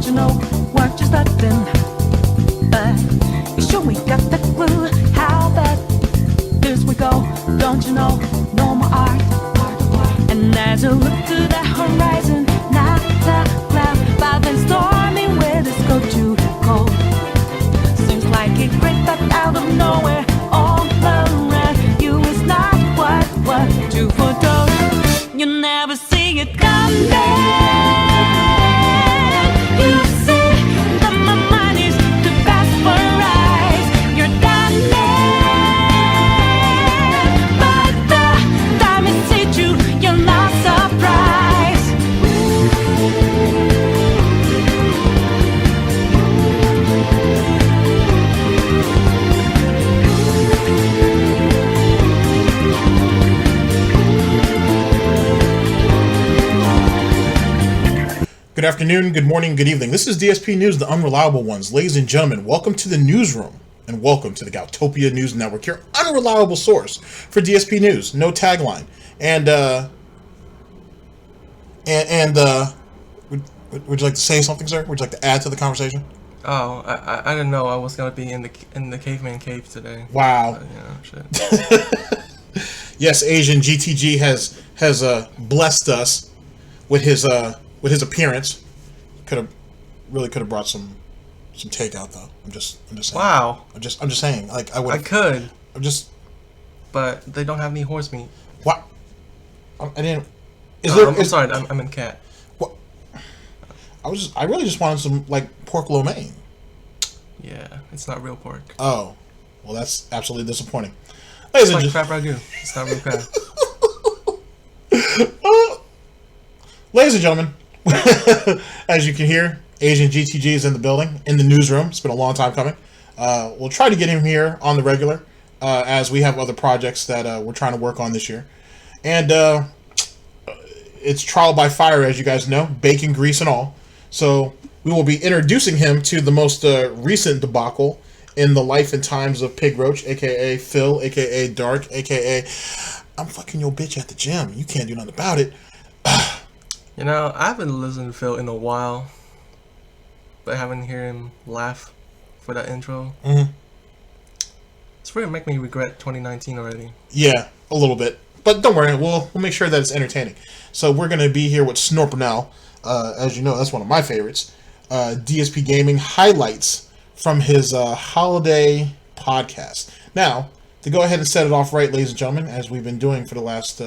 Don't you know we're just starting? But you sure we got the clue how that this we go. Don't you know no more art? And as you look to the horizon, not a cloud, but then stormy weather's go too cold. Seems like it crept up out of nowhere, all around you is not what you foretold. You never see it coming. You see that my mind is too fast for eyes. You're done there, but the time is hit you, you're not surprised. Good afternoon, good morning, good evening. This is Dspnews, the unreliable ones. Ladies and gentlemen, welcome to the newsroom and welcome to the Galtopia News Network, your unreliable source for DSP News. No tagline. Would you like to say something, sir? Would you like to add to the conversation? Oh, I didn't know I was gonna be in the caveman cave today. Wow. Shit. Yes, Asian GTG has blessed us with his appearance. Could have brought some takeout though. I'm just saying. Wow. I'm just saying. Like I could. But they don't have any horse meat. What? I didn't. I'm sorry. I'm in cat. What? I really just wanted some like pork lo mein. Yeah, it's not real pork. Oh, well, that's absolutely disappointing. It's like crab ragu. It's not real crab. Ladies and gentlemen, as you can hear, Asian GTG is in the building, in the newsroom. It's been a long time coming. We'll try to get him here on the regular, as we have other projects that we're trying to work on this year. And it's trial by fire, as you guys know, bacon, grease, and all. So we will be introducing him to the most recent debacle in the life and times of Pig Roach, a.k.a. Phil, a.k.a. Dark, a.k.a. I'm fucking your bitch at the gym. You can't do nothing about it. You know, I haven't listened to Phil in a while, but I haven't heard him laugh for that intro. Mm-hmm. It's really make me regret 2019 already. Yeah, a little bit. But don't worry, we'll make sure that it's entertaining. So we're going to be here with Snort Bernal. As you know, that's one of my favorites. Dspgaming highlights from his holiday podcast. Now, to go ahead and set it off right, ladies and gentlemen, as we've been doing for the last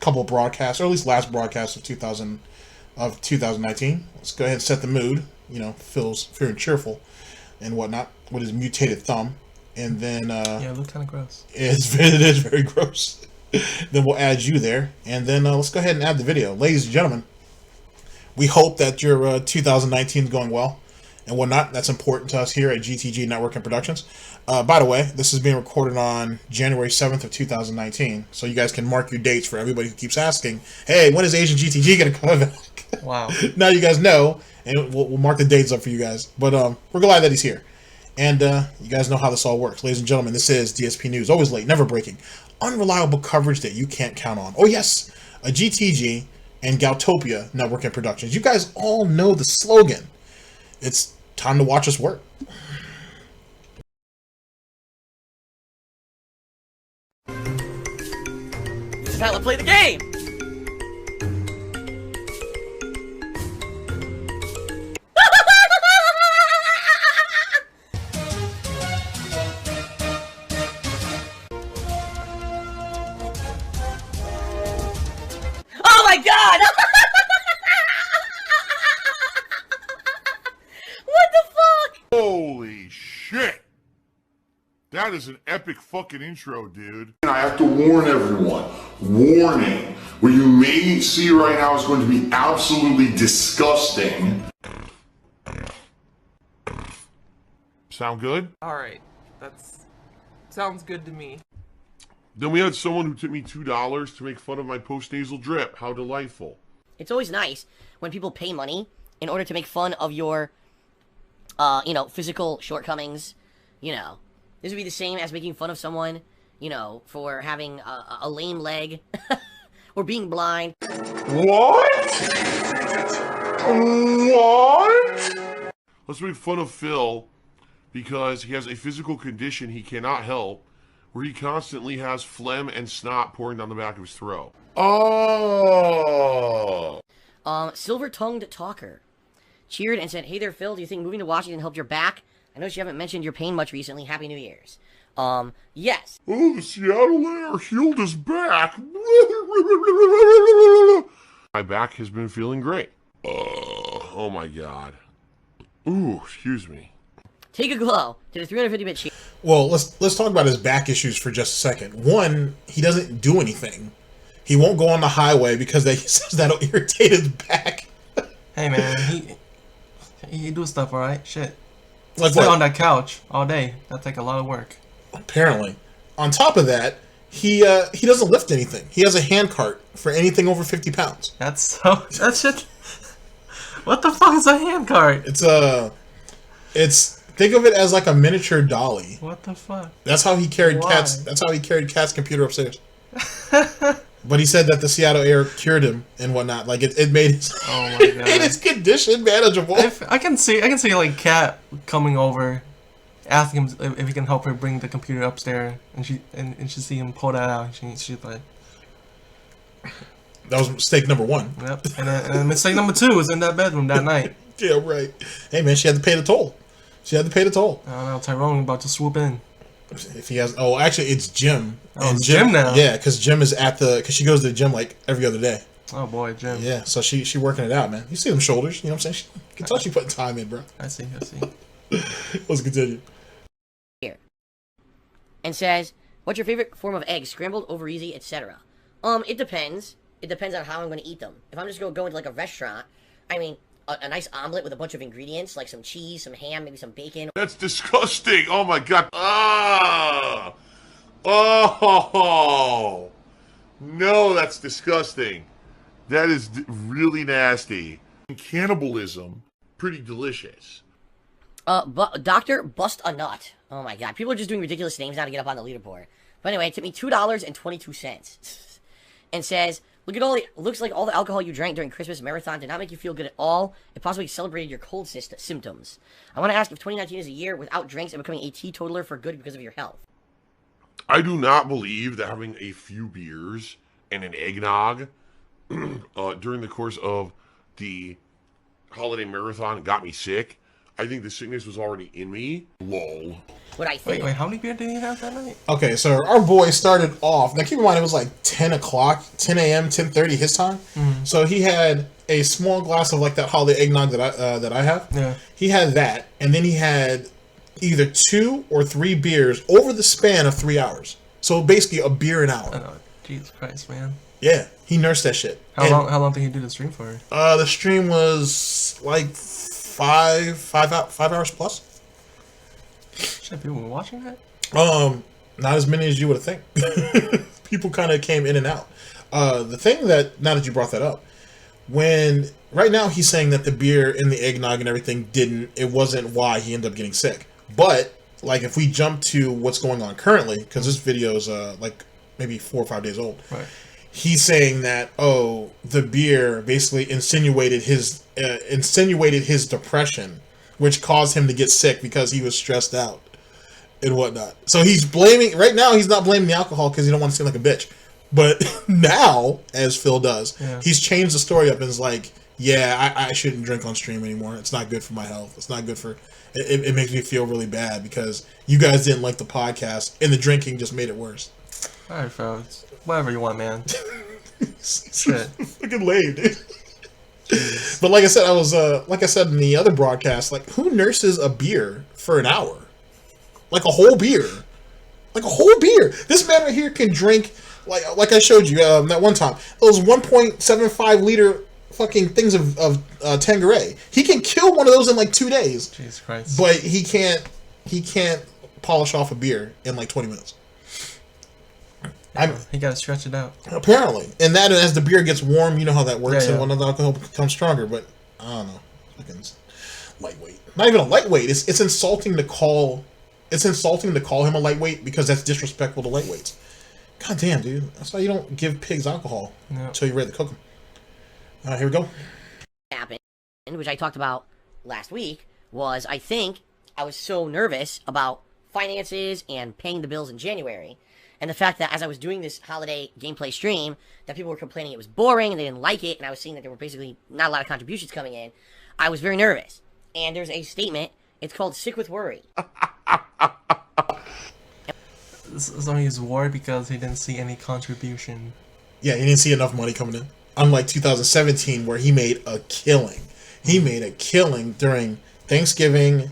couple of broadcasts, or at least last broadcast of 2019. Let's go ahead and set the mood. You know, Phil's feeling cheerful and whatnot with his mutated thumb. And then yeah, it looked kind of gross. It is very gross. Then we'll add you there, and then let's go ahead and add the video, ladies and gentlemen. We hope that your 2019 is going well and whatnot. That's important to us here at GTG Network Productions. By the way, this is being recorded on January 7th of 2019, so you guys can mark your dates for everybody who keeps asking, hey, when is Asian GTG going to come back? Wow. Now you guys know, and we'll mark the dates up for you guys. But we're glad that he's here. And you guys know how this all works. Ladies and gentlemen, this is DSP News. Always late, never breaking. Unreliable coverage that you can't count on. Oh, yes, a GTG and Galtopia Network Productions. You guys all know the slogan. It's time to watch us work. This is how to play the game! Oh my god! What the fuck? Holy shit! That is an epic fucking intro, dude. And I have to warn everyone. Warning. What you may see right now is going to be absolutely disgusting. Sound good? Alright, sounds good to me. Then we had someone who took me $2 to make fun of my post-nasal drip. How delightful. It's always nice when people pay money in order to make fun of your, physical shortcomings. You know, this would be the same as making fun of someone, for having a lame leg or being blind. What? What? Let's make fun of Phil because he has a physical condition he cannot help where he constantly has phlegm and snot pouring down the back of his throat. Oh. Silver-tongued talker cheered and said, "Hey there, Phil. Do you think moving to Washington helped your back? I noticed you haven't mentioned your pain much recently. Happy New Year's." Yes. Oh, the Seattle air healed his back. My back has been feeling great. Oh my God. Ooh, excuse me. Take a glow to the 350-bit cheer. Well, let's talk about his back issues for just a second. One, he doesn't do anything. He won't go on the highway because he says that'll irritate his back. Hey man, he do stuff, all right. Shit. Like Sit what? on that couch all day. That take a lot of work. Apparently. On top of that, he doesn't lift anything. He has a hand cart for anything over 50 pounds. That's that shit. What the fuck is a hand cart? It's think of it as like a miniature dolly. What the fuck? That's how he carried Why? Cat's. That's how he carried Cat's computer upstairs. But he said that the Seattle air cured him and whatnot. Like it made his, Oh my God. made his condition manageable. I can see like Cat coming over, asking him if he can help her bring the computer upstairs, and she see him pull that out. She's like, That was mistake number one. yep. And then mistake number 2 was in that bedroom that night. Yeah, right. Hey man, she had to pay the toll. She had to pay the toll. I don't know. Tyrone about to swoop in. If he has, actually, it's Jim. Oh, it's Jim now. Yeah, because Jim is because she goes to the gym like every other day. Oh boy, Jim. Yeah, so she working it out, man. You see them shoulders? You know what I'm saying? You can tell she putting time in, bro. I see. Let's continue. Here. And says, "What's your favorite form of eggs? Scrambled, over easy, etc." It depends. It depends on how I'm going to eat them. If I'm just going to go into like a restaurant, I mean, a nice omelet with a bunch of ingredients, like some cheese, some ham, maybe some bacon. That's disgusting. Oh my God. Ah. Oh. No, that's disgusting. That is really nasty. Cannibalism, pretty delicious. But Dr. Bust a Nut. Oh my God. People are just doing ridiculous names now to get up on the leaderboard. But anyway, it took me $2.22. And says, looks like all the alcohol you drank during Christmas marathon did not make you feel good at all. It possibly celebrated your cold symptoms. I want to ask if 2019 is a year without drinks and becoming a teetotaler for good because of your health. I do not believe that having a few beers and an eggnog during the course of the holiday marathon got me sick. I think the sickness was already in me. Lol. What I think. Wait, how many beer did you have that night? Okay, so our boy started off. Now keep in mind it was like 10 o'clock, 10 a.m., 10:30 his time. Mm-hmm. So he had a small glass of like that holiday eggnog that I have. Yeah. He had that, and then he had either 2 or 3 beers over the span of 3 hours. So basically a beer an hour. I know. Jesus Christ, man. Yeah, he nursed that shit. How long did he do the stream for? The stream was like 5 hours plus. Shit, people were watching that? Not as many as you would think. People kind of came in and out. The thing that, now that you brought that up, right now he's saying that the beer and the eggnog and everything it wasn't why he ended up getting sick. But, like, if we jump to what's going on currently, because this video is, like, maybe 4 or 5 days old. Right. He's saying that, the beer basically insinuated his depression, which caused him to get sick because he was stressed out and whatnot. So he's right now he's not blaming the alcohol because he don't want to seem like a bitch. But now, as Phil does, he's changed the story up and is like, yeah, I shouldn't drink on stream anymore. It's not good for my health. It's not good for... It makes me feel really bad because you guys didn't like the podcast and the drinking just made it worse. Alright, fellas. Whatever you want, man. Shit. Fucking lame, dude. But like I said, like I said in the other broadcast, like, who nurses a beer for an hour? Like a whole beer. Like a whole beer. This man right here can drink, like I showed you that one time, those 1.75 liter fucking things of Tanqueray. He can kill one of those in like 2 days. Jesus Christ. But he can't polish off a beer in like 20 minutes. He gotta stretch it out. Apparently. And that, as the beer gets warm, you know how that works, Yeah. and when the alcohol becomes stronger, but I don't know. Fucking lightweight. Not even a lightweight. It's insulting to call him a lightweight because that's disrespectful to lightweights. God damn, dude. That's why you don't give pigs alcohol until you're ready to cook them. Here we go. Happen. which I talked about last week, was I think I was so nervous about finances and paying the bills in January, and the fact that as I was doing this holiday gameplay stream, that people were complaining it was boring and they didn't like it, and I was seeing that there were basically not a lot of contributions coming in. I was very nervous. And there's a statement, it's called Sick with Worry. So he's worried because he didn't see any contribution. Yeah, he didn't see enough money coming in. Unlike 2017, where he made a killing. He made a killing during Thanksgiving.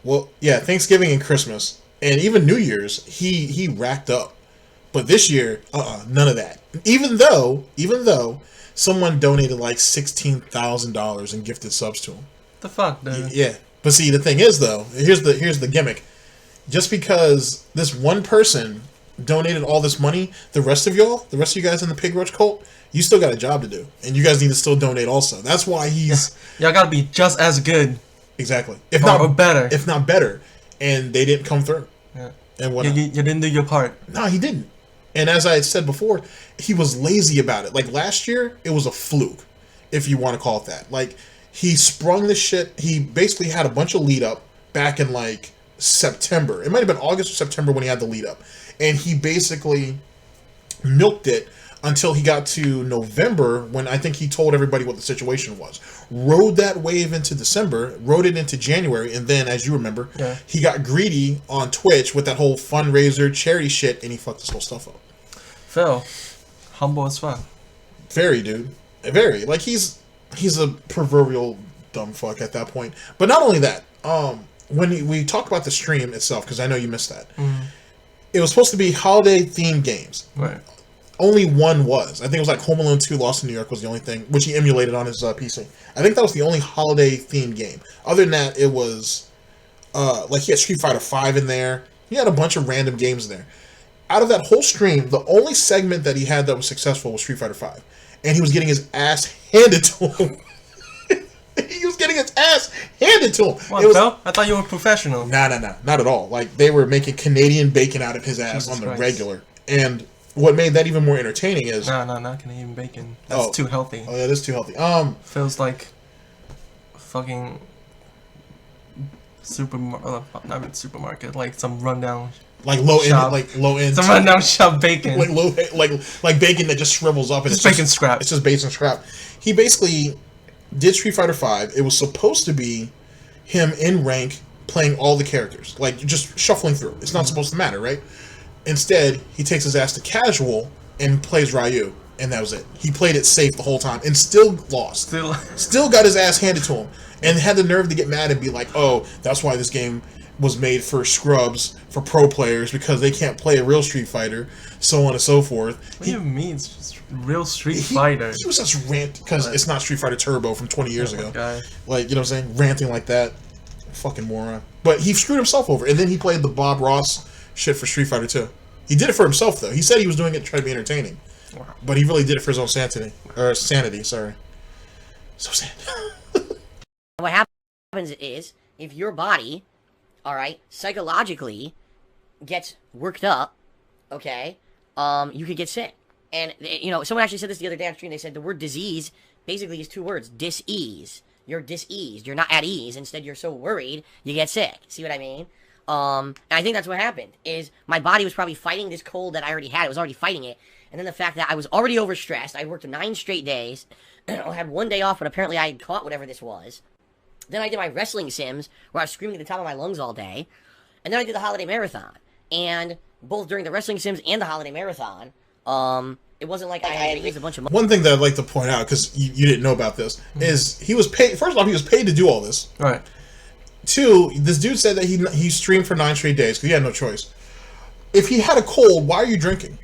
Well, yeah, Thanksgiving and Christmas. And even New Year's, he racked up. But this year, none of that. Even though someone donated like $16,000 in gifted subs to him. The fuck, dude? Yeah. But see, the thing is, though, here's the gimmick. Just because this one person donated all this money, the rest of you guys in the Pig Roach cult, you still got a job to do. And you guys need to still donate also. That's why he's... Y'all gotta be just as good. Exactly. If or better. If not better. And they didn't come through. Yeah. And what? You didn't do your part. No, he didn't. And as I had said before, he was lazy about it. Like last year, it was a fluke, if you want to call it that. Like, he sprung this shit. He basically had a bunch of lead up back in like September. It might have been August or September when he had the lead up. And he basically milked it until he got to November, when I think he told everybody what the situation was. Rode that wave into December, rode it into January, and then, as you remember, he got greedy on Twitch with that whole fundraiser charity shit, and he fucked this whole stuff up. Phil, humble as fuck. Very, dude. Very. Like, he's a proverbial dumb fuck at that point. But not only that, when we talk about the stream itself, because I know you missed that, it was supposed to be holiday-themed games. Right. Only one was. I think it was like Home Alone 2 Lost in New York was the only thing, which he emulated on his PC. I think that was the only holiday-themed game. Other than that, it was, like, he had Street Fighter 5 in there. He had a bunch of random games in there. Out of that whole stream, the only segment that he had that was successful was Street Fighter 5. And he was getting his ass handed to him. He was getting his ass handed to him. What, Phil? I thought you were professional. Nah, not at all. Like, they were making Canadian bacon out of his ass on the regular. And what made that even more entertaining is... No, not Canadian bacon. That's too healthy. Oh, yeah, that's too healthy. Feels like fucking not supermarket, like some rundown like low shop. low end some rundown shop bacon. Like bacon that just shrivels up and it's bacon scrap. It's just bacon scrap. He basically did Street Fighter 5. It was supposed to be him in rank playing all the characters, like just shuffling through. It's not supposed to matter, right? Instead, he takes his ass to casual and plays Ryu, and that was it. He played it safe the whole time and still lost. Still got his ass handed to him, and had the nerve to get mad and be like, "Oh, that's why this game was made for scrubs, for pro players, because they can't play a real Street Fighter, so on and so forth." What do you mean? It's just real Street Fighter. He was just because it's not Street Fighter Turbo from 20 years ago. God. Like, you know what I'm saying? Ranting like that. Fucking moron. But he screwed himself over, and then he played the Bob Ross shit for Street Fighter 2. He did it for himself, though. He said he was doing it to try to be entertaining. Wow. But he really did it for his own sanity. Sorry. So sad. What happens is, if your body, alright, psychologically gets worked up, okay, you could get sick. And, you know, someone actually said this the other day on stream. They said the word disease basically is two words. Dis-ease. You're diseased. You're not at ease. Instead, you're so worried, you get sick. See what I mean? And I think that's what happened, is my body was probably fighting this cold that I already had. It was already fighting it. And then the fact that I was already overstressed. I worked 9 straight days. I had 1 day off, but apparently I had caught whatever this was. Then I did my wrestling sims, where I was screaming at the top of my lungs all day. And then I did the holiday marathon. And both during the wrestling sims and the holiday marathon, it wasn't like I had to use a bunch of money. One thing that I'd like to point out, because you didn't know about this, is he was paid. First off, he was paid to do all this. Right. 2, this dude said that he streamed for 9 straight days because he had no choice. If he had a cold, why are you drinking?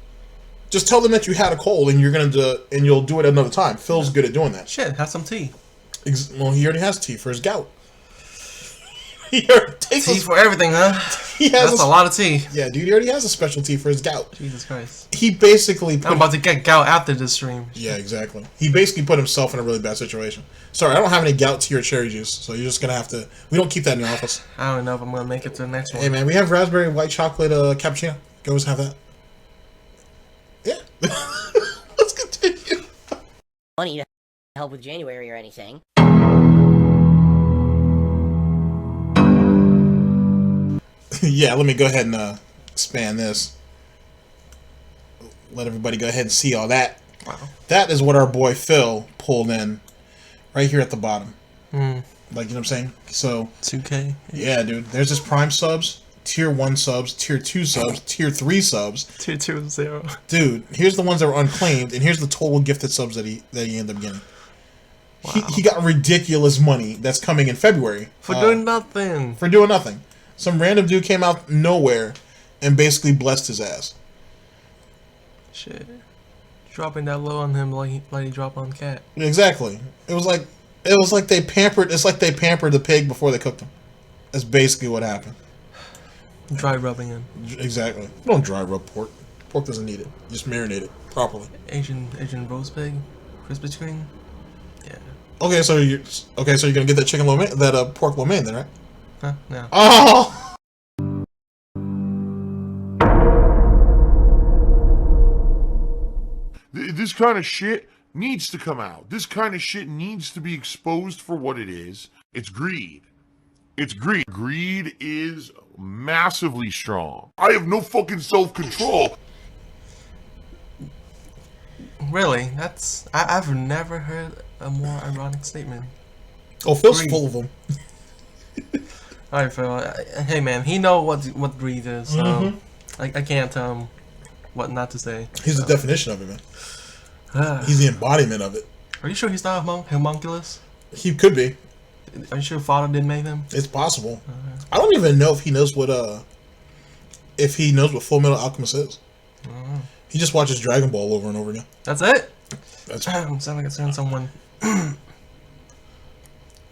Just tell them that you had a cold and you'll do it another time. Phil's good at doing that. Shit, have some tea. Well, he already has tea for his gout. He already takes tea for everything, huh? That's a lot of tea. Yeah, dude, he already has a special tea for his gout. Jesus Christ. He basically I'm about to get gout after this stream. Yeah, exactly. He basically put himself in a really bad situation. Sorry, I don't have any gout tea or cherry juice, so you're just gonna have to. We don't keep that in the office. I don't know if I'm gonna make it to the next one. Hey man, we have raspberry white chocolate cappuccino. You always have that. Yeah. Let's continue. Money to help with January or anything. Yeah, let me go ahead and expand this. Let everybody go ahead and see all that. Wow. That is what our boy Phil pulled in right here at the bottom. Mm. Like, you know what I'm saying? So 2K. yeah, dude. There's his Prime subs, Tier 1 subs, Tier 2 subs, Tier 3 subs. Tier 2 and 0. Dude, here's the ones that were unclaimed, and here's the total gifted subs that he ended up getting. Wow. He got ridiculous money that's coming in February. For doing nothing. For doing nothing. Some random dude came out nowhere and basically blessed his ass. Shit. Dropping that low on him like he dropped on Cat. Exactly. It was like they pampered the pig before they cooked him. That's basically what happened. Dry rubbing him. Exactly. Don't dry rub pork. Pork doesn't need it. Just marinate it properly. Asian roast pig, crispy chicken. Yeah. Okay, so you're gonna get that chicken lo mein, that pork lo mein then, right? Huh? No. Oh. This kind of shit needs to come out. This kind of shit needs to be exposed for what it is. It's greed. It's greed. Greed is massively strong. I have no fucking self-control. Really? I've never heard a more ironic statement. Oh, Phil's Greed. full of them. Alright, Phil. Hey, man. He know what greed is. So Mm-hmm. I can't tell him what not to say. He's the definition of it, man. He's the embodiment of it. Are you sure he's not homunculus? He could be. Are you sure Father didn't make him? It's possible. I don't even know if he knows what Full Metal Alchemist is. He just watches Dragon Ball over and over again. That's it? That's. Sounds like it's on someone.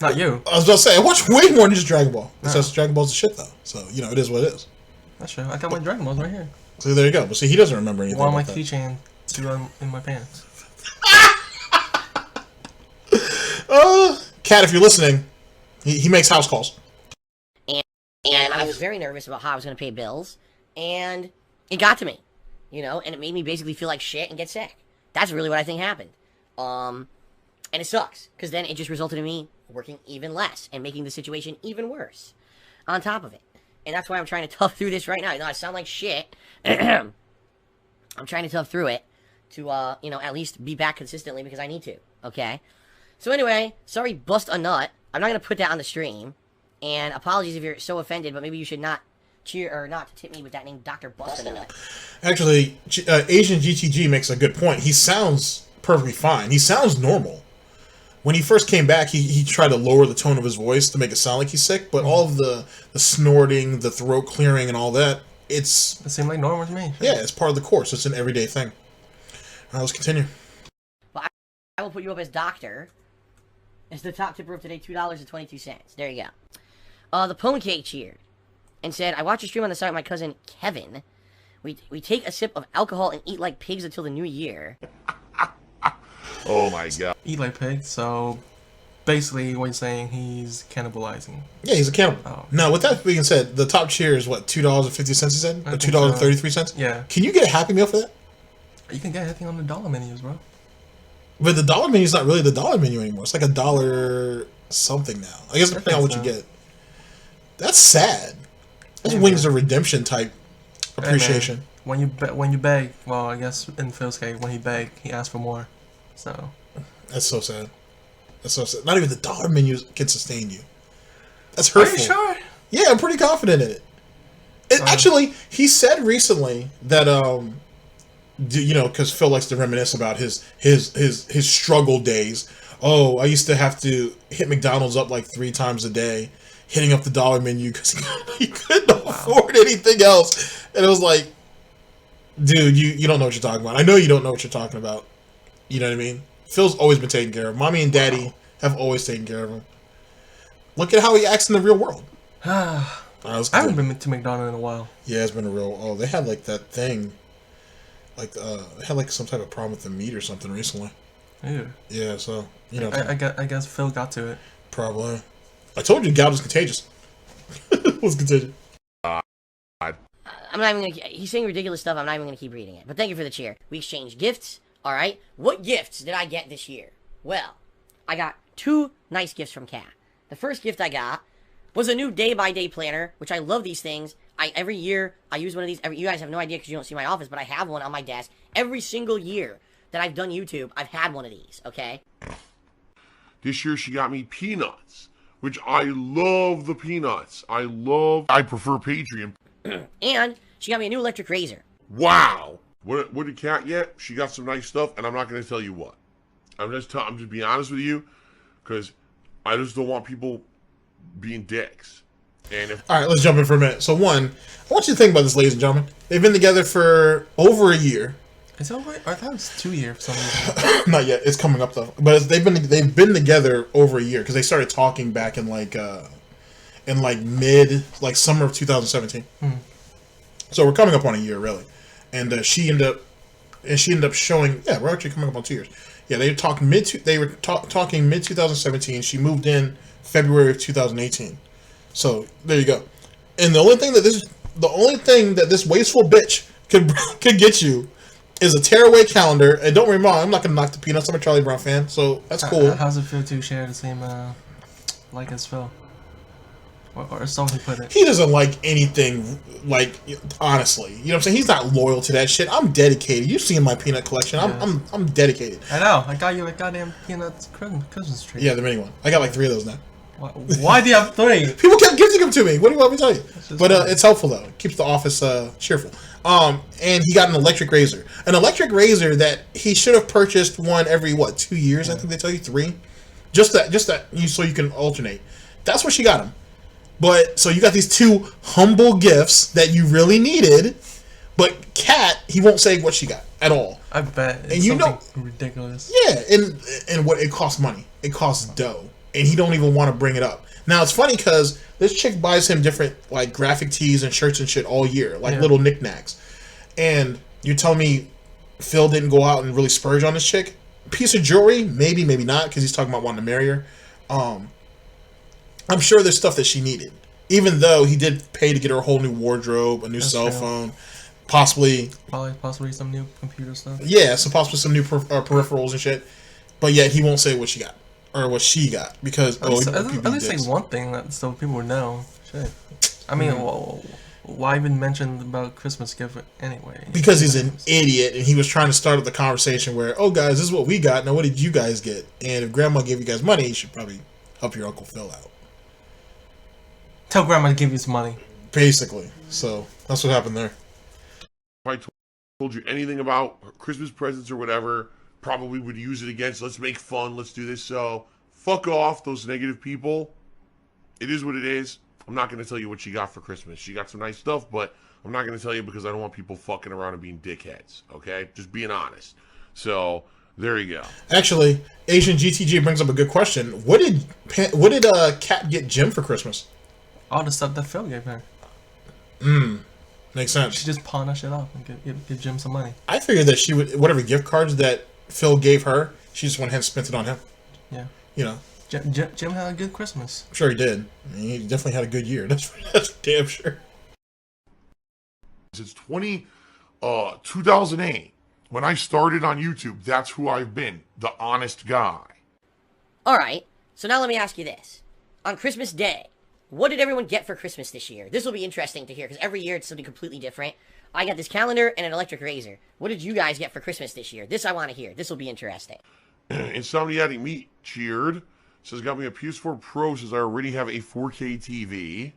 Not you. I was about to say, I watch way more than just Dragon Ball. It's just Dragon Ball's the shit, though. So, you know, it is what it is. That's true. I got my Dragon Balls right here. So there you go. But see, he doesn't remember anything One on my about that. keychain, two in my pants. Cat, if you're listening, he makes house calls. And I was very nervous about how I was going to pay bills, and it got to me, you know, and it made me basically feel like shit and get sick. That's really what I think happened. And it sucks, because then it just resulted in me working even less and making the situation even worse on top of it. And that's why I'm trying to tough through this right now. You know, I sound like shit. I'm trying to tough through it to, you know, at least be back consistently because I need to, okay? So anyway, sorry bust a nut. I'm not going to put that on the stream. And apologies if you're so offended, but maybe you should not cheer or not tip me with that name, Dr. Bust a Nut. Actually, Asian GTG makes a good point. He sounds perfectly fine. He sounds normal. When he first came back, he tried to lower the tone of his voice to make it sound like he's sick, but all of the snorting, the throat clearing, and all that, it seemed like normal to me. Yeah, it's part of the course. It's an everyday thing. All right, let's continue. Well, I will put you up as Doctor. As the top tipper of today, $2.22. There you go. The Pwn Cake cheered and said, I watched a stream on the side with my cousin Kevin. We take a sip of alcohol and eat like pigs until the new year. Oh my god. Eat like pigs, so basically what you're saying, he's cannibalizing. Yeah, he's a cannibal. Oh. Now, with that being said, the top cheer is what, $2.50, he said? Or $2.33? Yeah. Can you get a Happy Meal for that? You can get anything on the dollar menus, bro. But the dollar menu is not really the dollar menu anymore. It's like $1 something now. I guess depending on what you get. That's sad. That's Wings of Redemption type appreciation. Hey man, when you beg, well, I guess in Phil's case, when he begged, he asked for more. So that's so sad. That's so sad. Not even the dollar menu can sustain you. That's hurtful. Are you sure? Yeah, I'm pretty confident in it. Actually, he said recently that you know, because Phil likes to reminisce about his struggle days. Oh, I used to have to hit McDonald's up like 3 times a day, hitting up the dollar menu because he couldn't afford anything else. And it was like, dude, you don't know what you're talking about. I know you don't know what you're talking about. You know what I mean? Phil's always been taken care of. Mommy and Daddy have always taken care of him. Look at how he acts in the real world. I haven't been to McDonald's in a while. Yeah, it's been a real. Oh, they had like that thing. Like, they had like some type of problem with the meat or something recently. Ew. Yeah, so you know. I guess Phil got to it. Probably. I told you, gout is contagious. What's contagious? I'm not even gonna. He's saying ridiculous stuff. I'm not even gonna keep reading it. But thank you for the cheer. We exchanged gifts. All right. What gifts did I get this year? Well, I got 2 nice gifts from Kat. The first gift I got was a new day-by-day planner, which I love these things. every year I use one of these. You guys have no idea because you don't see my office, but I have one on my desk. Every single year that I've done YouTube, I've had one of these, okay? This year she got me peanuts, which I love the peanuts. I prefer Patreon. And she got me a new electric razor. Wow. What did Kat get? She got some nice stuff, and I'm not going to tell you what. I'm just being honest with you, because I just don't want people being dicks. And if All right, let's jump in for a minute. So one, I want you to think about this, ladies and gentlemen. They've been together for over a year. Is that right? I thought it was 2 years for some reason. Not yet. It's coming up though. But they've been together over a year because they started talking back in summer of 2017. So we're coming up on a year really, and she ended up showing. Yeah, we're actually coming up on 2 years. Yeah, they were talking mid 2017. She moved in February of 2018. So there you go. And the only thing that this wasteful bitch could get you is a tearaway calendar. And don't worry, I'm not gonna knock the peanuts. I'm a Charlie Brown fan, so that's cool. How's it feel to share the same like as Phil? Or something put it. He doesn't like anything, like, honestly. You know what I'm saying? He's not loyal to that shit. I'm dedicated. You've seen my peanut collection. I'm dedicated. I know. I got you a goddamn peanuts Christmas tree. Yeah, the mini one. I got like 3 of those now. Why do you have 3? People kept gifting them to me. What do you want me to tell you? But it's helpful, though. It keeps the office cheerful. And he got an electric razor. An electric razor that he should have purchased one every, 2 years? I think they tell you 3. Just that, so you can alternate. That's what she got him. But, so you got these 2 humble gifts that you really needed, but Kat, he won't say what she got at all. I bet. It's and you know, ridiculous. Yeah, and what it costs money. It costs dough. And he don't even want to bring it up. Now, it's funny because this chick buys him different, like, graphic tees and shirts and shit all year, like little knickknacks. And you're telling me Phil didn't go out and really spurge on this chick? Piece of jewelry? Maybe, maybe not, because he's talking about wanting to marry her. I'm sure there's stuff that she needed, even though he did pay to get her a whole new wardrobe, a new cell phone, possibly some new computer stuff. Yeah, so possibly some new peripherals and shit. But yet he won't say what she got or what she got because at least say one thing that so people would know. Shit. I mean, why even mention about Christmas gift anyway? Because he's an idiot and he was trying to start the conversation where, oh guys, this is what we got. Now what did you guys get? And if Grandma gave you guys money, you should probably help your Uncle Phil out. Tell Grandma to give you some money. Basically. So, that's what happened there. If I told you anything about Christmas presents or whatever, probably would use it against, let's make fun, let's do this. So, fuck off, those negative people. It is what it is. I'm not going to tell you what she got for Christmas. She got some nice stuff, but I'm not going to tell you because I don't want people fucking around and being dickheads, okay? Just being honest. So, there you go. Actually, Asian GTG brings up a good question. What did Kat get Jim for Christmas? All the stuff that Phil gave her. Makes sense. She just pawn that shit off and give Jim some money. I figured that she would, whatever gift cards that Phil gave her, she just went ahead and spent it on him. Yeah. You know. Jim had a good Christmas. I'm sure he did. I mean, he definitely had a good year. That's damn sure. Since 2008, when I started on YouTube, that's who I've been. The honest guy. Alright, so now let me ask you this. On Christmas Day, what did everyone get for Christmas this year? This will be interesting to hear, because every year it's something completely different. I got this calendar and an electric razor. What did you guys get for Christmas this year? This I want to hear. This will be interesting. Insomniatic Meat cheered. Says, got me a PS4 Pro, says I already have a 4K TV.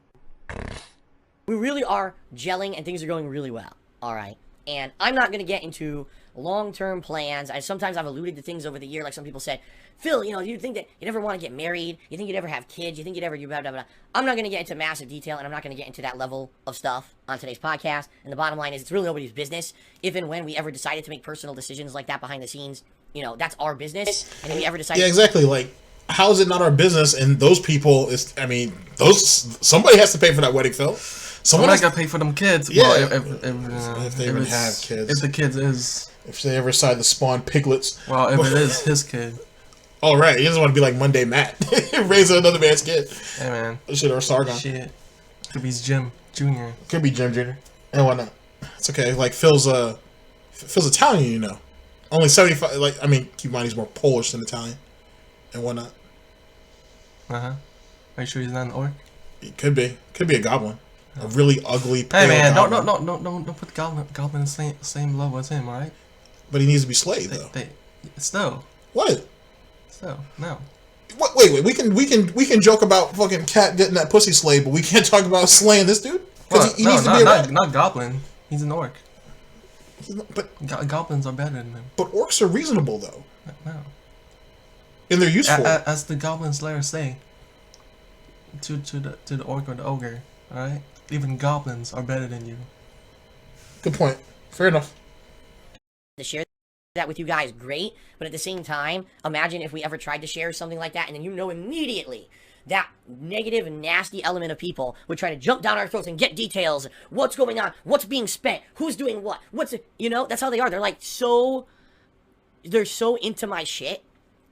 We really are gelling and things are going really well. Alright. And I'm not going to get into long-term plans. Sometimes I've alluded to things over the year, like some people said, Phil, you think that you'd ever want to get married? You think you'd ever have kids? You think you'd ever do blah, blah, blah. I'm not going to get into massive detail, and I'm not going to get into that level of stuff on today's podcast. And the bottom line is, it's really nobody's business. If and when we ever decided to make personal decisions like that behind the scenes, that's our business. And if we ever decide... Yeah, exactly. Like, how is it not our business? And those people, somebody has to pay for that wedding, Phil. Somebody's got to pay for them kids. Yeah. Well, if they even have kids. If the kids is... If they ever decide to spawn piglets. Well, if it is his kid. Oh, right. He doesn't want to be like Monday Matt. Raising another man's kid. Hey, man. Shit, or Sargon. Shit. Could be Jim Jr. Could be Jim Jr. And why not? It's okay. Like, Phil's Italian, Only 75, keep in mind he's more Polish than Italian. And whatnot. Uh-huh. Are you sure he's not an orc? He could be. Could be a goblin. A really ugly, Hey pale man, goblin. don't put Goblin in the same level as him, alright? But he needs to be slayed, though. Still, What? no. Wait. We can joke about fucking Cat getting that pussy slayed, but we can't talk about slaying this dude? Because he needs to be a rat. Not Goblin. He's an orc. But Goblins are better than him. But orcs are reasonable, though. No. And they're useful. As the Goblin Slayers say, to the orc or the ogre, alright? Even goblins are better than you. Good point. Fair enough. To share that with you guys, great. But at the same time, imagine if we ever tried to share something like that, and then immediately that negative and nasty element of people would try to jump down our throats and get details. What's going on? What's being spent? Who's doing what? That's how they are. They're like they're so into my shit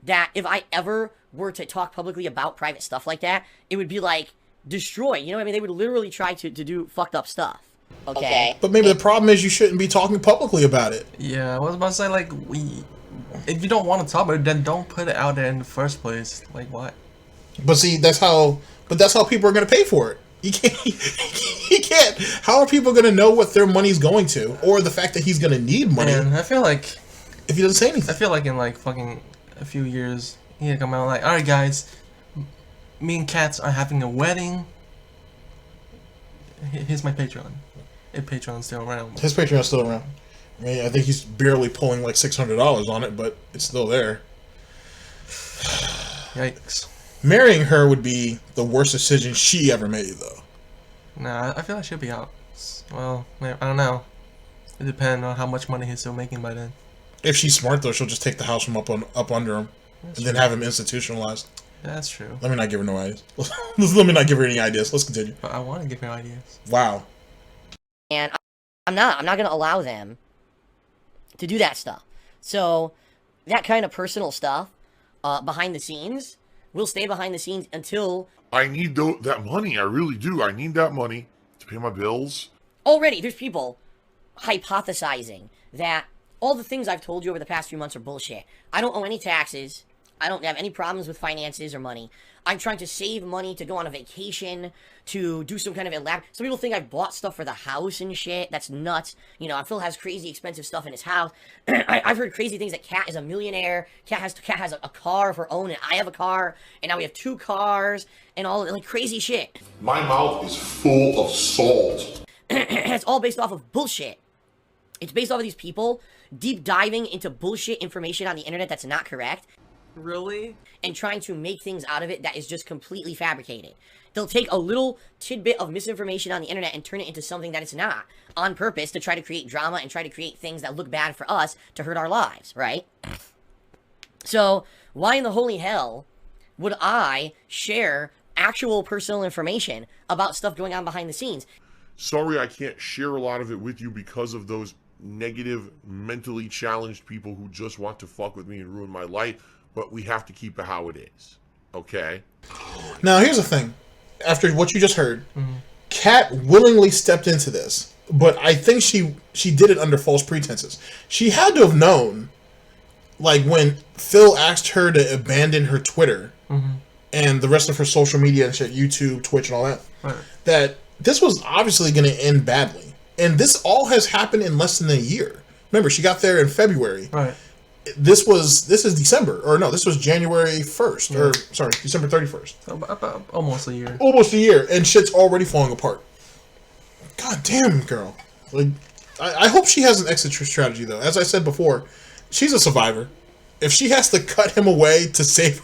that if I ever were to talk publicly about private stuff like that, it would be like destroy. You know what I mean? They would literally try to do fucked up stuff. Okay. But maybe the problem is you shouldn't be talking publicly about it. Yeah, I was about to say, like, if you don't want to talk about it, then don't put it out there in the first place. Like, what? But see, that's how people are going to pay for it. You can't. How are people going to know what their money's going to, or the fact that he's going to need money? And I feel like if he doesn't say anything, I feel like in like fucking a few years, he'll come out like, all right, guys, me and Cats are having a wedding. Here's my Patreon. If Patreon's still around. His Patreon's still around. I mean, I think he's barely pulling like $600 on it, but it's still there. Yikes. Marrying her would be the worst decision she ever made, though. Nah, I feel like she'll be out. Well, I don't know. It depends on how much money he's still making by then. If she's smart, though, she'll just take the house from up under him, and then have him institutionalized. That's true. Let me not give her no ideas. Let me not give her any ideas. Let's continue. But I want to give her ideas. Wow. And I'm not going to allow them to do that stuff. So that kind of personal stuff behind the scenes will stay behind the scenes until... I need that money. I really do. I need that money to pay my bills. Already, there's people hypothesizing that all the things I've told you over the past few months are bullshit. I don't owe any taxes. I don't have any problems with finances or money. I'm trying to save money to go on a vacation, to do some kind of elaborate... Some people think I've bought stuff for the house and shit. That's nuts. You know, Phil has crazy expensive stuff in his house. I've heard crazy things that Kat is a millionaire. Kat has a car of her own, and I have a car, and now we have 2 cars, and all like crazy shit. My mouth is full of salt. It's all based off of bullshit. It's based off of these people deep diving into bullshit information on the internet that's not correct. Really? And trying to make things out of it that is just completely fabricated. They'll take a little tidbit of misinformation on the internet and turn it into something that it's not, on purpose to try to create drama and try to create things that look bad for us to hurt our lives, right? So, why in the holy hell would I share actual personal information about stuff going on behind the scenes? Sorry I can't share a lot of it with you because of those negative, mentally challenged people who just want to fuck with me and ruin my life. But we have to keep it how it is, okay? Now, here's the thing. After what you just heard, Kat willingly stepped into this, but I think she did it under false pretenses. She had to have known, like, when Phil asked her to abandon her Twitter and the rest of her social media and shit, YouTube, Twitch, and all that, that this was obviously going to end badly. And this all has happened in less than a year. Remember, she got there in February. Right. This is December, or no, this was January 1st, or sorry, December 31st. About almost a year. Almost a year, and shit's already falling apart. God damn, girl. Like, I hope she has an exit strategy, though. As I said before, she's a survivor. If she has to cut him away to save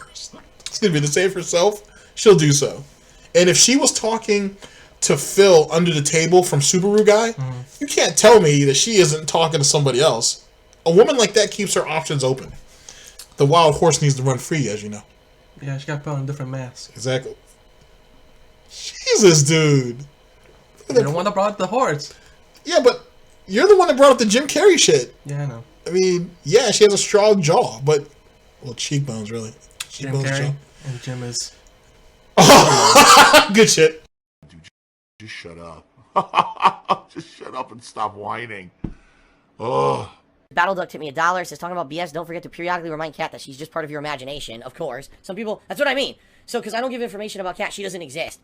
herself, she'll do so. And if she was talking to Phil under the table from Subaru Guy, you can't tell me that she isn't talking to somebody else. A woman like that keeps her options open. The wild horse needs to run free, as you know. Yeah, she got put on a different mask. Exactly. Jesus, dude. You're the one that brought up the horse. Yeah, but you're the one that brought up the Jim Carrey shit. Yeah, I know. I mean, yeah, she has a strong jaw, but... Well, cheekbones, really. Jim Carrey and Jim is... Good shit. Dude, just shut up. Just shut up and stop whining. Oh, Battle Duck tipped me $1. Says, talking about BS, don't forget to periodically remind Kat that she's just part of your imagination. Of course. Some people, that's what I mean. So, because I don't give information about Kat, she doesn't exist.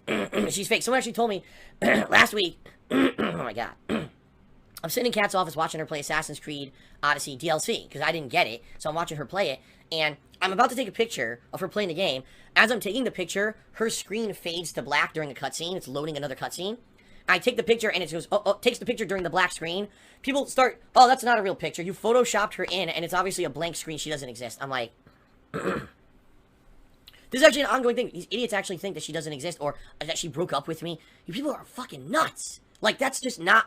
She's fake. Someone actually told me last week, oh my god. I'm sitting in Kat's office watching her play Assassin's Creed Odyssey DLC, because I didn't get it, so I'm watching her play it, and I'm about to take a picture of her playing the game. As I'm taking the picture, her screen fades to black during a cutscene. It's loading another cutscene. I take the picture, and it goes, takes the picture during the black screen. People start, oh, that's not a real picture. You photoshopped her in, and it's obviously a blank screen. She doesn't exist. I'm like, this is actually an ongoing thing. These idiots actually think that she doesn't exist, or that she broke up with me. You people are fucking nuts. Like, that's just not,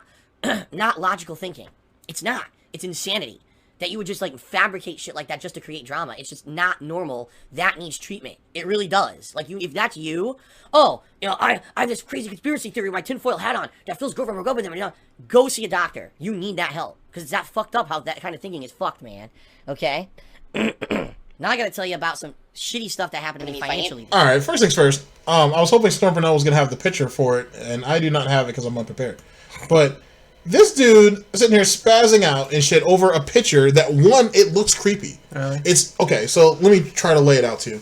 not logical thinking. It's not. It's insanity. That you would just, like, fabricate shit like that just to create drama. It's just not normal. That needs treatment. It really does. Like, if that's you, oh, you know, I have this crazy conspiracy theory with my tinfoil hat on that Phil's girlfriend broke up with him. You know, go see a doctor. You need that help. Because it's that fucked up how that kind of thinking is fucked, man. Okay? Now I gotta tell you about some shitty stuff that happened to me financially. Alright, first things first. I was hoping Snort Bernell was gonna have the picture for it, and I do not have it because I'm unprepared. But this dude sitting here spazzing out and shit over a picture that, one, it looks creepy. Really? It's okay, so let me try to lay it out to you.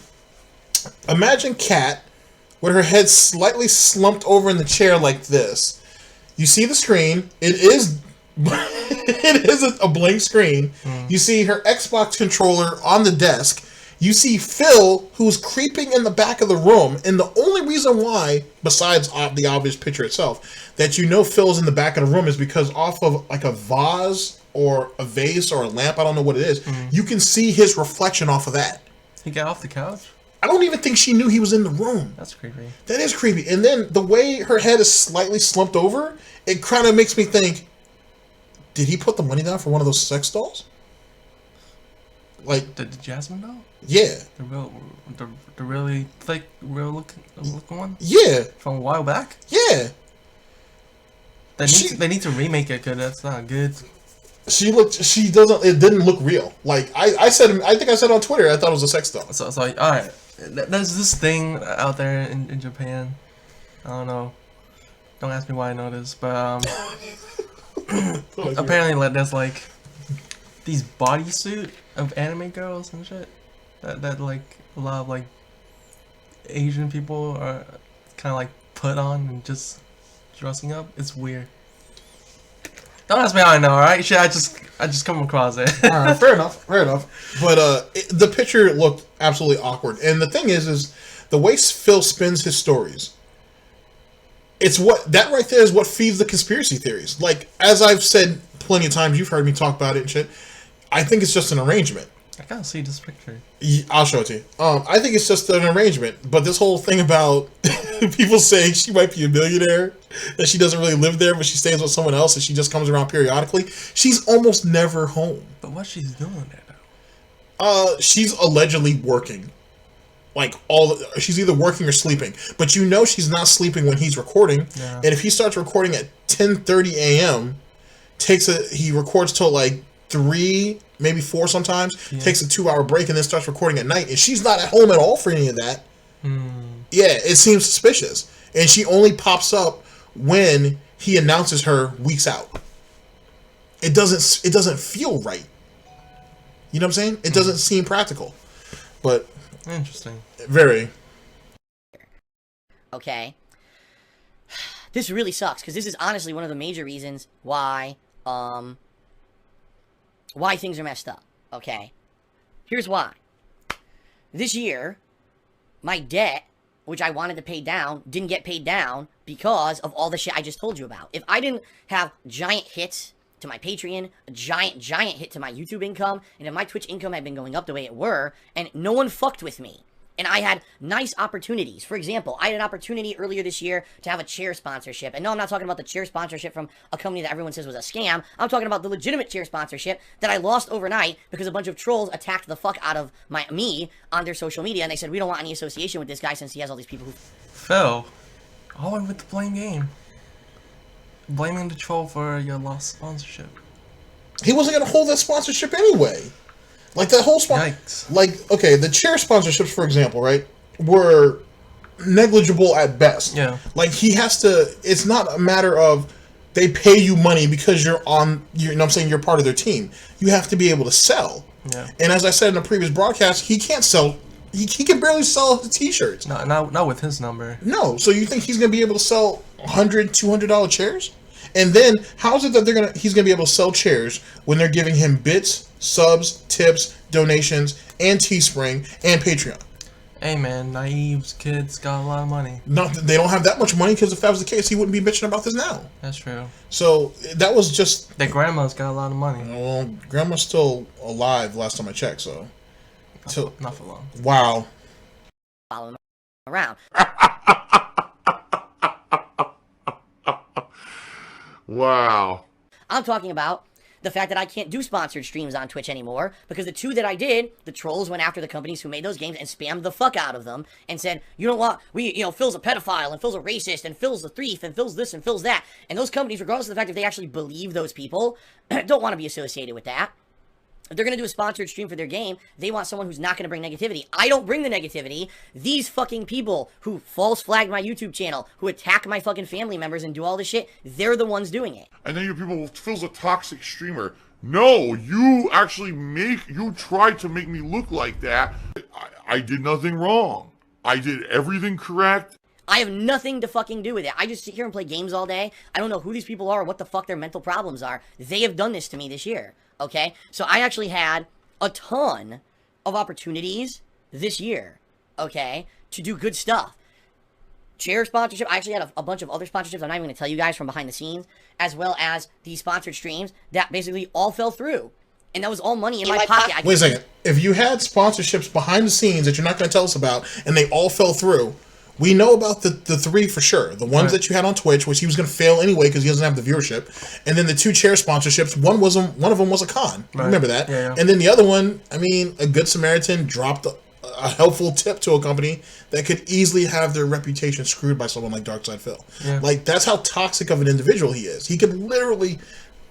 Imagine Kat with her head slightly slumped over in the chair like this. You see the screen. It is it is a blank screen. You see her Xbox controller on the desk. You see Phil, who's creeping in the back of the room, and the only reason why, besides the obvious picture itself, that you know Phil's in the back of the room is because off of like a vase or a vase or a lamp, I don't know what it is, you can see his reflection off of that. He got off the couch? I don't even think she knew he was in the room. That's creepy. That is creepy. And then the way her head is slightly slumped over, it kind of makes me think, did he put the money down for one of those sex dolls? Like the Jasmine doll? Yeah. The really thick, real looking one? Yeah. From a while back? Yeah. They need to remake it because that's not good. It didn't look real. Like I think I said on Twitter, I thought it was a sex doll. So it's like, alright, there's this thing out there in Japan. I don't know. Don't ask me why I know this, but apparently like there's like these bodysuit of anime girls and shit that like a lot of like Asian people are kind of like put on and just dressing up. It's weird. Don't ask me how I know, alright? Shit, I just come across it. Alright, fair enough. But the picture looked absolutely awkward. And the thing is the way Phil spins his stories, it's that right there is what feeds the conspiracy theories. Like, as I've said plenty of times, you've heard me talk about it and shit, I think it's just an arrangement. I can't see this picture. I'll show it to you. I think it's just an arrangement. But this whole thing about people saying she might be a millionaire, that she doesn't really live there, but she stays with someone else and she just comes around periodically. She's almost never home. But what she's doing there, though? She's allegedly working. Like, she's either working or sleeping. But you know she's not sleeping when he's recording. Yeah. And if he starts recording at 10:30 a.m., he records till like 3, maybe 4 sometimes, takes a 2-hour break, and then starts recording at night. And she's not at home at all for any of that. Yeah, it seems suspicious. And she only pops up when he announces her weeks out. It doesn't feel right. You know what I'm saying? It doesn't seem practical. But interesting. Very. Okay. This really sucks, because this is honestly one of the major reasons why things are messed up. Okay. Here's why. This year, my debt, which I wanted to pay down, didn't get paid down because of all the shit I just told you about. If I didn't have giant hits to my Patreon, a giant hit to my YouTube income, and if my Twitch income had been going up the way it were, and no one fucked with me, and I had nice opportunities. For example, I had an opportunity earlier this year to have a chair sponsorship. And no, I'm not talking about the chair sponsorship from a company that everyone says was a scam. I'm talking about the legitimate chair sponsorship that I lost overnight because a bunch of trolls attacked the fuck out of me on their social media. And they said, we don't want any association with this guy since he has all these people who... Phil, all went with the blame game. Blaming the troll for your lost sponsorship. He wasn't going to hold that sponsorship anyway. Like, that whole Yikes. Like, okay, the chair sponsorships, for example, right, were negligible at best. Yeah. Like, he has to... It's not a matter of They pay you money because you're on. You know what I'm saying? You're part of their team. You have to be able to sell. Yeah. And as I said in a previous broadcast, he can't sell. He can barely sell the t-shirts. No, not with his number. No. So you think he's going to be able to sell $100, $200 chairs? And then how is it that he's going to be able to sell chairs when they're giving him bits, subs, tips, donations, and Teespring and Patreon? Hey man, naive kids got a lot of money. Not that they don't have that much money, because if that was the case, he wouldn't be bitching about this now. That's true. So that was just. Their grandma's got a lot of money. Well, grandma's still alive last time I checked, so. Not for long. Wow. Follow them around. Wow. I'm talking about the fact that I can't do sponsored streams on Twitch anymore because the two that I did, the trolls went after the companies who made those games and spammed the fuck out of them and said, you know what, Phil's a pedophile and Phil's a racist and Phil's a thief and Phil's this and Phil's that. And those companies, regardless of the fact if they actually believe those people, don't want to be associated with that. If they're going to do a sponsored stream for their game, they want someone who's not going to bring negativity. I don't bring the negativity. These fucking people who false flag my YouTube channel, who attack my fucking family members and do all this shit, they're the ones doing it. And then you people, Phil's a toxic streamer. No, you tried to make me look like that. I did nothing wrong. I did everything correct. I have nothing to fucking do with it. I just sit here and play games all day. I don't know who these people are or what the fuck their mental problems are. They have done this to me this year. Okay, so I actually had a ton of opportunities this year, okay, to do good stuff. Chair sponsorship, I actually had a bunch of other sponsorships I'm not even going to tell you guys from behind the scenes, as well as these sponsored streams that basically all fell through. And that was all money in my pocket. Wait a second. If you had sponsorships behind the scenes that you're not going to tell us about, and they all fell through, we know about the three for sure. The ones that you had on Twitch, which he was going to fail anyway because he doesn't have the viewership, and then the two chair sponsorships. One of them was a con. Right. Remember that? Yeah. And then the other one, I mean, a good Samaritan dropped a helpful tip to a company that could easily have their reputation screwed by someone like Darkside Phil. Yeah. Like, that's how toxic of an individual he is. He could literally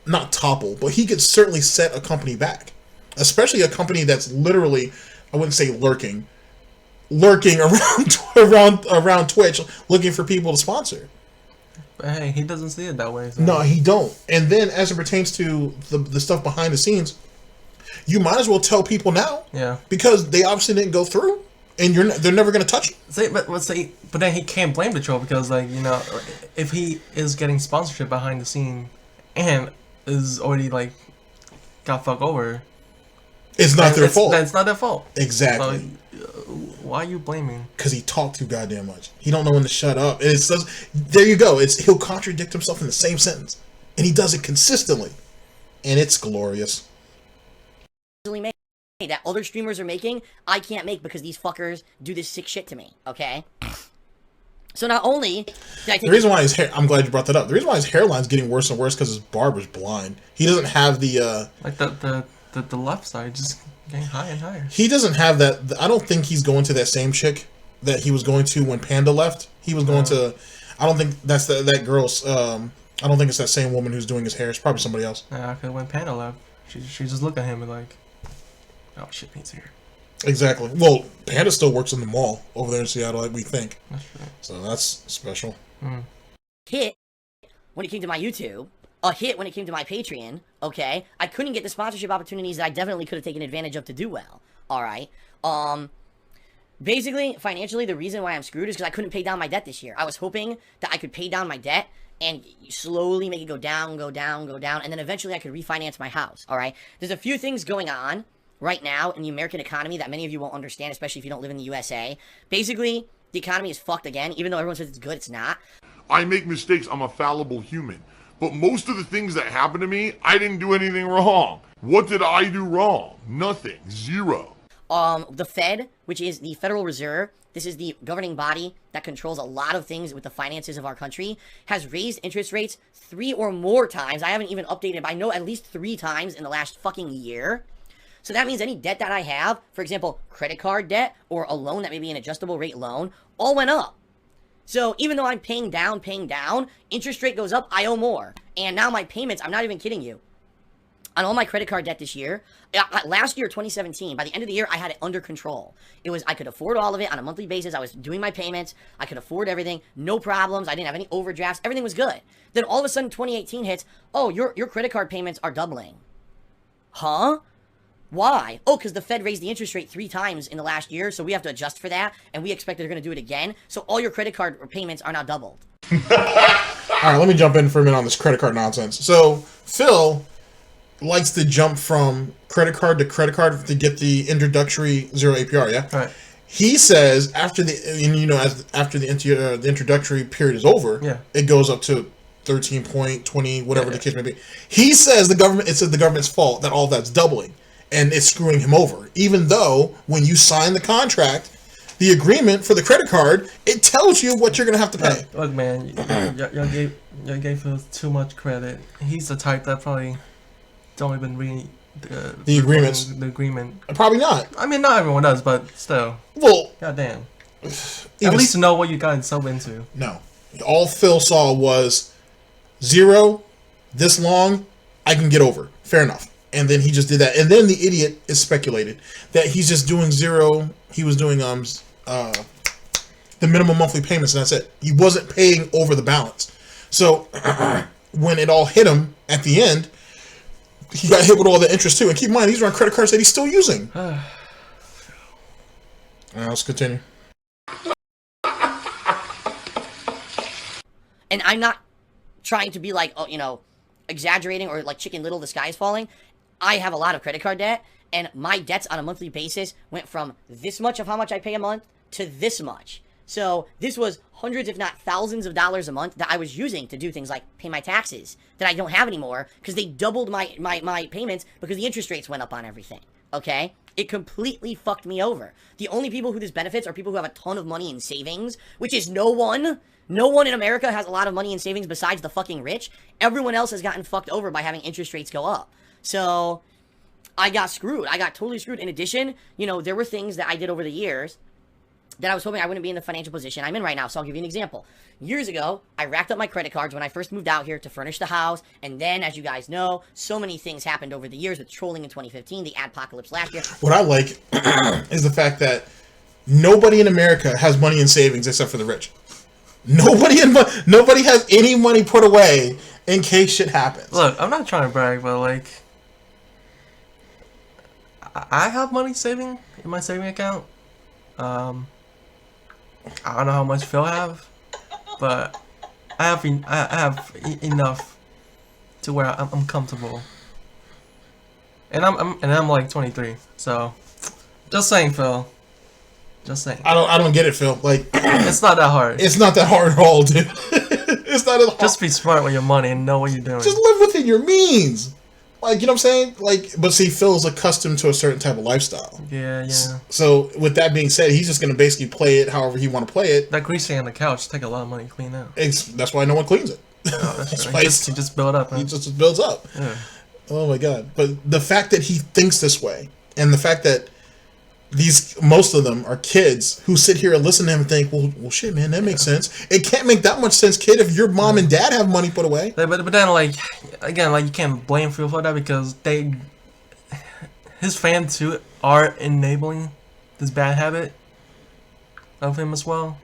not topple, but he could certainly set a company back, especially a company that's literally, I wouldn't say lurking around Twitch, looking for people to sponsor. But hey, he doesn't see it that way. So. No, he don't. And then, as it pertains to the stuff behind the scenes, you might as well tell people now. Yeah. Because they obviously didn't go through, and they're never going to touch it. But then he can't blame the troll because, like, if he is getting sponsorship behind the scene and is already like got fucked over, it's not their fault. That's not their fault. Exactly. So, why are you blaming? Because he talked too goddamn much. He don't know when to shut up. And there you go. He'll contradict himself in the same sentence, and he does it consistently, and it's glorious. That other streamers are making, I can't make because these fuckers do this sick shit to me. Okay. So not only did I take the reason why his hair, I'm glad you brought that up. The reason why his hairline's getting worse and worse because his barber's blind. He doesn't have the like the left side just getting higher and higher. He doesn't have that. I don't think he's going to that same chick that he was going to when Panda left. He was going to. I don't think that's that girl's. I don't think it's that same woman who's doing his hair. It's probably somebody else. Yeah, because when Panda left, she just looked at him and like, oh shit, he's here. Exactly. Well, Panda still works in the mall over there in Seattle, like we think. That's true. So that's special. hit when it came to my YouTube, a hit when it came to my Patreon, okay? I couldn't get the sponsorship opportunities that I definitely could have taken advantage of to do well, alright? Basically, financially, the reason why I'm screwed is because I couldn't pay down my debt this year. I was hoping that I could pay down my debt and slowly make it go down, and then eventually I could refinance my house, alright? There's a few things going on right now in the American economy that many of you won't understand, especially if you don't live in the USA. Basically, the economy is fucked again. Even though everyone says it's good, it's not. I make mistakes. I'm a fallible human. But most of the things that happen to me, I didn't do anything wrong. What did I do wrong? Nothing. Zero. The Fed, which is the Federal Reserve, this is the governing body that controls a lot of things with the finances of our country, has raised interest rates 3 or more times. I haven't even updated, but I know at least 3 times in the last fucking year. So that means any debt that I have, for example, credit card debt or a loan that may be an adjustable rate loan, all went up. So even though I'm paying down, interest rate goes up, I owe more. And now my payments, I'm not even kidding you. on all my credit card debt this year. Last year, 2017, by the end of the year, I had it under control. I could afford all of it on a monthly basis. I was doing my payments. I could afford everything. No problems. I didn't have any overdrafts. Everything was good. Then all of a sudden, 2018 hits. Oh, your credit card payments are doubling. Huh? Why? Oh, because the Fed raised the interest rate 3 times in the last year, so we have to adjust for that, and we expect they're going to do it again. So all your credit card payments are now doubled. All right, let me jump in for a minute on this credit card nonsense. So Phil likes to jump from credit card to credit card to get the introductory 0 APR. Yeah. Right. He says after the introductory period is over, yeah, it goes up to 13.20, whatever the case may be. He says the government's fault that all that's doubling, and it's screwing him over. Even though when you sign the contract, the agreement for the credit card, it tells you what you're gonna have to pay. Look, man, y'all gave him too much credit. He's the type that probably don't even read the agreements. The agreement. Probably not. I mean, not everyone does, but still. Well, goddamn. At least know what you got yourself into. No, all Phil saw was 0, this long, I can get over. Fair enough. And then he just did that. And then the idiot is speculated that he's just doing 0. He was doing the minimum monthly payments, and that's it. He wasn't paying over the balance. So when it all hit him at the end, he got hit with all the interest too. And keep in mind, these are on credit cards that he's still using. Let's continue. And I'm not trying to be like, exaggerating or like Chicken Little, the sky is falling. I have a lot of credit card debt, and my debts on a monthly basis went from this much of how much I pay a month to this much. So this was hundreds, if not thousands of dollars a month that I was using to do things like pay my taxes that I don't have anymore because they doubled my payments because the interest rates went up on everything. Okay? It completely fucked me over. The only people who this benefits are people who have a ton of money in savings, which is no one. No one in America has a lot of money in savings besides the fucking rich. Everyone else has gotten fucked over by having interest rates go up. So I got screwed. I got totally screwed. In addition, there were things that I did over the years that I was hoping I wouldn't be in the financial position I'm in right now. So I'll give you an example. Years ago, I racked up my credit cards when I first moved out here to furnish the house. And then, as you guys know, so many things happened over the years with trolling in 2015, the adpocalypse last year. What I like is the fact that nobody in America has money in savings except for the rich. Nobody has any money put away in case shit happens. Look, I'm not trying to brag, but like, I have money saving in my saving account. I don't know how much Phil have, but I have enough to where I'm comfortable. And I'm like 23, so just saying, Phil. Just saying. I don't get it, Phil. Like, it's not that hard. It's not that hard at all, dude. It's not as hard. Just be smart with your money and know what you're doing. Just live within your means. Like, you know what I'm saying? Like, but see, Phil's accustomed to a certain type of lifestyle. Yeah. So, with that being said, he's just going to basically play it however he want to play it. That greasy on the couch take a lot of money to clean out. That's why no one cleans it. Oh, that's right. He just build up. Huh? He just builds up. Yeah. Oh my god! But the fact that he thinks this way, and the fact that most of them are kids who sit here and listen to him and think, well, shit, man, that makes sense. It can't make that much sense, kid, if your mom and dad have money put away. But then, like, again, like, you can't blame Phil for that because his fans too are enabling this bad habit of him as well.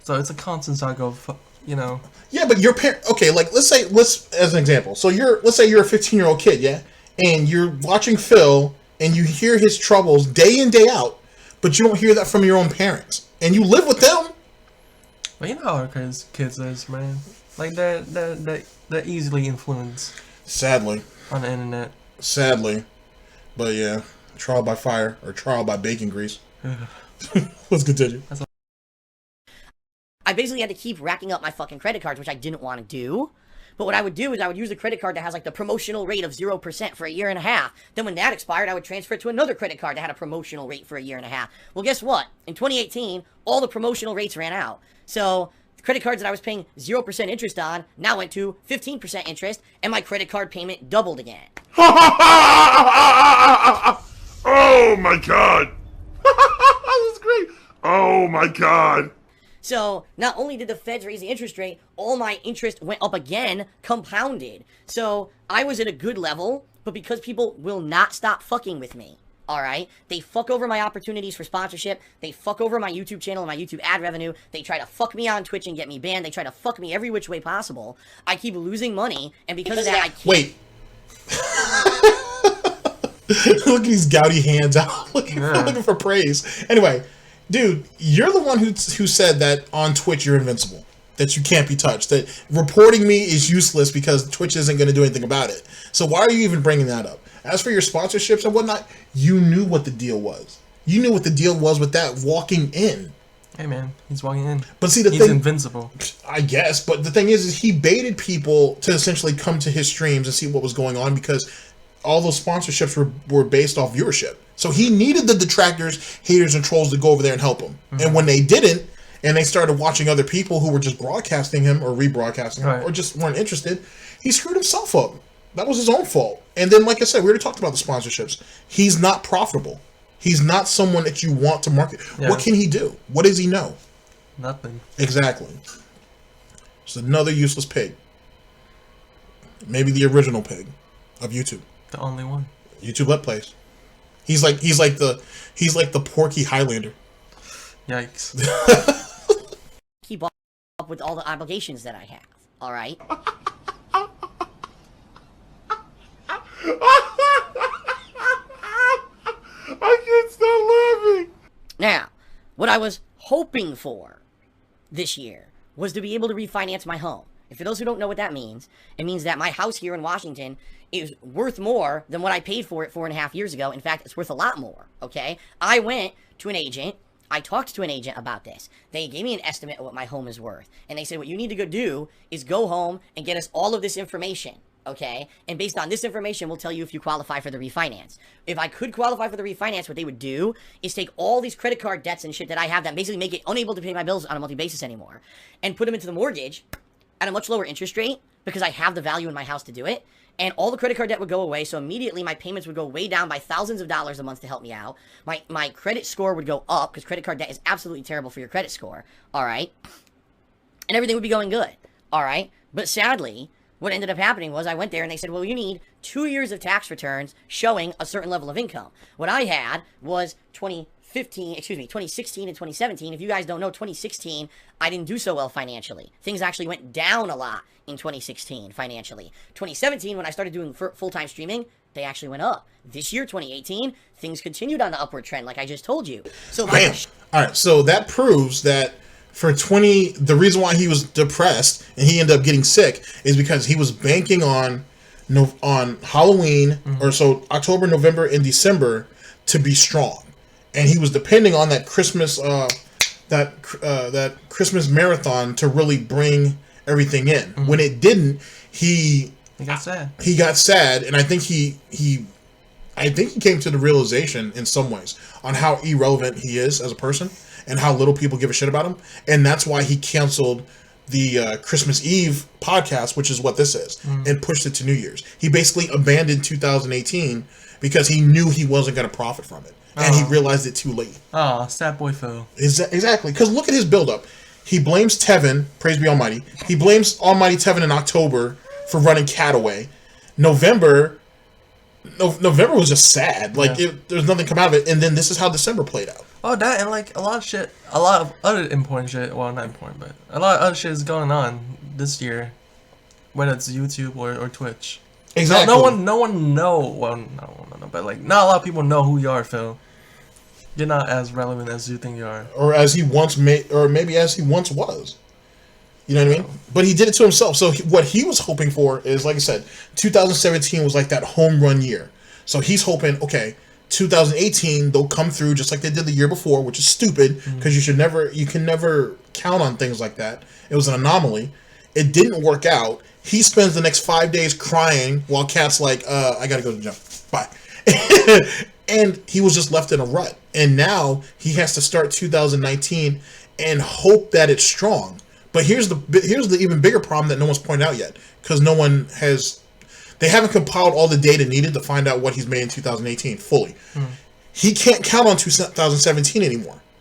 So it's a constant cycle of, Yeah, but your parent. Okay, like let's as an example. So let's say you're a 15-year-old kid, yeah, and you're watching Phil. And you hear his troubles day in, day out, but you don't hear that from your own parents. And you live with them. Well, you know how our kids is, man. Like, they're easily influenced. Sadly. On the internet. Sadly. But yeah, trial by fire or trial by bacon grease. Let's continue. I basically had to keep racking up my fucking credit cards, which I didn't want to do. But what I would do is I would use a credit card that has like the promotional rate of 0% for a year and a half. Then when that expired, I would transfer it to another credit card that had a promotional rate for a year and a half. Well, guess what? In 2018, all the promotional rates ran out. So the credit cards that I was paying 0% interest on now went to 15% interest, and my credit card payment doubled again. Oh my god! This is great! Oh my god! So not only did the feds raise the interest rate, all my interest went up again, compounded. So I was at a good level, but because people will not stop fucking with me, alright? They fuck over my opportunities for sponsorship. They fuck over my YouTube channel and my YouTube ad revenue. They try to fuck me on Twitch and get me banned. They try to fuck me every which way possible. I keep losing money, and because of that, I keep... Wait. Look at these gouty hands out looking for praise. Anyway, dude, you're the one who said that on Twitch you're invincible. That you can't be touched. That reporting me is useless because Twitch isn't going to do anything about it. So why are you even bringing that up? As for your sponsorships and whatnot, you knew what the deal was. You knew what the deal was with that walking in. Hey man, he's walking in. But see, he's invincible. I guess. But the thing is he baited people to essentially come to his streams and see what was going on because all those sponsorships were based off viewership. So he needed the detractors, haters, and trolls to go over there and help him. Mm-hmm. And when they didn't, and they started watching other people who were just broadcasting him or rebroadcasting him or just weren't interested, he screwed himself up. That was his own fault. And then, like I said, we already talked about the sponsorships. He's not profitable. He's not someone that you want to market. Yeah. What can he do? What does he know? Nothing. Exactly. Just another useless pig. Maybe the original pig of YouTube. The only one. YouTube Let Plays. He's like the Porky Highlander. Yikes. Keep up with all the obligations that I have. All right. I can't stop laughing. Now, what I was hoping for this year was to be able to refinance my home. And for those who don't know what that means, it means that my house here in Washington is worth more than what I paid for it 4.5 years ago. In fact, it's worth a lot more, okay? I went to an agent. I talked to an agent about this. They gave me an estimate of what my home is worth. And they said, what you need to go do is go home and get us all of this information, okay? And based on this information, we'll tell you if you qualify for the refinance. If I could qualify for the refinance, what they would do is take all these credit card debts and shit that I have that basically make it unable to pay my bills on a monthly basis anymore and put them into the mortgage at a much lower interest rate because I have the value in my house to do it. And all the credit card debt would go away, so immediately my payments would go way down by thousands of dollars a month to help me out. My credit score would go up, because credit card debt is absolutely terrible for your credit score, alright? And everything would be going good, alright? But sadly, what ended up happening was I went there and they said, well, you need 2 years of tax returns showing a certain level of income. What I had was 2016 and 2017. If you guys don't know, 2016, I didn't do so well financially. Things actually went down a lot in 2016 financially. 2017, when I started doing full-time streaming, they actually went up. This year, 2018, things continued on the upward trend, like I just told you. So, all right, so that proves that for the reason why he was depressed and he ended up getting sick is because he was banking on Halloween, or so October, November, and December to be strong. And he was depending on that Christmas that Christmas marathon to really bring everything in. When it didn't, he got sad. He got sad, and I think he came to the realization in some ways on how irrelevant he is as a person and how little people give a shit about him, and that's why he canceled the Christmas Eve podcast, which is what this is, and pushed it to New Year's. He basically abandoned 2018 because he knew he wasn't going to profit from it. And he realized it too late. Oh, sad boy Phil. Exactly. Because look at his build-up. He blames Tevin, praise be Almighty. He blames Almighty Tevin in October for running Cat away. November was just sad. Like, there's nothing come out of it. And then this is how December played out. Oh, that and like a lot of other important shit. Well, not important, but a lot of other shit is going on this year. Whether it's YouTube or Twitch. Exactly. No one know. Well, no, but like, not a lot of people know who you are, Phil. You're not as relevant as you think you are, or as he once maybe as he once was. You know what I mean? But he did it to himself. So what he was hoping for is, like I said, 2017 was like that home run year. So he's hoping, okay, 2018 they'll come through just like they did the year before, which is stupid because you can never count on things like that. It was an anomaly. It didn't work out. He spends the next 5 days crying while Cat's like, I gotta go to the gym. Bye. And he was just left in a rut. And now he has to start 2019 and hope that it's strong. But here's the even bigger problem that no one's pointed out yet, because they haven't compiled all the data needed to find out what he's made in 2018 fully. He can't count on 2017 anymore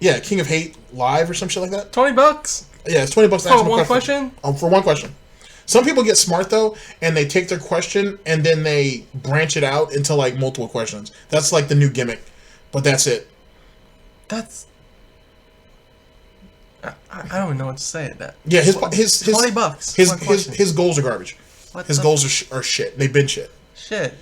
Yeah, King of Hate live or some shit like that. $20 Yeah, it's $20 to for ask one them question. For one question. Some people get smart though, and they take their question and then they branch it out into like multiple questions. That's like the new gimmick, but that's it. That's. I don't even know what to say. That. Yeah, his $20. His goals are garbage. His goals are shit. They've been shit. Shit.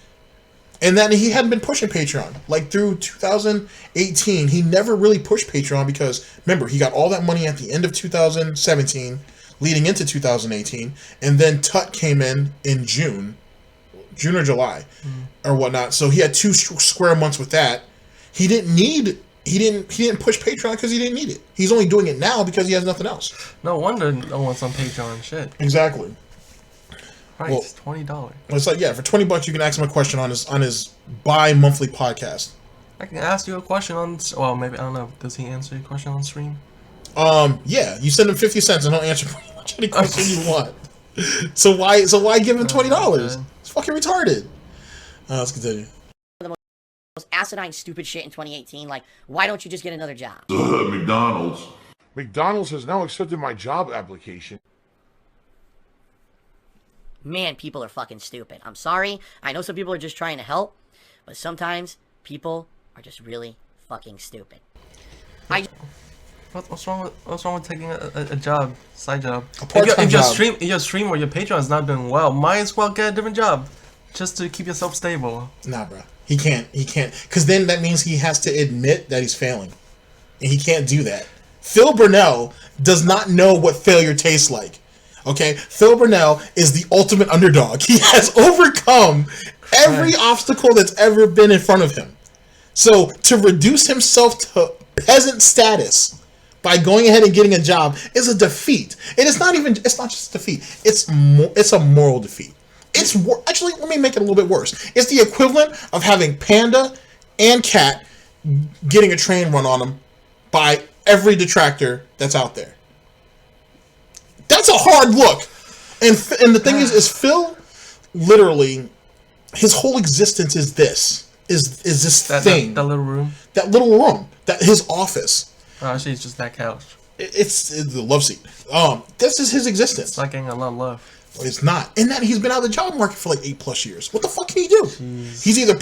And then he hadn't been pushing Patreon. Like through 2018, he never really pushed Patreon because remember, he got all that money at the end of 2017, leading into 2018, and then Tut came in June or July, or whatnot. So he had 2 square months with that. He didn't push Patreon because he didn't need it. He's only doing it now because he has nothing else. No wonder no one's on Patreon. Shit. Exactly. Right, Well, it's $20. It's like, yeah, for $20 you can ask him a question on his bi-monthly podcast. I can ask you a question on. Well, maybe I don't know. Does he answer your question on stream? Yeah, you send him 50 cents and he'll answer pretty much any question you want. So why give him $20? It's fucking retarded. Let's continue. Most asinine, stupid shit in 2018. Like, why don't you just get another job? McDonald's. McDonald's has now accepted my job application. Man, people are fucking stupid. I'm sorry. I know some people are just trying to help, but sometimes people are just really fucking stupid. What's wrong with taking a job, side job? A part-time job. If your stream or your Patreon is not doing well, might as well get a different job, just to keep yourself stable. Nah, bro. He can't. Because then that means he has to admit that he's failing. And he can't do that. Phil Burnell does not know what failure tastes like. Okay? Phil Burnell is the ultimate underdog. He has overcome every obstacle that's ever been in front of him. So, to reduce himself to peasant status by going ahead and getting a job is a defeat. And it's not just a defeat. It's a moral defeat. Actually, let me make it a little bit worse. It's the equivalent of having Panda and Cat getting a train run on them by every detractor that's out there. That's a hard look. And the thing is Phil, literally, his whole existence is this. Is this thing. That little room? That little room. His office. Oh, actually, it's just that couch. It's the love seat. This is his existence. It's not getting a lot of love. It's not. And that he's been out of the job market for like 8+ years. What the fuck can he do? Jeez. He's either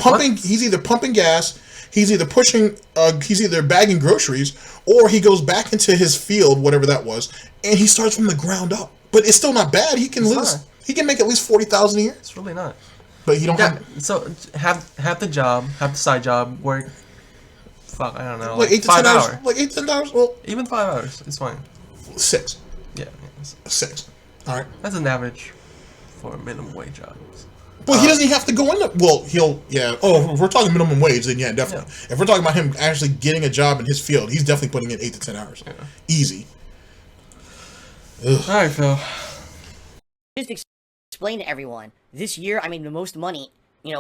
pumping gas, he's either bagging groceries, or he goes back into his field, whatever that was, and he starts from the ground up. But it's still not bad. He can he can make at least $40,000 a year. It's really not. But he don't have. So have the job, have the side job, work. Fuck, I don't know. Like 8 to 10 hours. Like 8 to 10 hours. Well, even 5 hours. It's fine. 6. Yeah. 6. All right. That's an average for minimum wage jobs. Well, he doesn't have to go in. Well, if we're talking minimum wage, then yeah, definitely. Yeah. If we're talking about him actually getting a job in his field, he's definitely putting in 8 to 10 hours. Yeah. Easy. Ugh. All right, Phil. Just explain to everyone. This year, I made the most money,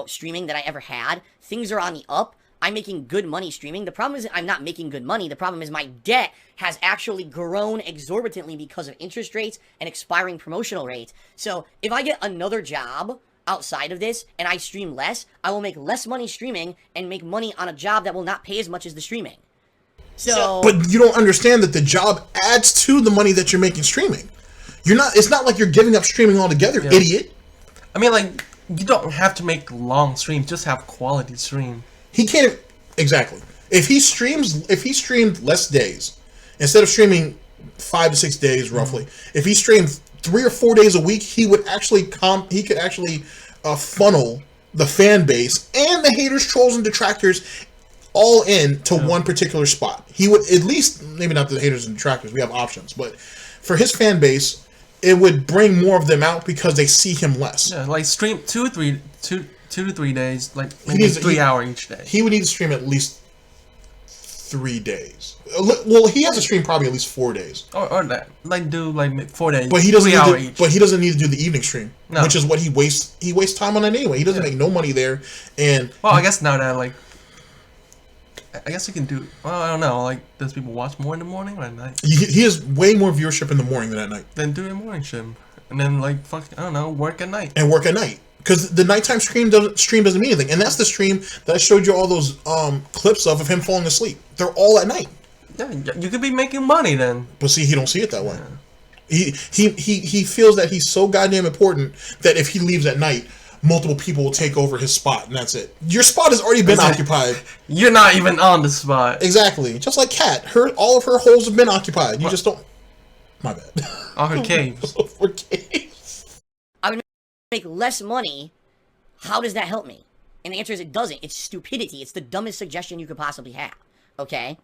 streaming that I ever had. Things are on the up. I'm making good money streaming. The problem isn't I'm not making good money. The problem is my debt has actually grown exorbitantly because of interest rates and expiring promotional rates. So if I get another job outside of this and I stream less, I will make less money streaming and make money on a job that will not pay as much as the streaming. But you don't understand that the job adds to the money that you're making streaming. It's not like you're giving up streaming altogether, idiot. I mean, like, you don't have to make long streams, just have quality stream. He can't exactly. If he streamed less days, instead of streaming 5 to 6 days roughly, if he streamed 3 or 4 days a week, he would actually funnel the fan base and the haters, trolls, and detractors all in to one particular spot. He would at least, maybe not the haters and detractors, we have options, but for his fan base, it would bring more of them out because they see him less. Yeah, like stream 2 to 3 days, like maybe 3 hours each day. He would need to stream at least 3 days. Well, he has to stream probably at least 4 days. Or that, like do like 4 days. But he doesn't. But he doesn't need to do the evening stream, which is what he wastes. He wastes time on it anyway. He doesn't make no money there. And well, I guess now that I guess you can do. Well, I don't know. Like, does people watch more in the morning or at night? He has way more viewership in the morning than at night. Then do a morning stream, and then I don't know, work at night. And work at night. Because the nighttime stream doesn't mean anything, and that's the stream that I showed you all those clips of him falling asleep. They're all at night. Yeah, you could be making money then. But see, he don't see it that way. He feels that he's so goddamn important that if he leaves at night, multiple people will take over his spot, and that's it. Your spot has already been occupied. You're not even on the spot. Exactly. Just like Kat. All of her holes have been occupied. You just don't... My bad. All her caves. Her caves. I would make less money. How does that help me? And the answer is it doesn't. It's stupidity. It's the dumbest suggestion you could possibly have. Okay?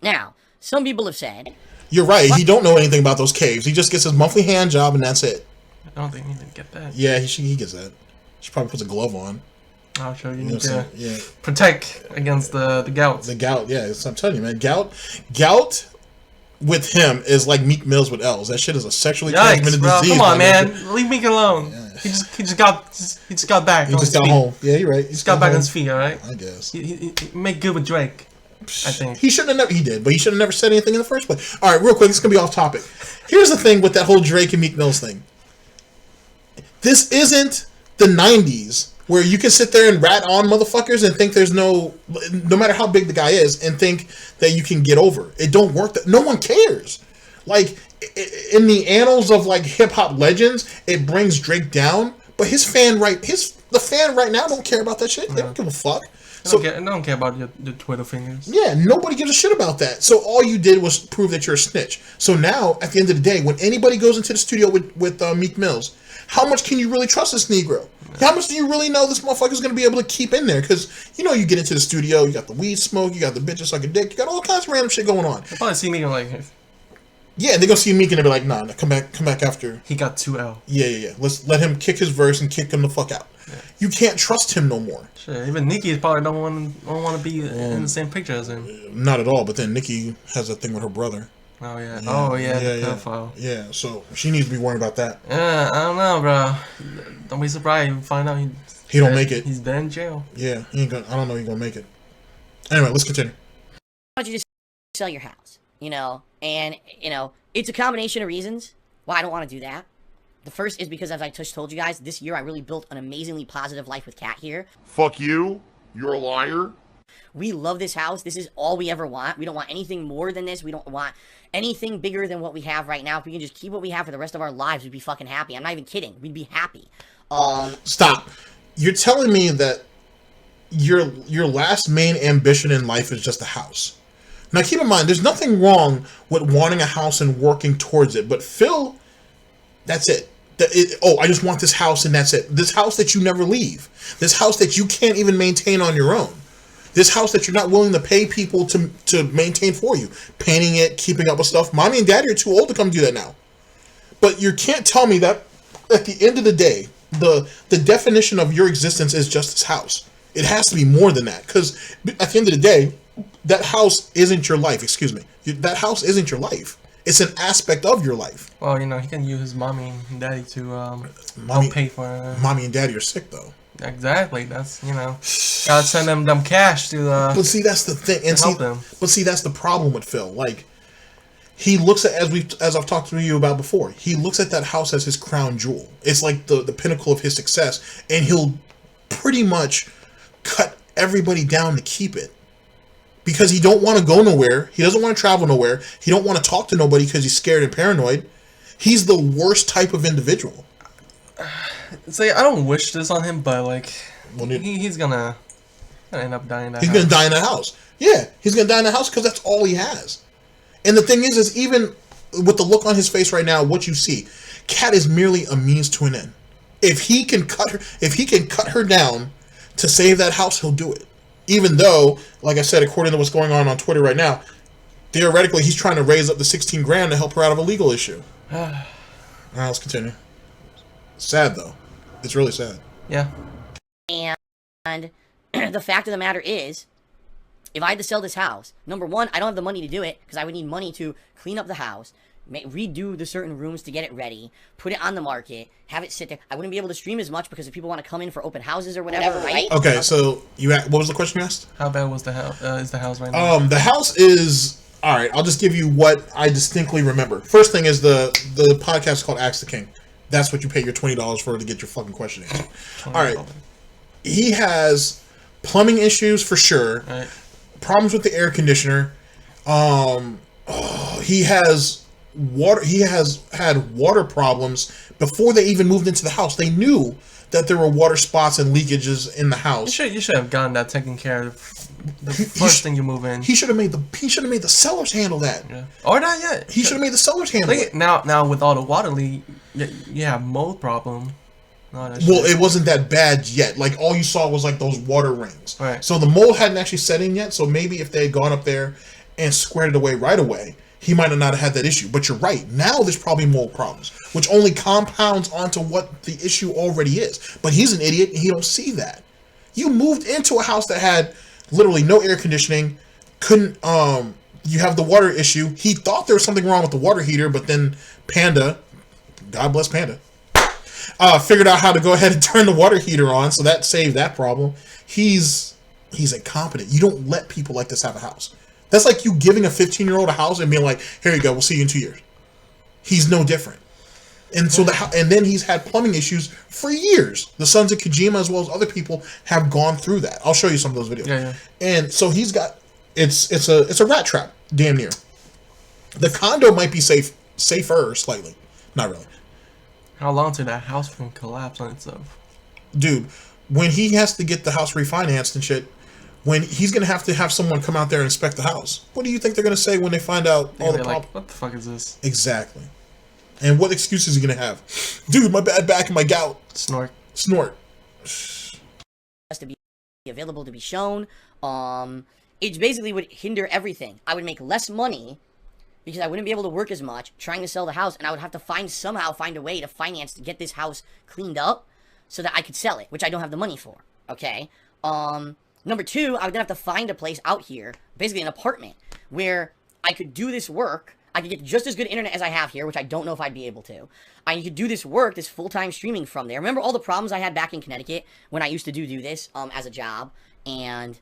Now, some people have said... You're right. He don't know anything about those caves. He just gets his monthly hand job, and that's it. I don't think he didn't get that. Yeah, he gets that. She probably puts a glove on. I'll show you. You know Need to yeah. protect against the gout. The gout, yeah. I'm telling you, man. Gout with him is like Meek Mills with L's. That shit is a sexually transmitted disease. Come on, man. Leave Meek alone. Yeah. He just got back. He just got home. Yeah, you're right. He just got back on his feet. All right. I guess. He make good with Drake. I think he shouldn't have never. He did, but he should have never said anything in the first place. All right, real quick. This is gonna be off topic. Here's the thing with that whole Drake and Meek Mills thing. This isn't the 90s where you can sit there and rat on motherfuckers and think there's no matter how big the guy is, and think that you can get over. It don't work. No one cares. Like in the annals of like hip hop legends, it brings Drake down, but the fan right now don't care about that shit. They don't give a fuck. I don't care about your Twitter fingers. Yeah, nobody gives a shit about that. So all you did was prove that you're a snitch. So now, at the end of the day, when anybody goes into the studio with Meek Mills, how much can you really trust this Negro? Yeah. How much do you really know this motherfucker's going to be able to keep in there? Because, you know, you get into the studio, you got the weed smoke, you got the bitches suck a dick, you got all kinds of random shit going on. They'll probably see Meek and like... Yeah, they're going to see Meek and they'll be like, nah, come back after. He got 2L. Yeah. Let's let him kick his verse and kick him the fuck out. Yeah. You can't trust him no more. Sure, even Nicki probably don't want to be in the same picture as him. Not at all, but then Nicki has a thing with her brother. Oh, yeah. The pedophile. Yeah, so she needs to be worried about that. Yeah, I don't know, bro. Don't be surprised if you find out he don't make it. He's been in jail. Yeah, I don't know he's gonna make it. Anyway, let's continue. Why don't you just sell your house? And, it's a combination of reasons why I don't want to do that. The first is because, as I just told you guys, this year I really built an amazingly positive life with Kat here. Fuck you. You're a liar. We love this house. This is all we ever want. We don't want anything more than this. We don't want anything bigger than what we have right now. If we can just keep what we have for the rest of our lives, we'd be fucking happy. I'm not even kidding. We'd be happy. Stop. You're telling me that your last main ambition in life is just a house. Now keep in mind, there's nothing wrong with wanting a house and working towards it. But Phil, that's it. I just want this house and that's it. This house that you never leave. This house that you can't even maintain on your own. This house that you're not willing to pay people to maintain for you. Painting it, keeping up with stuff. Mommy and daddy are too old to come do that now. But you can't tell me that at the end of the day, the definition of your existence is just this house. It has to be more than that. Because at the end of the day, that house isn't your life. Excuse me. That house isn't your life. It's an aspect of your life. Well, he can use his mommy and daddy to help pay for it. Mommy and daddy are sick, though. Exactly. That's, gotta send them cash to But see, that's the thing. And help them. But see, that's the problem with Phil. Like, he looks at, as I've talked to you about before, he looks at that house as his crown jewel. It's like the pinnacle of his success. And he'll pretty much cut everybody down to keep it. Because he don't want to go nowhere. He doesn't want to travel nowhere. He don't want to talk to nobody because he's scared and paranoid. He's the worst type of individual. See, I don't wish this on him, but he's gonna end up dying in that house. He's gonna die in that house. Yeah, he's gonna die in that house because that's all he has. And the thing is even with the look on his face right now, what you see, Kat is merely a means to an end. If he can cut her down to save that house, he'll do it. Even though, like I said, according to what's going on Twitter right now, theoretically he's trying to raise up the $16,000 to help her out of a legal issue. Alright, let's continue. Sad though. It's really sad. Yeah. And the fact of the matter is, if I had to sell this house, number one, I don't have the money to do it because I would need money to clean up the house, redo the certain rooms to get it ready, put it on the market, have it sit there. I wouldn't be able to stream as much because if people want to come in for open houses or whatever, right? Okay, so what was the question you asked? How bad was the house? Is the house right now? The house is all right. I'll just give you what I distinctly remember. First thing is the podcast is called Ask the King. That's what you pay your $20 for to get your fucking question answered. All right, he has plumbing issues for sure. Right. Problems with the air conditioner. He has water. He has had water problems before they even moved into the house. They knew that there were water spots and leakages in the house. You should have gotten that taken care of the first thing you move in. He should have made the sellers handle that. Yeah. Or not yet. He should have made the sellers handle it. Now with all the water leak, you have mold problem. Well, it wasn't that bad yet. Like, all you saw was like those water rings. Right. So the mold hadn't actually set in yet. So maybe if they had gone up there and squared it away right away, he might have not had that issue. But you're right. Now there's probably mold problems, which only compounds onto what the issue already is. But he's an idiot and he don't see that. You moved into a house that had literally no air conditioning, couldn't, you have the water issue. He thought there was something wrong with the water heater, but then Panda, God bless Panda, figured out how to go ahead and turn the water heater on, so that saved that problem. He's incompetent. You don't let people like this have a house. That's like you giving a 15-year-old a house and being like, here you go, we'll see you in 2 years. He's no different. And so and then he's had plumbing issues for years. The sons of Kojima, as well as other people, have gone through that. I'll show you some of those videos. Yeah. And so he's got it's a rat trap, damn near. The condo might be safer slightly. Not really. How long till that house can collapse on itself? Dude, when he has to get the house refinanced and shit, when he's gonna have to have someone come out there and inspect the house, what do you think they're gonna say when they find out all the problems? Like, what the fuck is this? Exactly. And what excuse is he gonna have? Dude, my bad back and my gout. Snort. Has to be available to be shown. It basically would hinder everything. I would make less money because I wouldn't be able to work as much trying to sell the house, and I would have to somehow find a way to finance to get this house cleaned up so that I could sell it, which I don't have the money for. Okay. Number two, I would then have to find a place out here, basically an apartment, where I could do this work. I could get just as good internet as I have here, which I don't know if I'd be able to. I could do this work, this full-time streaming from there. Remember all the problems I had back in Connecticut when I used to do this as a job? And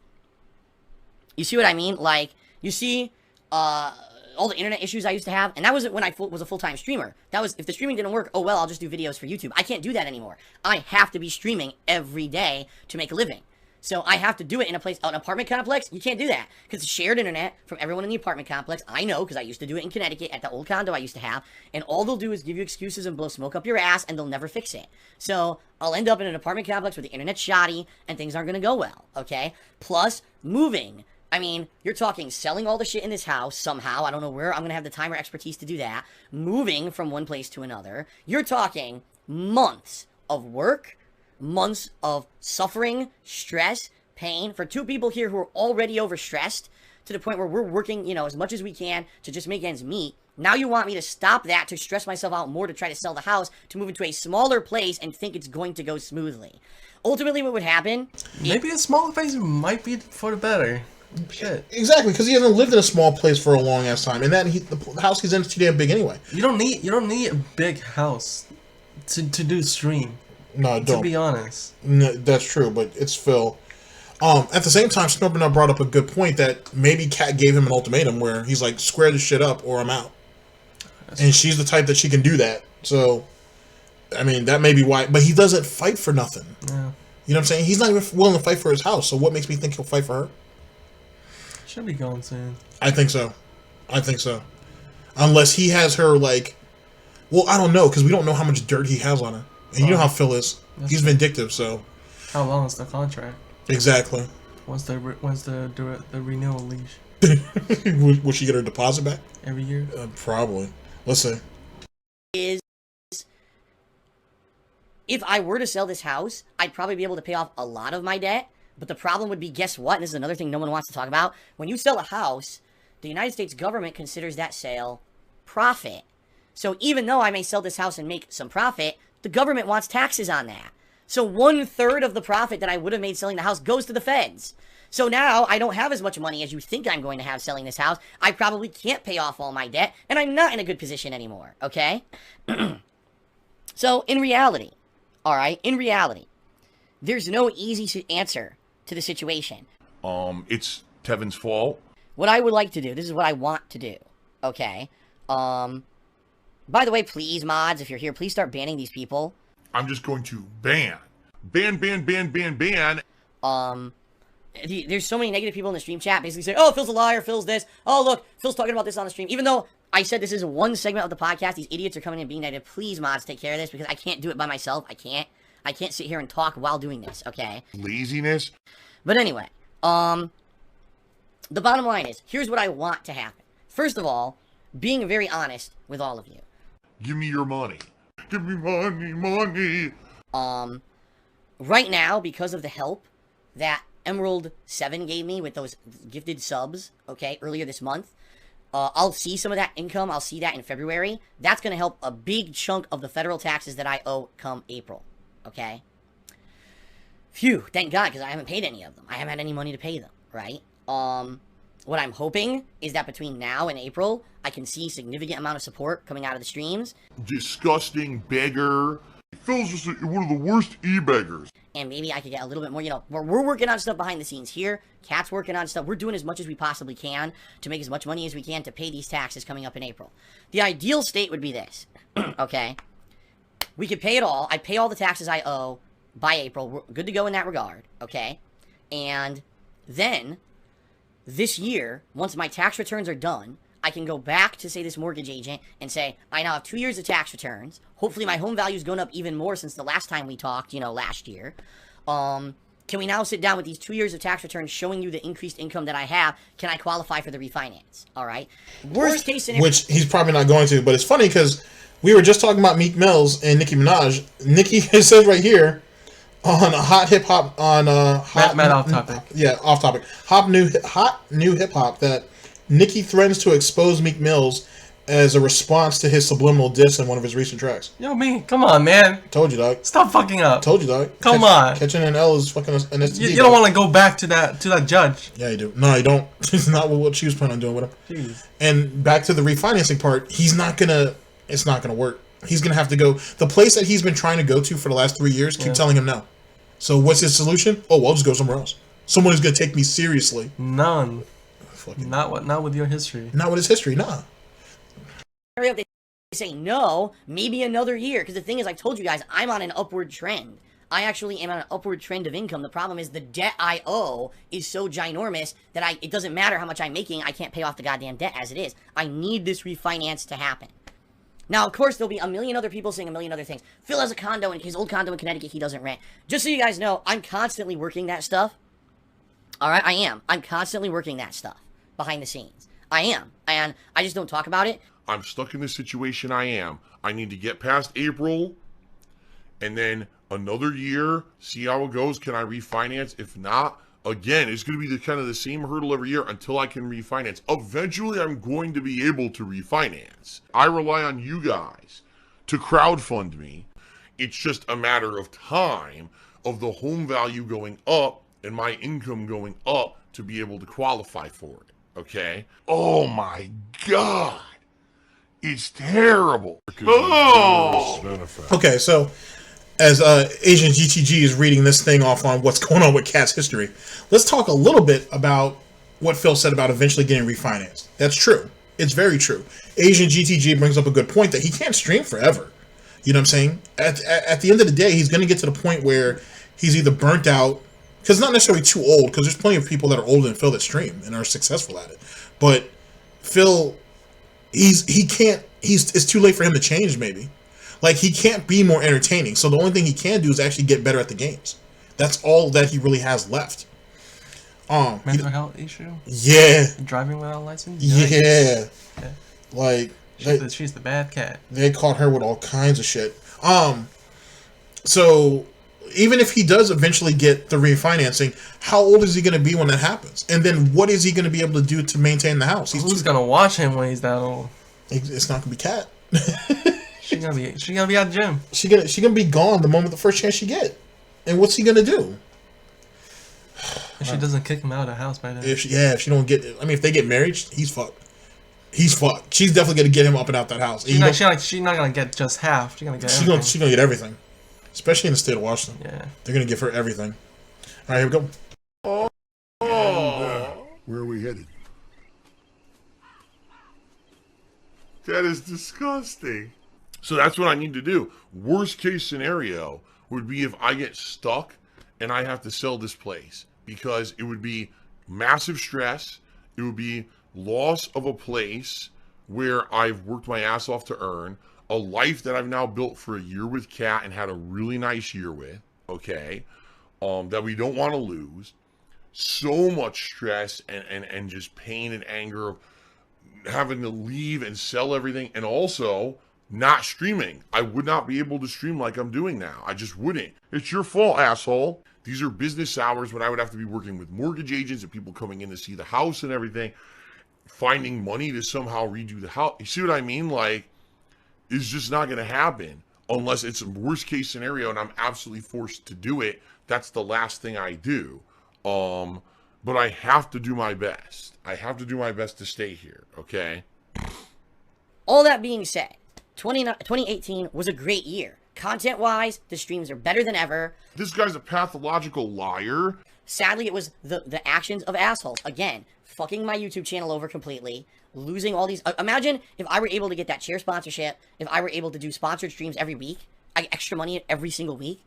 you see what I mean? Like, you see all the internet issues I used to have, and that was when I was a full-time streamer. That was, if the streaming didn't work, oh well, I'll just do videos for YouTube. I can't do that anymore. I have to be streaming every day to make a living. So I have to do it in an apartment complex. You can't do that because it's shared internet from everyone in the apartment complex. I know because I used to do it in Connecticut at the old condo I used to have. And all they'll do is give you excuses and blow smoke up your ass, and they'll never fix it. So I'll end up in an apartment complex where the internet's shoddy and things aren't going to go well, okay? Plus, moving. I mean, you're talking selling all the shit in this house somehow. I don't know where I'm going to have the time or expertise to do that. Moving from one place to another. You're talking months of work, months of suffering, stress, pain for two people here who are already overstressed to the point where we're working, you know, as much as we can to just make ends meet. Now you want me to stop that, to stress myself out more to try to sell the house, to move into a smaller place and think it's going to go smoothly. Ultimately, what would happen? Maybe a smaller place might be for the better. Shit. Exactly, because he hasn't lived in a small place for a long ass time, and the house he's in is too damn big anyway. You don't need a big house to do stream. No, don't. To be honest. No, that's true, but it's Phil. At the same time, Snort brought up a good point that maybe Kat gave him an ultimatum where he's like, square this shit up or I'm out. And she's the type that she can do that. So, I mean, that may be why. But he doesn't fight for nothing. Yeah. You know what I'm saying? He's not even willing to fight for his house. So what makes me think he'll fight for her? Should be going soon. I think so. Unless he has her like... Well, I don't know, because we don't know how much dirt he has on her. And you know how Phil is. He's vindictive, so... How long is the contract? Exactly. When's the renewal leash? Will she get her deposit back? Every year? Probably. Let's see. If I were to sell this house, I'd probably be able to pay off a lot of my debt. But the problem would be, guess what? And this is another thing no one wants to talk about. When you sell a house, the United States government considers that sale profit. So even though I may sell this house and make some profit, the government wants taxes on that. So 1/3 of the profit that I would have made selling the house goes to the feds. So now I don't have as much money as you think I'm going to have selling this house. I probably can't pay off all my debt, and I'm not in a good position anymore, okay? So in reality, all right, there's no easy answer to the situation. It's Tevin's fault. What I would like to do, this is what I want to do, okay? By the way, please, mods, if you're here, please start banning these people. I'm just going to ban. there's so many negative people in the stream chat basically say, oh, Phil's a liar, Phil's this. Oh, look, Phil's talking about this on the stream. Even though I said this is one segment of the podcast, these idiots are coming in and being negative. Please, mods, take care of this because I can't do it by myself. I can't sit here and talk while doing this, okay? Laziness. But anyway, the bottom line is, here's what I want to happen. First of all, being very honest with all of you. Give me your money. Give me money. Right now, because of the help that Emerald 7 gave me with those gifted subs, okay, earlier this month, I'll see some of that income. I'll see that in February. That's going to help a big chunk of the federal taxes that I owe come April, okay? Phew, thank God, because I haven't paid any of them. I haven't had any money to pay them, right? What I'm hoping is that between now and April, I can see significant amount of support coming out of the streams. Disgusting beggar. Phil's just one of the worst e-beggars. And maybe I could get a little bit more, you know, we're working on stuff behind the scenes here. Cat's working on stuff. We're doing as much as we possibly can to make as much money as we can to pay these taxes coming up in April. The ideal state would be this, okay? We could pay it all. I'd pay all the taxes I owe by April. We're good to go in that regard, okay? And then, this year, once my tax returns are done, I can go back to, say, this mortgage agent and say, I now have 2 years of tax returns. Hopefully my home value's gone up even more since the last time we talked, you know, last year. Can we now sit down with these 2 years of tax returns showing you the increased income that I have? Can I qualify for the refinance? All right. Worst case scenario. Which he's probably not going to, but it's funny because we were just talking about Meek Mills and Nicki Minaj. Nicki says right here on Hot Hip Hop on Matt off topic. Yeah, off topic. Hot new hip hop that Nicki threatens to expose Meek Mills as a response to his subliminal diss in one of his recent tracks. Yo, me, come on, man. Told you, dog. Stop fucking up. Told you, dog. Come on. Catching an L is fucking an STD. You don't want to go back to that judge. Yeah, you do. No, you don't. It's not what she was planning on doing with him. Jeez. And back to the refinancing part, it's not gonna work. He's gonna have to go. The place that he's been trying to go to for the last 3 years keep telling him no. So what's his solution? Oh, well, I'll just go somewhere else. Someone who's gonna take me seriously. None. Not with your history. Not with his history, nah. If they say no, maybe another year. Because the thing is, I've told you guys, I'm on an upward trend. I actually am on an upward trend of income. The problem is the debt I owe is so ginormous that it doesn't matter how much I'm making, I can't pay off the goddamn debt as it is. I need this refinance to happen. Now, of course, there'll be a million other people saying a million other things. Phil has a condo, in his old condo in Connecticut, he doesn't rent. Just so you guys know, I'm constantly working that stuff. Alright, I am. I'm constantly working that stuff behind the scenes. I am. And I just don't talk about it. I'm stuck in this situation I am. I need to get past April, and then another year, see how it goes. Can I refinance? If not, again, it's going to be kind of the same hurdle every year until I can refinance. Eventually, I'm going to be able to refinance. I rely on you guys to crowdfund me. It's just a matter of time of the home value going up and my income going up to be able to qualify for it. Okay? Oh my God. It's terrible. Oh! Okay, so as Asian GTG is reading this thing off on what's going on with Cat's history, let's talk a little bit about what Phil said about eventually getting refinanced. That's true. It's very true. Asian GTG brings up a good point that he can't stream forever. You know what I'm saying? At the end of the day, he's going to get to the point where he's either burnt out, because not necessarily too old, because there's plenty of people that are older than Phil that stream and are successful at it. But Phil, it's too late for him to change, maybe. Like, he can't be more entertaining. So the only thing he can do is actually get better at the games. That's all that he really has left. Mental health issue? Yeah. Driving without a license? Yeah. Like, she's the bad cat. They caught her with all kinds of shit. So even if he does eventually get the refinancing, how old is he going to be when that happens? And then what is he going to be able to do to maintain the house? Who's going to watch him when he's that old? It's not going to be Kat. She's gonna be at the gym. She gonna be gone the moment the first chance she get. And what's he gonna do? If she doesn't kick him out of the house by then. If she don't get, I mean, if they get married, he's fucked. He's fucked. She's definitely gonna get him up and out that house. She's not gonna get just half. She's gonna get everything. She's gonna get everything, especially in the state of Washington. Yeah, they're gonna give her everything. All right, here we go. Where are we headed? That is disgusting. So that's what I need to do. Worst case scenario would be if I get stuck and I have to sell this place because it would be massive stress. It would be loss of a place where I've worked my ass off to earn, a life that I've now built for a year with Kat and had a really nice year with, okay, that we don't want to lose. So much stress and just pain and anger of having to leave and sell everything, and also not streaming. I would not be able to stream like I'm doing now. I just wouldn't. It's your fault, asshole. These are business hours when I would have to be working with mortgage agents and people coming in to see the house and everything, finding money to somehow redo the house. You see what I mean? Like, it's just not going to happen unless it's a worst case scenario and I'm absolutely forced to do it. That's the last thing I do. But I have to do my best. I have to do my best to stay here, okay? All that being said, 2018 was a great year. Content-wise, the streams are better than ever. This guy's a pathological liar. Sadly, it was the actions of assholes. Again, fucking my YouTube channel over completely. Losing all these... imagine if I were able to get that chair sponsorship, if I were able to do sponsored streams every week. I get extra money every single week.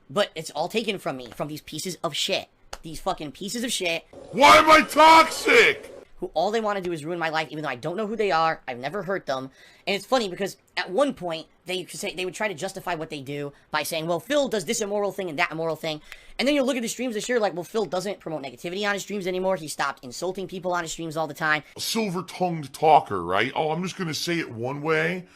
But it's all taken from me, from these pieces of shit. These fucking pieces of shit. Why am I toxic? Who all they want to do is ruin my life, even though I don't know who they are. I've never hurt them. And it's funny because at one point, they would try to justify what they do by saying, well, Phil does this immoral thing and that immoral thing. And then you look at the streams this year, like, well, Phil doesn't promote negativity on his streams anymore. He stopped insulting people on his streams all the time. Silver-tongued talker, right? Oh, I'm just going to say it one way,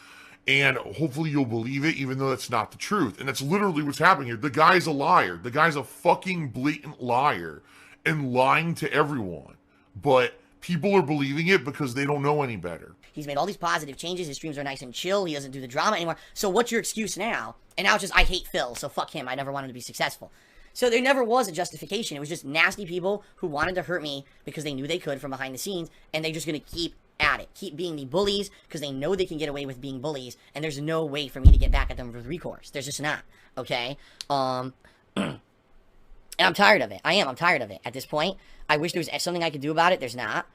and hopefully you'll believe it, even though that's not the truth. And that's literally what's happening here. The guy's a liar. The guy's a fucking blatant liar and lying to everyone. But people are believing it because they don't know any better. He's made all these positive changes. His streams are nice and chill. He doesn't do the drama anymore. So what's your excuse now? And now it's just, I hate Phil, so fuck him. I never wanted to be successful. So there never was a justification. It was just nasty people who wanted to hurt me because they knew they could from behind the scenes, and they're just going to keep at it. Keep being the bullies because they know they can get away with being bullies, and there's no way for me to get back at them with recourse. There's just not. Okay? And I'm tired of it. I'm tired of it at this point. I wish there was something I could do about it. There's not.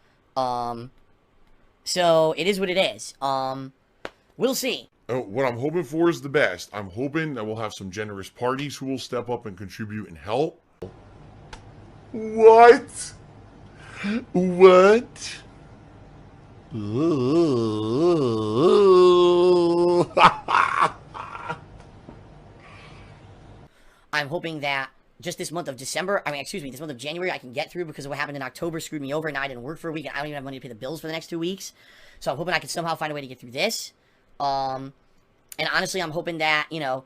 So it is what it is. We'll see. What I'm hoping for is the best. I'm hoping that we'll have some generous parties who will step up and contribute and help. What? What? I'm hoping that just this month of December, this month of January, I can get through because of what happened in October screwed me over. Now I didn't work for a week, and I don't even have money to pay the bills for the next 2 weeks. So I'm hoping I can somehow find a way to get through this. And honestly, I'm hoping that, you know,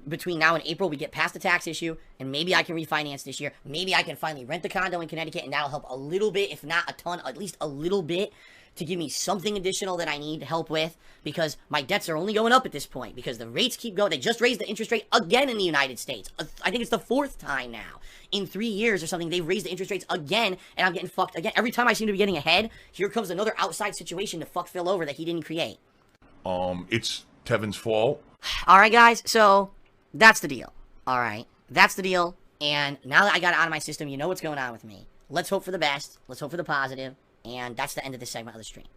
between now and April, we get past the tax issue, and maybe I can refinance this year. Maybe I can finally rent the condo in Connecticut, and that'll help a little bit, if not a ton, at least a little bit, to give me something additional that I need help with, because my debts are only going up at this point, because the rates keep going. They just raised the interest rate again in the United States. I think it's the 4th time now. In 3 years or something, they've raised the interest rates again, and I'm getting fucked again. Every time I seem to be getting ahead, here comes another outside situation to fuck Phil over that he didn't create. It's Tevin's fault. Alright, guys, so that's the deal. Alright, that's the deal. And now that I got it out of my system, you know what's going on with me. Let's hope for the best. Let's hope for the positive. And that's the end of this segment of the stream.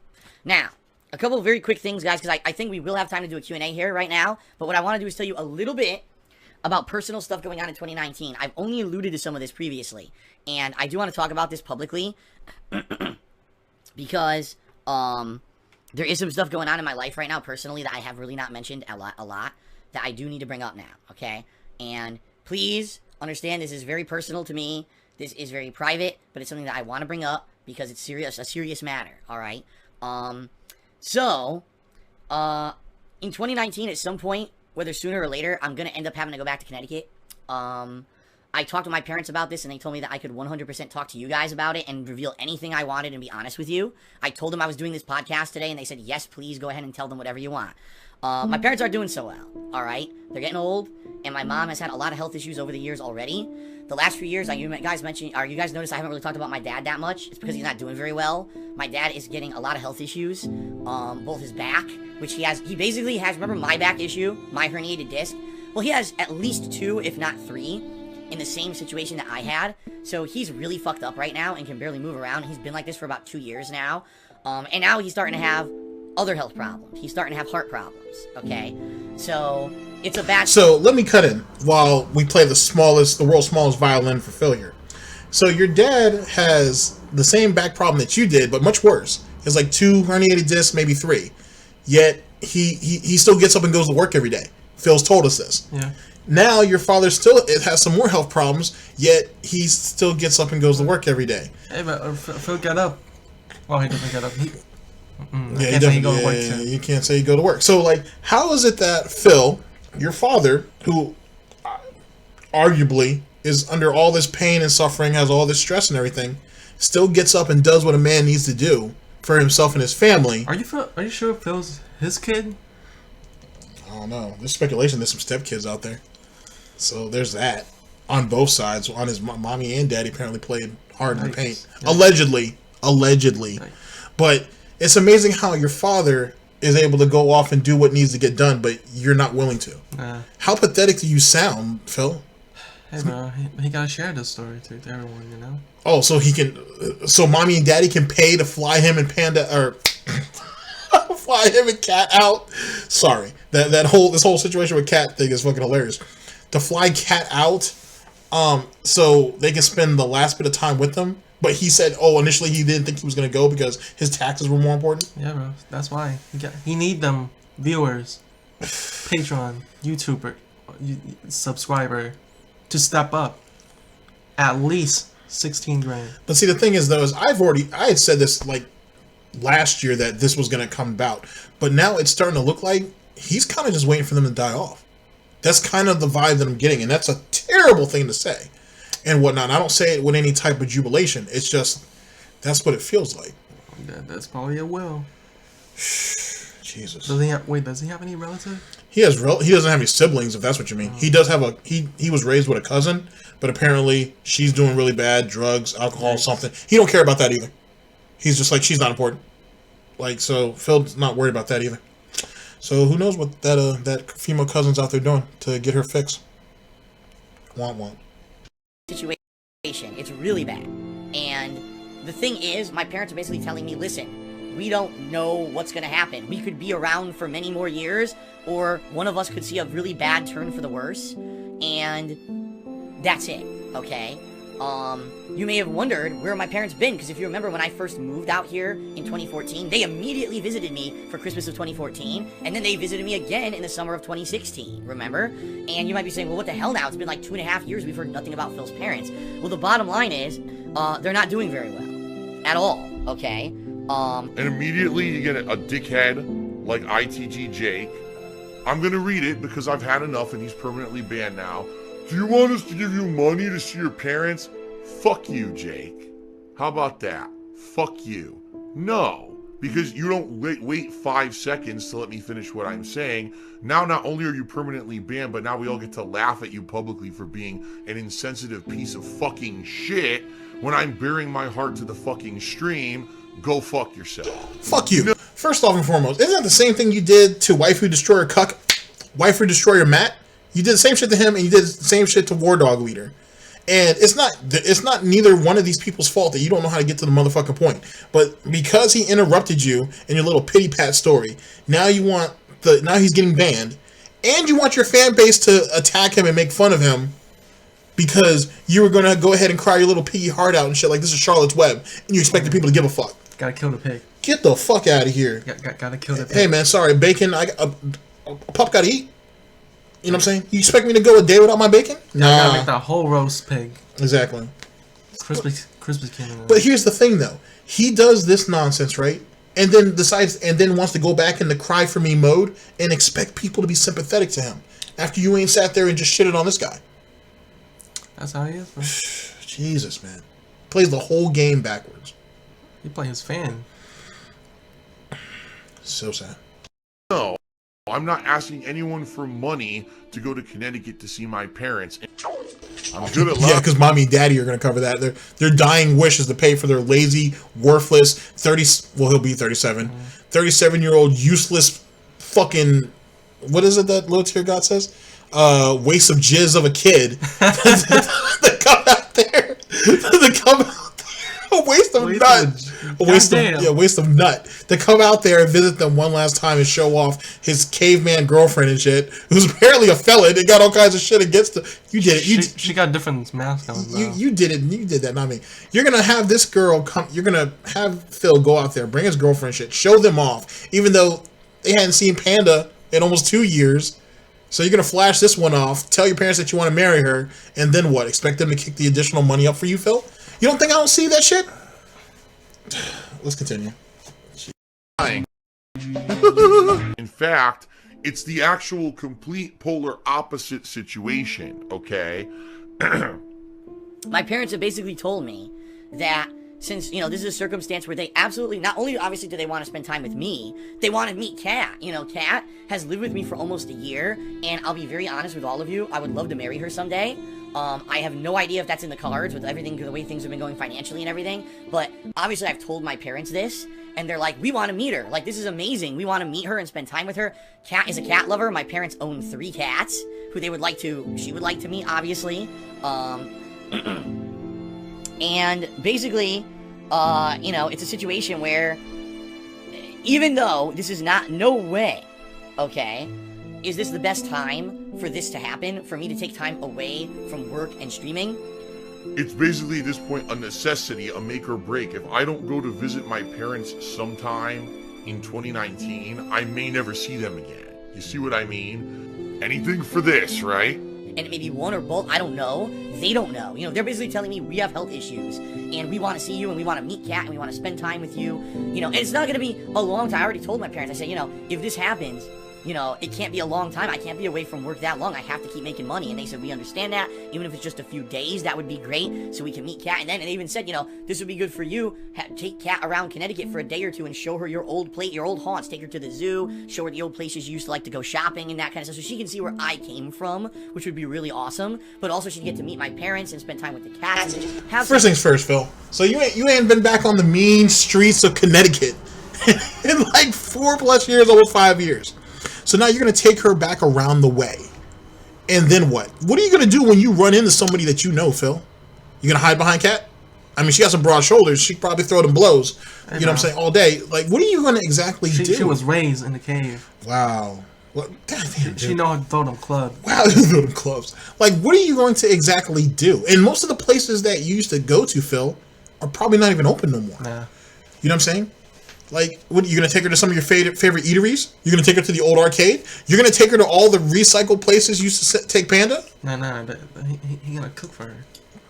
Now, a couple of very quick things, guys, because I think we will have time to do a Q&A here right now. But what I want to do is tell you a little bit about personal stuff going on in 2019. I've only alluded to some of this previously. And I do want to talk about this publicly. Because, there is some stuff going on in my life right now, personally, that I have really not mentioned a lot, that I do need to bring up now, okay? And please understand, this is very personal to me. This is very private, but it's something that I want to bring up because it's a serious matter, all right? In 2019, at some point, whether sooner or later, I'm going to end up having to go back to Connecticut. I talked to my parents about this, and they told me that I could 100% talk to you guys about it and reveal anything I wanted and be honest with you. I told them I was doing this podcast today, and they said, yes, please, go ahead and tell them whatever you want. My parents aren't doing so well, all right? They're getting old, and my mom has had a lot of health issues over the years already. The last few years, you guys noticed I haven't really talked about my dad that much. It's because he's not doing very well. My dad is getting a lot of health issues, both his back, which he basically has, remember my back issue, my herniated disc? Well, he has at least 2, if not 3, in the same situation that I had. So he's really fucked up right now and can barely move around. He's been like this for about 2 years now. And now he's starting to have other health problems. He's starting to have heart problems, okay? So it's a bad... So let me cut in while we play the world's smallest violin for failure. So your dad has the same back problem that you did, but much worse. It's like 2 herniated discs, maybe 3. Yet he still gets up and goes to work every day. Phil's told us this. Yeah. Now your father still has some more health problems, yet he still gets up and goes to work every day. Hey, but Phil got up. Well, he doesn't get up. He definitely. You can't say he go to work. So, like, how is it that Phil, your father, who arguably is under all this pain and suffering, has all this stress and everything, still gets up and does what a man needs to do for himself and his family? Are you sure Phil's his kid? I don't know. There's speculation there's some stepkids out there. So there's that on both sides. On his mommy and daddy apparently played hard in the paint. Yeah. Allegedly. Nice. But it's amazing how your father is able to go off and do what needs to get done, but you're not willing to. How pathetic do you sound, Phil? Hey, bro, he gotta share this story to everyone, you know? Oh, so he can... So mommy and daddy can pay to fly him and Panda... Or... fly him and Cat out? Sorry. This whole situation with Cat thing is fucking hilarious. To fly Cat out, so they can spend the last bit of time with them. But he said, initially he didn't think he was going to go because his taxes were more important. Yeah, bro. That's why. He need them viewers, Patreon, YouTuber, subscriber to step up. At least 16 grand. But see, the thing is, though, is I had said this, like, last year that this was going to come about. But now it's starting to look like he's kind of just waiting for them to die off. That's kind of the vibe that I'm getting. And that's a terrible thing to say. And whatnot. I don't say it with any type of jubilation. It's just, that's what it feels like. That's probably a will. Jesus. Does he have any relative? He doesn't have any siblings, if that's what you mean. He does have he was raised with a cousin, but apparently she's doing really bad, drugs, alcohol, something. He don't care about that either. He's just like, she's not important. Like, so Phil's not worried about that either. So who knows what that female cousin's out there doing to get her fix. Want. Situation. It's really bad. And the thing is, my parents are basically telling me, listen, we don't know what's going to happen. We could be around for many more years, or one of us could see a really bad turn for the worse, and that's it, okay? You may have wondered where my parents been, because if you remember when I first moved out here in 2014, they immediately visited me for Christmas of 2014, and then they visited me again in the summer of 2016, remember? And you might be saying, well, what the hell now? It's been like 2.5 years, we've heard nothing about Phil's parents. Well, the bottom line is, they're not doing very well. At all, okay? And immediately you get a dickhead like ITG Jake. I'm gonna read it because I've had enough and he's permanently banned now. Do you want us to give you money to see your parents? Fuck you, Jake. How about that? Fuck you. No, because you don't wait 5 seconds to let me finish what I'm saying. Now, not only are you permanently banned, but now we all get to laugh at you publicly for being an insensitive piece of fucking shit when I'm bearing my heart to the fucking stream. Go fuck yourself. Fuck you. No. First off and foremost, isn't that the same thing you did to Waifu Destroyer Cuck, Waifu Destroyer Matt? You did the same shit to him, and you did the same shit to War Dog Leader. And it's not neither one of these people's fault that you don't know how to get to the motherfucking point. But because he interrupted you in your little pity pat story, now he's getting banned, and you want your fan base to attack him and make fun of him because you were gonna go ahead and cry your little piggy heart out and shit like this is Charlotte's Web, and you expected people to give a fuck. Gotta kill the pig. Get the fuck out of here. Gotta kill the pig. Hey man, sorry, bacon. A pup gotta eat. You know what I'm saying? You expect me to go a day without my bacon? Nah. Gotta make that whole roast pig. Exactly. Christmas came. But here's the thing, though. He does this nonsense, right? And then wants to go back into cry for me mode and expect people to be sympathetic to him after you ain't sat there and just shitted on this guy. That's how he is, bro. Jesus, man. Plays the whole game backwards. He play his fan. So sad. No, I'm not asking anyone for money to go to Connecticut to see my parents. I'm good at yeah, because mommy and daddy are going to cover that. Their dying wish is to pay for their lazy, worthless, he'll be 37, 37-year-old useless fucking, what is it that Little Tear God says? Waste of jizz of a kid. They come out there. A waste of nuts. waste of nut to come out there and visit them one last time and show off his caveman girlfriend and shit, who's apparently a felon and got all kinds of shit against him. You did it. She got different masks on. You did it. You did that, not me. You're gonna have this girl come. You're gonna have Phil go out there, bring his girlfriend and shit, show them off, even though they hadn't seen Panda in almost 2 years. So you're gonna flash this one off, tell your parents that you want to marry her, and then what? Expect them to kick the additional money up for you, Phil? You don't think I don't see that shit? Let's continue. In fact, it's the actual complete polar opposite situation, okay? My parents have basically told me that since, this is a circumstance where they absolutely, not only obviously do they want to spend time with me, they want to meet Kat. Kat has lived with me for almost a year, and I'll be very honest with all of you, I would love to marry her someday. I have no idea if that's in the cards with everything, the way things have been going financially and everything, but obviously I've told my parents this, and they're like, we want to meet her. Like, this is amazing. We want to meet her and spend time with her. Kat is a cat lover. My parents own 3 cats, who she would like to meet, obviously. And basically, it's a situation where, even though this is no way, okay, is this the best time for this to happen, for me to take time away from work and streaming? It's basically at this point a necessity, a make or break. If I don't go to visit my parents sometime in 2019, I may never see them again. You see what I mean? Anything for this, right? And it may be one or both, I don't know. They don't know. They're basically telling me we have health issues, and we want to see you, and we want to meet Kat, and we want to spend time with you. And it's not going to be a long time. I already told my parents, I said, if this happens, it can't be a long time. I can't be away from work that long. I have to keep making money. And they said, we understand that. Even if it's just a few days, that would be great, so we can meet Kat. And they even said, this would be good for you. Take Kat around Connecticut for a day or two and show her your old haunts. Take her to the zoo, show her the old places you used to like to go shopping and that kind of stuff, so she can see where I came from, which would be really awesome. But also she'd get to meet my parents and spend time with the cats and just have First things first, Phil. So you ain't been back on the mean streets of Connecticut in like 4+ years, almost 5 years. So now you're going to take her back around the way. And then what? What are you going to do when you run into somebody that you know, Phil? You going to hide behind Kat? I mean, she got some broad shoulders. She probably throw them blows, you know what I'm saying, all day. Like, what are you going to exactly do? She was raised in the cave. Wow. What? Goddamn, she know how to throw them clubs. Wow, throw them clubs. Like, what are you going to exactly do? And most of the places that you used to go to, Phil, are probably not even open no more. Nah. You know what I'm saying? Like, what, you going to take her to some of your favorite eateries? You're going to take her to the old arcade? You're going to take her to all the recycled places you used to take Panda? Nah, he going to cook for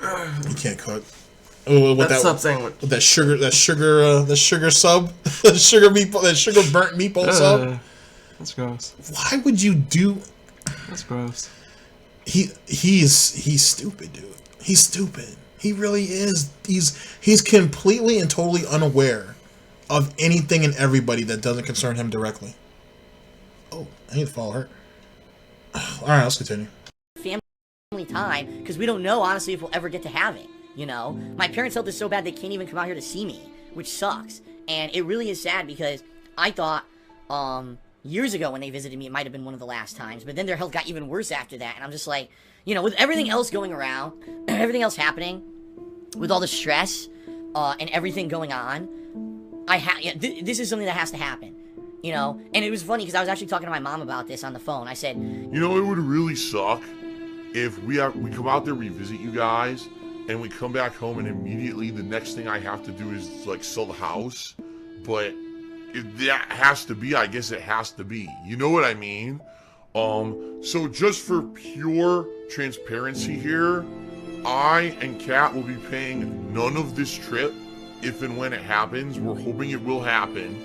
her. He can't cook. Oh, with that sub sandwich. With that sugar sub, that sugar burnt meatball sub. That's gross. Why would you do? That's gross. He's stupid, dude. He's stupid. He really is. He's completely and totally unaware of anything and everybody that doesn't concern him directly. Oh, I need to follow her. All right, let's continue. Family time, because we don't know, honestly, if we'll ever get to have it, My parents felt this so bad they can't even come out here to see me, which sucks. And it really is sad because I thought, years ago when they visited me, it might have been one of the last times, but then their health got even worse after that, and I'm just like, with everything else going around, everything else happening, with all the stress, and everything going on, this is something that has to happen, And it was funny because I was actually talking to my mom about this on the phone. I said, it would really suck if we come out there, we visit you guys, and we come back home, and immediately the next thing I have to do is like sell the house. But if that has to be, I guess it has to be. You know what I mean? So just for pure transparency here, I and Kat will be paying none of this trip if and when it happens. We're hoping it will happen.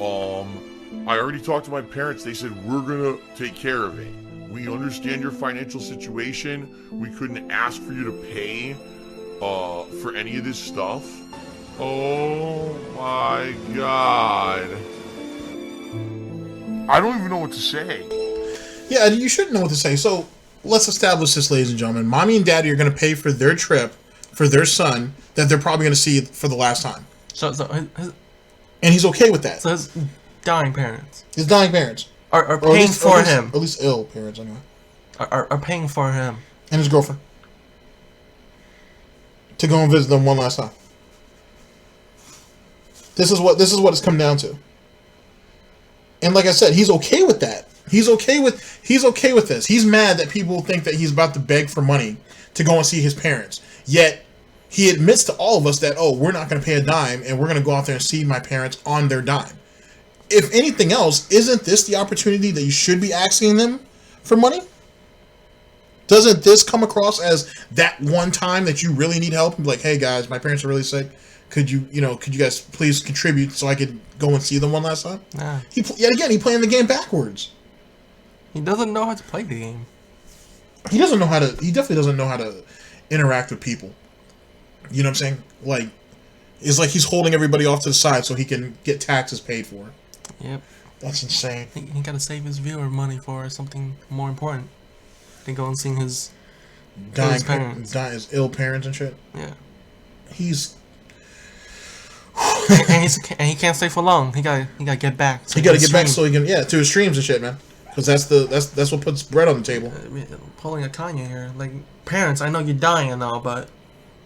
I already talked to my parents. They said we're gonna take care of it. We understand your financial situation. We couldn't ask for you to pay for any of this stuff. Oh my God. I don't even know what to say. Yeah, you shouldn't know what to say. So let's establish this, ladies and gentlemen. Mommy and Daddy are going to pay for their trip for their son that they're probably going to see for the last time. And he's okay with that. So his dying parents. His dying parents. Are paying for him. At least ill parents, anyway. Are paying for him. And his girlfriend. To go and visit them one last time. This is what it's come down to. And like I said, he's okay with that. He's okay with this. He's mad that people think that he's about to beg for money to go and see his parents. Yet he admits to all of us that, oh, we're not going to pay a dime and we're going to go out there and see my parents on their dime. If anything else, isn't this the opportunity that you should be asking them for money? Doesn't this come across as that one time that you really need help? Like, hey guys, my parents are really sick. Could you guys please contribute so I could go and see them one last time? Nah. Yet again, he playing the game backwards. He doesn't know how to play the game. He definitely doesn't know how to interact with people. You know what I'm saying? Like, it's like he's holding everybody off to the side so he can get taxes paid for. Yep. That's insane. He gotta save his viewer money for something more important than going and seeing his parents. His ill parents and shit. Yeah. He's and he can't stay for long. He gotta get back. So he gotta get back so he can to his streams and shit, man. Because that's what puts bread on the table. Pulling a Kanye here, like, parents, I know you're dying and all, but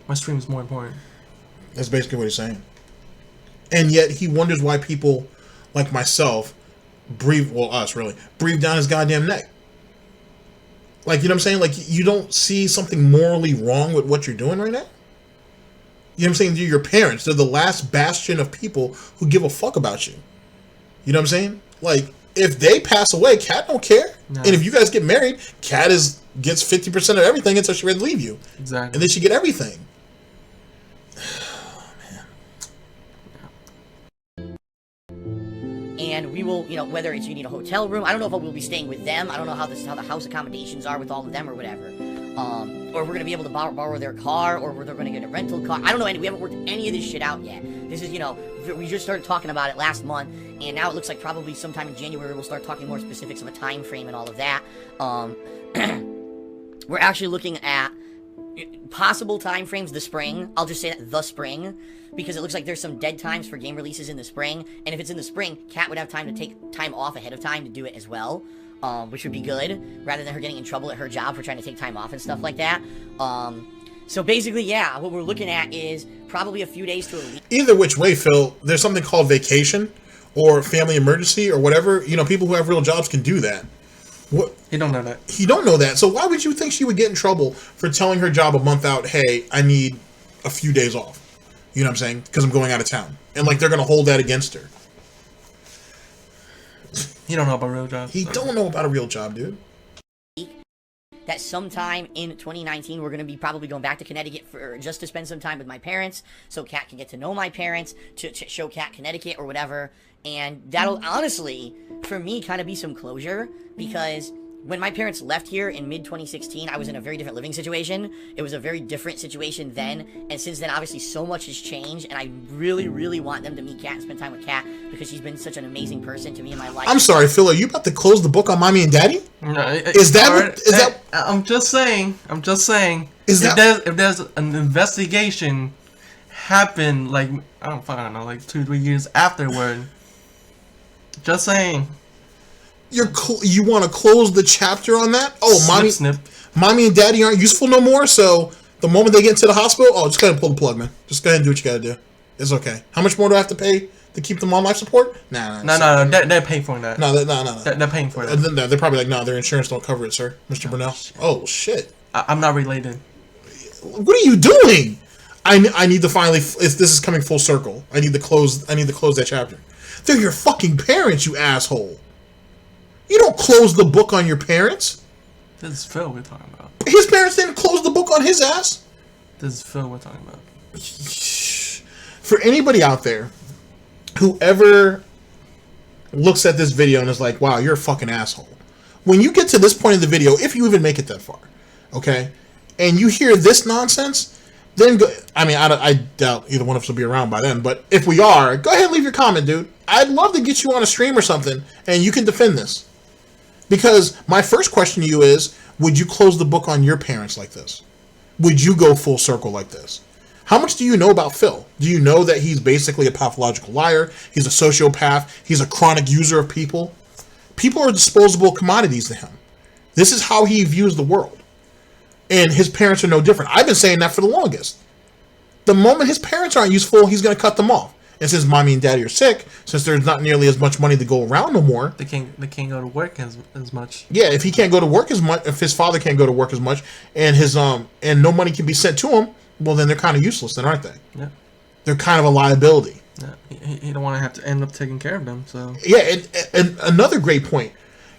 my stream is more important. That's basically what he's saying. And yet he wonders why people like myself breathe down his goddamn neck. Like, you know what I'm saying? Like, you don't see something morally wrong with what you're doing right now? You know what I'm saying? They're your parents. They're the last bastion of people who give a fuck about you. You know what I'm saying? Like, if they pass away, Kat don't care. No. And if you guys get married, Kat gets 50% of everything until she's ready to leave you. Exactly. And then she get everything. Oh, man. And we will, whether it's you need a hotel room, I don't know if we'll be staying with them. I don't know how the house accommodations are with all of them or whatever. Or we're going to be able to borrow their car, or they're going to get a rental car. I don't know, we haven't worked any of this shit out yet. This is, we just started talking about it last month, and now it looks like probably sometime in January we'll start talking more specifics of a time frame and all of that. We're actually looking at possible time frames the spring. I'll just say that the spring, because it looks like there's some dead times for game releases in the spring, and if it's in the spring, Kat would have time to take time off ahead of time to do it as well. Which would be good, rather than her getting in trouble at her job for trying to take time off and stuff like that. So basically, yeah, what we're looking at is probably a few days to a week. Either which way, Phil, there's something called vacation or family emergency or whatever. People who have real jobs can do that. What? He don't know that. He don't know that. So why would you think she would get in trouble for telling her job a month out, hey, I need a few days off? You know what I'm saying? Because I'm going out of town. And, like, they're going to hold that against her. He don't know about real jobs. He don't know about a real job, dude. That sometime in 2019 we're going to be probably going back to Connecticut just to spend some time with my parents, so Kat can get to know my parents, to show Kat Connecticut or whatever, and that'll honestly, for me, kind of be some closure, because when my parents left here in mid-2016, I was in a very different living situation. It was a very different situation then, and since then, obviously, so much has changed, and I really, really want them to meet Kat and spend time with Kat, because she's been such an amazing person to me in my life. I'm sorry, Phil, are you about to close the book on Mommy and Daddy? No, that... I'm just saying, if there's an investigation happen, like, I don't know, like 2-3 years afterward, just saying... You want to close the chapter on that? Oh, snip. Mommy and Daddy aren't useful no more, so the moment they get into the hospital, just go ahead and pull the plug, man. Just go ahead and do what you gotta do. It's okay. How much more do I have to pay to keep them on life support? No, they're paying for that. No. They're paying for that. They're probably like, no, their insurance don't cover it, sir, Mr. Burnell. Oh, shit. I'm not related. What are you doing? I need to finally, this is coming full circle. I need to close that chapter. They're your fucking parents, you asshole. You don't close the book on your parents. This is Phil we're talking about. His parents didn't close the book on his ass. This is Phil we're talking about. For anybody out there who ever looks at this video and is like, wow, you're a fucking asshole. When you get to this point in the video, if you even make it that far, okay, and you hear this nonsense, then go, I doubt either one of us will be around by then, but if we are, go ahead and leave your comment, dude. I'd love to get you on a stream or something, and you can defend this. Because my first question to you is, would you close the book on your parents like this? Would you go full circle like this? How much do you know about Phil? Do you know that he's basically a pathological liar? He's a sociopath. He's a chronic user of people. People are disposable commodities to him. This is how he views the world. And his parents are no different. I've been saying that for the longest. The moment his parents aren't useful, he's going to cut them off. And since mommy and daddy are sick, since there's not nearly as much money to go around no more, They can't go to work as much. yeah, if he can't go to work as much, if his father can't go to work as much, and his and no money can be sent to him, well then they're kind of useless, then aren't they? Yeah. They're kind of a liability. Yeah. He don't want to have to end up taking care of them. So Yeah, and another great point.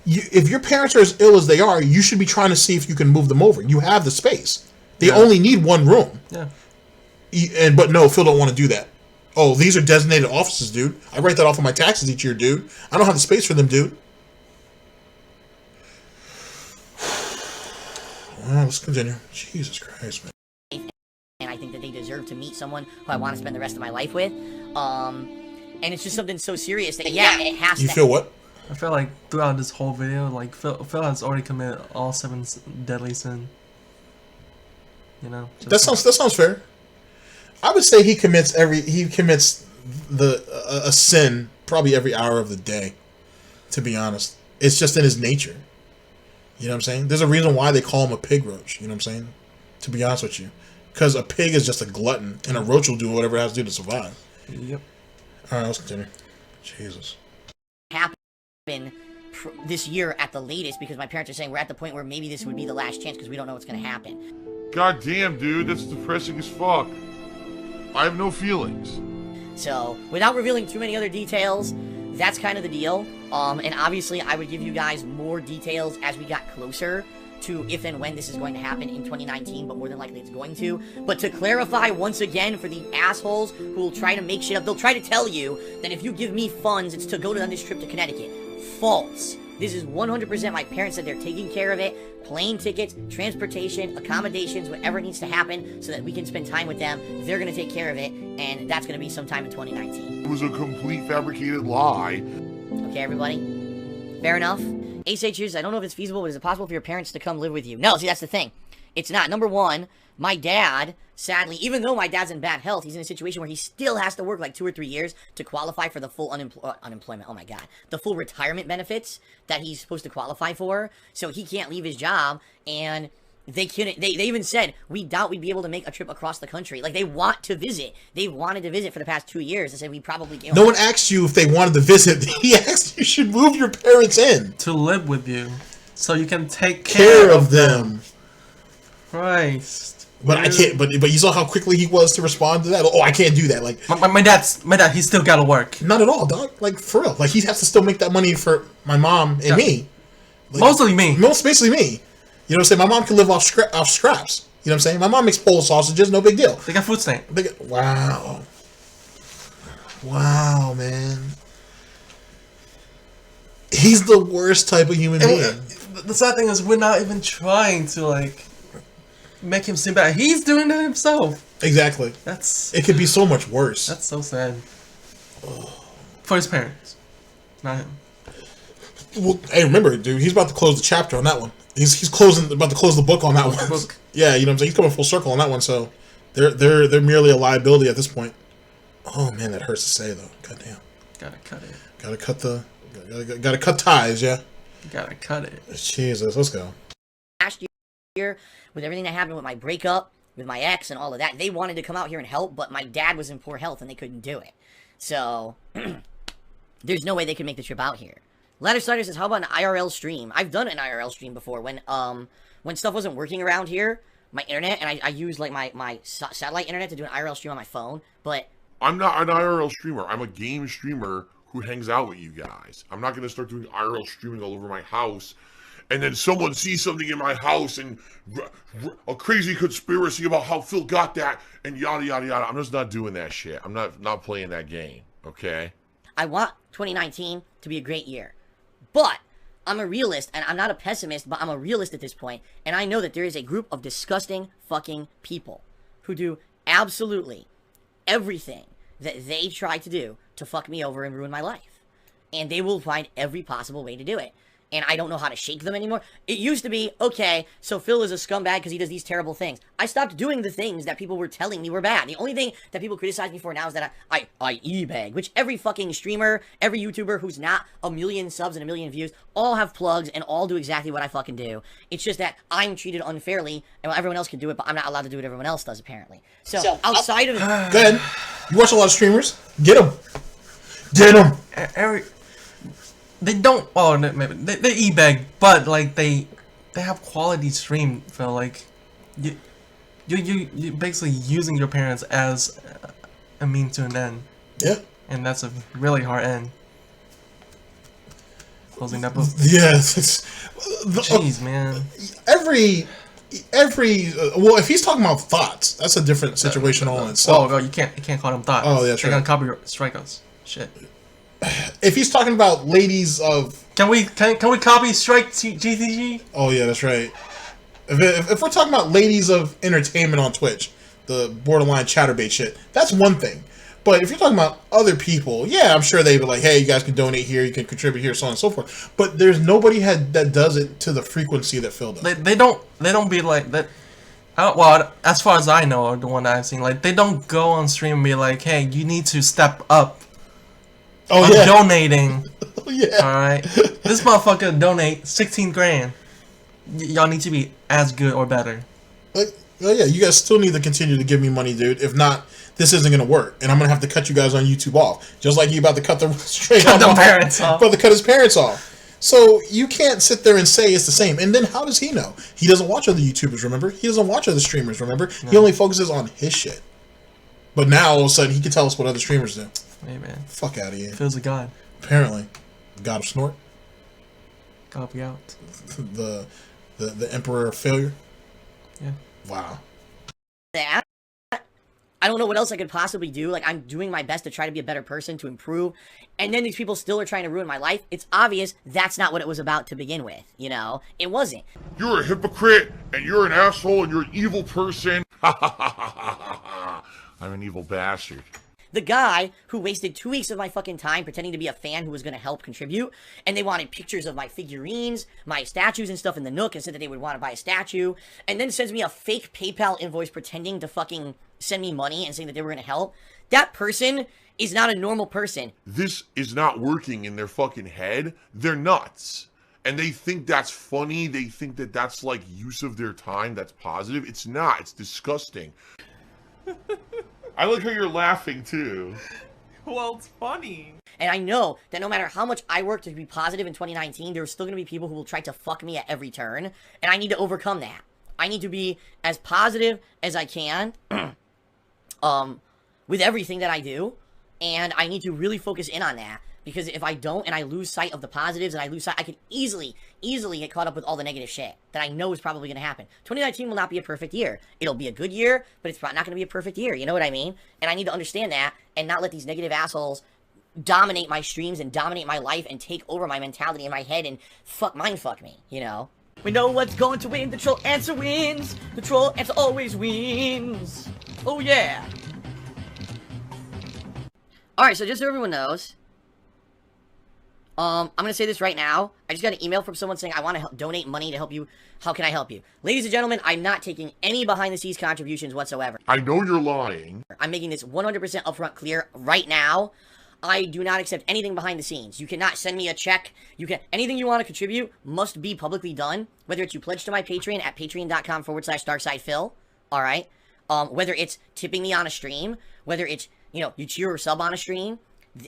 If your parents are as ill as they are, you should be trying to see if you can move them over. You have the space. They only need one room. yeah. But no, Phil don't want to do that. Oh, these are designated offices, dude. I write that off on my taxes each year, dude. I don't have the space for them, dude. Well, let's continue. Jesus Christ, man. And I think that they deserve to meet someone who I want to spend the rest of my life with. And it's just something so serious that, yeah, it has You to... feel what? I feel like throughout this whole video, like Phil has already committed all 7 deadly sin. You know. That sounds fair. I would say he commits a sin probably every hour of the day. To be honest, it's just in his nature. You know what I'm saying? There's a reason why they call him a pig roach. You know what I'm saying? To be honest with you, because a pig is just a glutton, and a roach will do whatever it has to do to survive. Yep. All right, let's continue. Jesus. happen this year at the latest, because my parents are saying we're at the point where maybe this would be the last chance because we don't know what's going to happen. God damn, dude, that's depressing as fuck. I have no feelings. So, without revealing too many other details, that's kind of the deal. And obviously, I would give you guys more details as we got closer to if and when this is going to happen in 2019, but more than likely it's going to. But to clarify once again for the assholes who will try to make shit up, they'll try to tell you that if you give me funds, it's to go on this trip to Connecticut. False. This is 100% my parents said they're taking care of it. Plane tickets, transportation, accommodations, whatever needs to happen so that we can spend time with them. They're going to take care of it, and that's going to be sometime in 2019. It was a complete fabricated lie. Okay, everybody? Fair enough? Ace H's, I don't know if it's feasible, but is it possible for your parents to come live with you? No, see, that's the thing. It's not. Number one, my dad, sadly, even though my dad's in bad health, he's in a situation where he still has to work like 2 or 3 years to qualify for the full unemployment, oh my god, the full retirement benefits that he's supposed to qualify for. So he can't leave his job, and they couldn't, they even said, we doubt we'd be able to make a trip across the country. Like, they want to visit. They've wanted to visit for the past 2 years. They said we probably... You know, No one asked you if they wanted to visit. He asked you should move your parents in. To live with you, so you can take Care of them. Christ. But I can't. But you saw how quickly he was to respond to that. Oh, I can't do that. Like My dad, he's still gotta work. not at all, dog. Like for real. Like he has to still make that money for my mom and me. Like, Mostly me. Basically me. You know what I'm saying? My mom can live off scraps. You know what I'm saying? My mom makes Polish sausages, no big deal. They got food stamp. Wow. Wow, man. He's the worst type of human being. The sad thing is, we're not even trying to like make him seem bad. He's doing it himself. Exactly. It could be so much worse. That's so sad. For his parents, not him. Well, hey, remember, dude, he's about to close the chapter on that one. He's about to close the book on that one. Book. Yeah, you know what I'm saying? He's coming full circle on that one, so they're merely a liability at this point. Oh man, that hurts to say though. Goddamn. Gotta cut it. Gotta cut ties, yeah. Gotta cut it. Jesus, let's go. last year, with everything that happened with my breakup, with my ex and all of that, they wanted to come out here and help, but my dad was in poor health and they couldn't do it. So, there's no way they could make the trip out here. Ladder Starter says, how about an IRL stream? I've done an IRL stream before when stuff wasn't working around here, my internet, and I used like my satellite internet to do an IRL stream on my phone, but... I'm not an IRL streamer. I'm a game streamer who hangs out with you guys. I'm not going to start doing IRL streaming all over my house, and then someone sees something in my house and a crazy conspiracy about how Phil got that and yada yada yada. I'm just not doing that shit. I'm not playing that game. Okay. I want 2019 to be a great year, but I'm a realist, and I'm not a pessimist, but I'm a realist at this point, and I know that there is a group of disgusting fucking people who do absolutely everything that they try to do to fuck me over and ruin my life. And they will find every possible way to do it. and I don't know how to shake them anymore. It used to be, okay, so Phil is a scumbag because he does these terrible things. I stopped doing the things that people were telling me were bad. The only thing that people criticize me for now is that I e-bag, which every fucking streamer, every YouTuber who's not a million subs and a million views, all have plugs and all do exactly what I fucking do. It's just that I'm treated unfairly, and everyone else can do it, but I'm not allowed to do what everyone else does, apparently. So outside of... Good. You watch a lot of streamers? Get them. Get them. They don't. Oh, maybe they e-bag, but like they have quality stream. Feel like you basically using your parents as a mean to an end. Yeah. And that's a really hard end. Closing that book. Yes. Jeez, man. Every well, if he's talking about thoughts, that's a different situation all in itself. Oh, you can't call them thoughts. Oh, that's They're right. gonna copy strike us. Shit. If he's talking about ladies of... Can we copy strike GTG? Oh, yeah, that's right. If we're talking about ladies of entertainment on Twitch, the borderline chatterbait shit, that's one thing. But if you're talking about other people, yeah, I'm sure they'd be like, hey, you guys can donate here, you can contribute here, so on and so forth. But there's nobody that does it to the frequency that Phil does. They don't be like that. Well, as far as I know, the one that I've seen, like they don't go on stream and be like, hey, you need to step up. Oh, yeah. Donating. Oh, yeah. Alright. This motherfucker donate 16 grand. Y'all need to be as good or better. Oh, yeah, you guys still need to continue to give me money, dude. If not, this isn't going to work. And I'm going to have to cut you guys on YouTube off. Just like you about to cut the parents off. About to cut his parents off. So you can't sit there and say it's the same. And then how does he know? He doesn't watch other YouTubers, remember? He doesn't watch other streamers, remember? No. He only focuses on his shit. But now, all of a sudden, he can tell us what other streamers do. Hey, man. Fuck out of here. Phil's a god. Apparently. God of Snort. Copy out. The Emperor of Failure. Yeah. Wow. That. I don't know what else I could possibly do. Like, I'm doing my best to try to be a better person, to improve. And then these people still are trying to ruin my life. It's obvious that's not what it was about to begin with, you know? It wasn't. You're a hypocrite, and you're an asshole, and you're an evil person. Ha ha ha ha ha ha. I'm an evil bastard. The guy who wasted 2 weeks of my fucking time pretending to be a fan who was going to help contribute, and they wanted pictures of my figurines, my statues and stuff in the Nook, and said that they would want to buy a statue, and then sends me a fake PayPal invoice pretending to fucking send me money and saying that they were going to help. That person is not a normal person. This is not working in their fucking head. They're nuts. And they think that's funny. They think that that's like use of their time. That's positive. It's not. It's disgusting. I like how you're laughing too. Well, it's funny. And I know that no matter how much I work to be positive in 2019, there's still going to be people who will try to fuck me at every turn. And I need to overcome that. I need to be as positive as I can with everything that I do. And I need to really focus in on that. Because if I don't, and I lose sight of the positives, and I lose sight, I could easily get caught up with all the negative shit that I know is probably going to happen. 2019 will not be a perfect year. It'll be a good year, but it's not going to be a perfect year. You know what I mean? And I need to understand that, and not let these negative assholes dominate my streams and dominate my life and take over my mentality in my head and fuck me, you know? We know what's going to win. The troll answer wins. The troll answer always wins. Oh, yeah. Alright, so just so everyone knows, I'm gonna say this right now. I just got an email from someone saying, I want to donate money to help you. How can I help you? Ladies and gentlemen, I'm not taking any behind-the-scenes contributions whatsoever. I know you're lying. I'm making this 100% upfront clear right now. I do not accept anything behind the scenes. You cannot send me a check. Anything you want to contribute must be publicly done. Whether it's you pledge to my Patreon at patreon.com/darksidefil. Alright? Whether it's tipping me on a stream. Whether it's, you cheer or sub on a stream.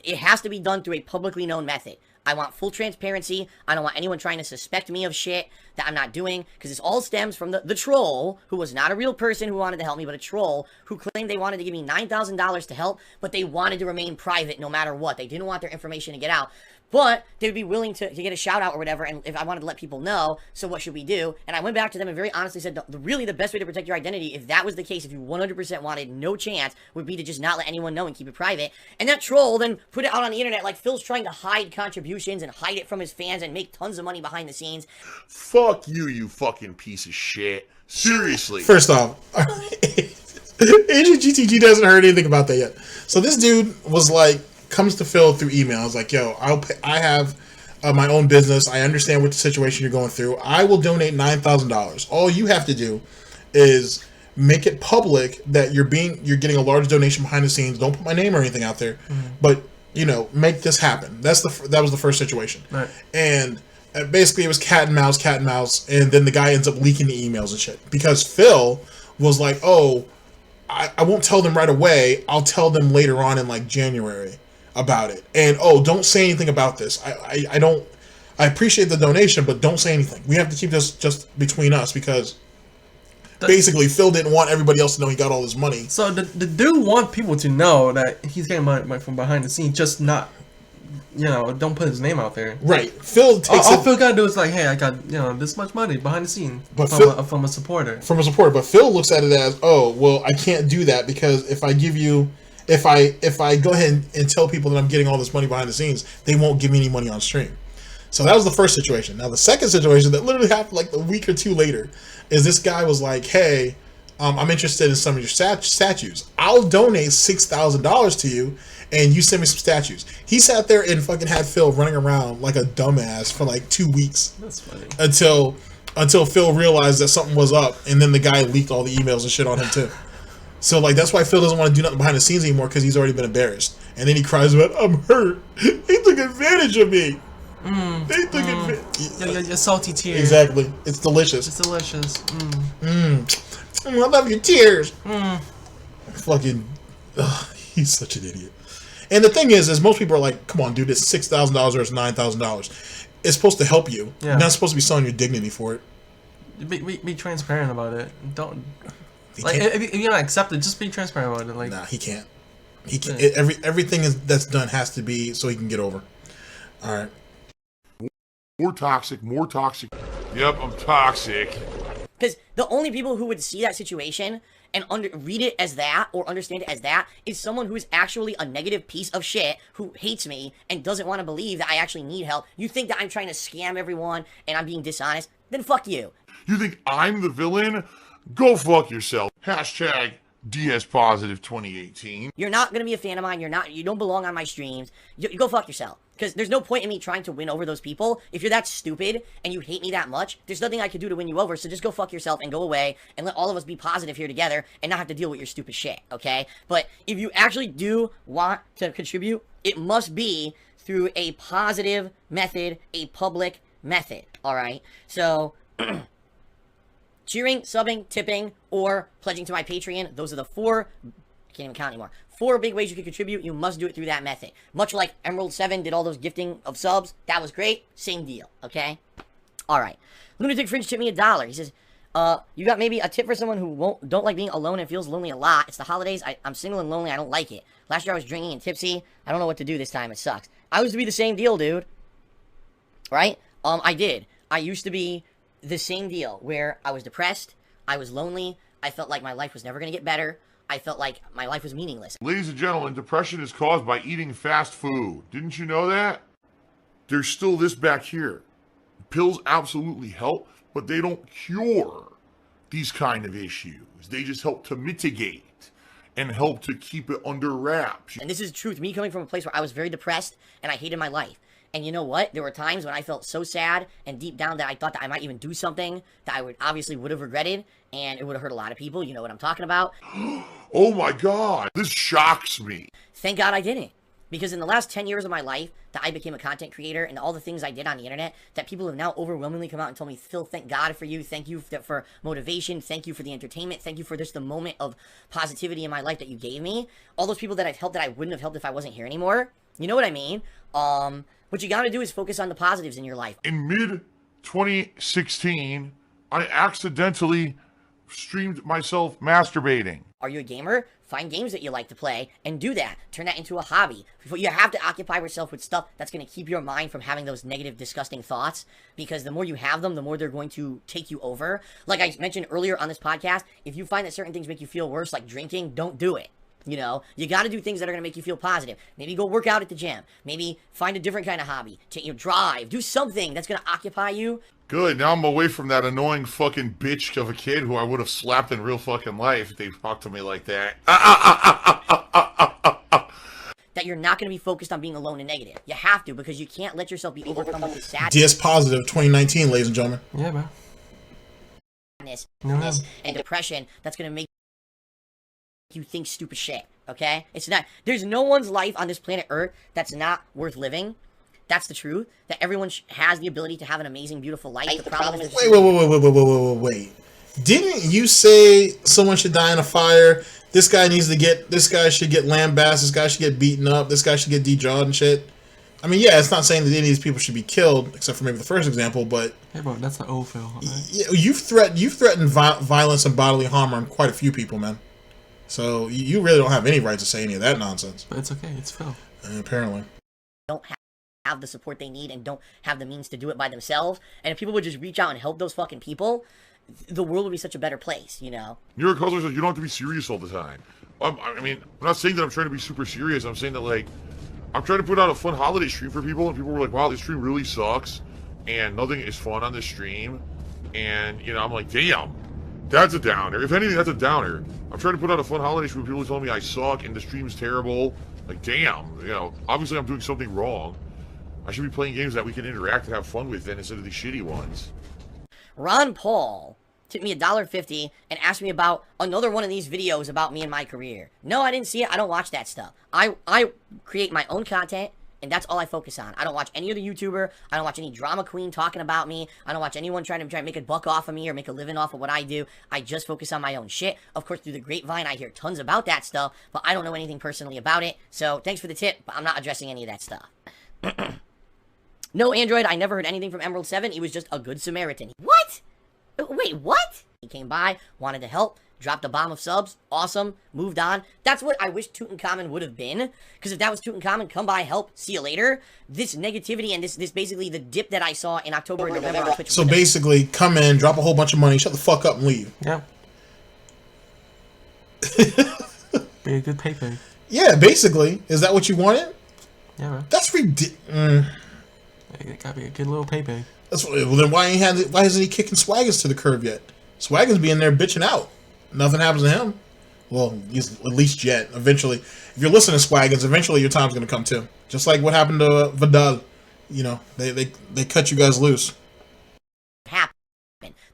It has to be done through a publicly known method. I want full transparency. I don't want anyone trying to suspect me of shit that I'm not doing, because this all stems from the troll, who was not a real person who wanted to help me, but a troll who claimed they wanted to give me $9,000 to help, but they wanted to remain private no matter what. They didn't want their information to get out. But they would be willing to get a shout out or whatever, and if I wanted to let people know, so what should we do? And I went back to them and very honestly said, really the best way to protect your identity, if that was the case, if you 100% wanted no chance, would be to just not let anyone know and keep it private. And that troll then put it out on the internet like Phil's trying to hide contributions and hide it from his fans and make tons of money behind the scenes. Fuck you, you fucking piece of shit. Seriously. First off, Agent GTG doesn't heard anything about that yet. So this dude was like, comes to Phil through email. I was like, yo, I have my own business. I understand what the situation you're going through. I will donate $9,000. All you have to do is make it public that you're getting a large donation behind the scenes. Don't put my name or anything out there, but make this happen. That was the first situation, right. And basically it was cat and mouse, and then the guy ends up leaking the emails and shit because Phil was like, "Oh, I won't tell them right away. I'll tell them later on in like January about it, and don't say anything about this. I appreciate the donation, but don't say anything. We have to keep this just between us because." Basically, Phil didn't want everybody else to know he got all this money. So the dude want people to know that he's getting money from behind the scenes, just not, don't put his name out there. Right. Phil takes all Phil gotta do is like, hey, I got this much money behind the scene from a supporter. From a supporter, but Phil looks at it as, oh, well, I can't do that because if I go ahead and tell people that I'm getting all this money behind the scenes, they won't give me any money on stream. So that was the first situation. Now the second situation that literally happened like a week or two later is this guy was like, hey, I'm interested in some of your statues. I'll donate $6,000 to you and you send me some statues. He sat there and fucking had Phil running around like a dumbass for like 2 weeks. That's funny. Until Phil realized that something was up, and then the guy leaked all the emails and shit on him too. So like that's why Phil doesn't want to do nothing behind the scenes anymore because he's already been embarrassed. And then he cries about, I'm hurt. They took advantage of me. They took advantage. Your salty tears. Exactly. It's delicious. It's delicious. I love your tears. Fucking, he's such an idiot. And the thing is most people are like, come on, dude, it's $6,000 or it's $9,000. It's supposed to help you. Yeah. You're not supposed to be selling your dignity for it. Be transparent about it. Don't if you're not accepted, just be transparent about it. Like, nah, he can't. He can't. Everything that's done has to be so he can get over. All right. More toxic. Yep, I'm toxic. Because the only people who would see that situation and read it as that or understand it as that is someone who is actually a negative piece of shit who hates me and doesn't want to believe that I actually need help. You think that I'm trying to scam everyone and I'm being dishonest? Then fuck you. You think I'm the villain? Go fuck yourself. Hashtag DS Positive 2018. You're not going to be a fan of mine. You don't belong on my streams. You go fuck yourself. Because there's no point in me trying to win over those people. If you're that stupid and you hate me that much, there's nothing I could do to win you over. So just go fuck yourself and go away and let all of us be positive here together and not have to deal with your stupid shit, okay? But if you actually do want to contribute, it must be through a positive method, a public method, alright? So, cheering, subbing, tipping, or pledging to my Patreon, those are the four, I can't even count anymore. 4 big ways you can contribute. You must do it through that method. Much like Emerald 7 did all those gifting of subs. That was great. Same deal. Okay? Alright. Lunatic Fringe tipped me $1. He says, you got maybe a tip for someone who don't like being alone and feels lonely a lot. It's the holidays. I'm single and lonely. I don't like it. Last year I was drinking and tipsy. I don't know what to do this time. It sucks. I used to be the same deal, dude. Right? I did. I used to be the same deal where I was depressed. I was lonely. I felt like my life was never going to get better. I felt like my life was meaningless. Ladies and gentlemen, depression is caused by eating fast food. Didn't you know that? There's still this back here. Pills absolutely help, but they don't cure these kind of issues. They just help to mitigate and help to keep it under wraps. And this is the truth. Me coming from a place where I was very depressed and I hated my life. And you know what? There were times when I felt so sad and deep down that I thought that I might even do something that I would have regretted, and it would have hurt a lot of people. You know what I'm talking about. Oh my God, this shocks me. Thank God I didn't. Because in the last 10 years of my life that I became a content creator and all the things I did on the internet that people have now overwhelmingly come out and told me, Phil, thank God for you. Thank you for motivation. Thank you for the entertainment. Thank you for just the moment of positivity in my life that you gave me. All those people that I've helped that I wouldn't have helped if I wasn't here anymore. You know what I mean? What you gotta do is focus on the positives in your life. In mid-2016, I accidentally streamed myself masturbating. Are you a gamer? Find games that you like to play and do that. Turn that into a hobby. You have to occupy yourself with stuff that's going to keep your mind from having those negative, disgusting thoughts, because the more you have them, the more they're going to take you over. Like I mentioned earlier on this podcast, if you find that certain things make you feel worse, like drinking, don't do it. You know, you got to do things that are going to make you feel positive. Maybe go work out at the gym. Maybe find a different kind of hobby. Take your drive. Do something that's going to occupy you. Good. Now I'm away from that annoying fucking bitch of a kid who I would have slapped in real fucking life if they talked to me like that. that you're not going to be focused on being alone and negative. You have to, because you can't let yourself be overcome with this sadness. DS Positive 2019, ladies and gentlemen. Yeah, bro. And depression that's going to make you think stupid shit, okay? It's not, there's no one's life on this planet Earth that's not worth living. That's the truth. That everyone has the ability to have an amazing, beautiful life. The problem is... Wait. Didn't you say someone should die in a fire? This guy should get lambasted, this guy should get beaten up, this guy should get de-jawed and shit? I mean, yeah, it's not saying that any of these people should be killed, except for maybe the first example, but... Hey, bro, that's an old film, right? Yeah, you've threatened violence and bodily harm on quite a few people, man. So you really don't have any right to say any of that nonsense. But it's okay, it's Phil. Apparently. Don't have the support they need and don't have the means to do it by themselves. And if people would just reach out and help those fucking people, the world would be such a better place, you know? New York Hustlers says you don't have to be serious all the time. I mean, I'm not saying that I'm trying to be super serious. I'm saying that, like, I'm trying to put out a fun holiday stream for people, and people were like, wow, this stream really sucks, and nothing is fun on this stream. And, you know, I'm like, damn, that's a downer. If anything, that's a downer. I'm trying to put out a fun holiday stream. People are telling me I suck and the stream's terrible. Like, damn, you know, obviously I'm doing something wrong. I should be playing games that we can interact and have fun with then instead of these shitty ones. Ron Paul tipped me $1.50 and asked me about another one of these videos about me and my career. No, I didn't see it. I don't watch that stuff. I create my own content, and that's all I focus on. I don't watch any other YouTuber. I don't watch any drama queen talking about me. I don't watch anyone trying to make a buck off of me or make a living off of what I do. I just focus on my own shit. Of course, through the grapevine, I hear tons about that stuff, but I don't know anything personally about it. So thanks for the tip, but I'm not addressing any of that stuff. No, Android, I never heard anything from Emerald 7. He was just a good Samaritan. What? Wait, what? He came by, wanted to help, dropped a bomb of subs, awesome, moved on. That's what I wish Tutankhamun would have been. Because if that was Tutankhamun, come by, help, see you later. This negativity and this basically the dip that I saw in October and November on Twitch. So basically, come in, drop a whole bunch of money, shut the fuck up and leave. Yeah. Be a good paypay. Yeah, basically. Is that what you wanted? Yeah, bro. That's ridiculous. It gotta be a good little paypay. Well, then why isn't he kicking Swaggins to the curb yet? Swaggins be in there bitching out. Nothing happens to him. Well, he's at least yet. Eventually, if you're listening to Swaggins, eventually your time's gonna come too. Just like what happened to Vidal. You know, they cut you guys loose.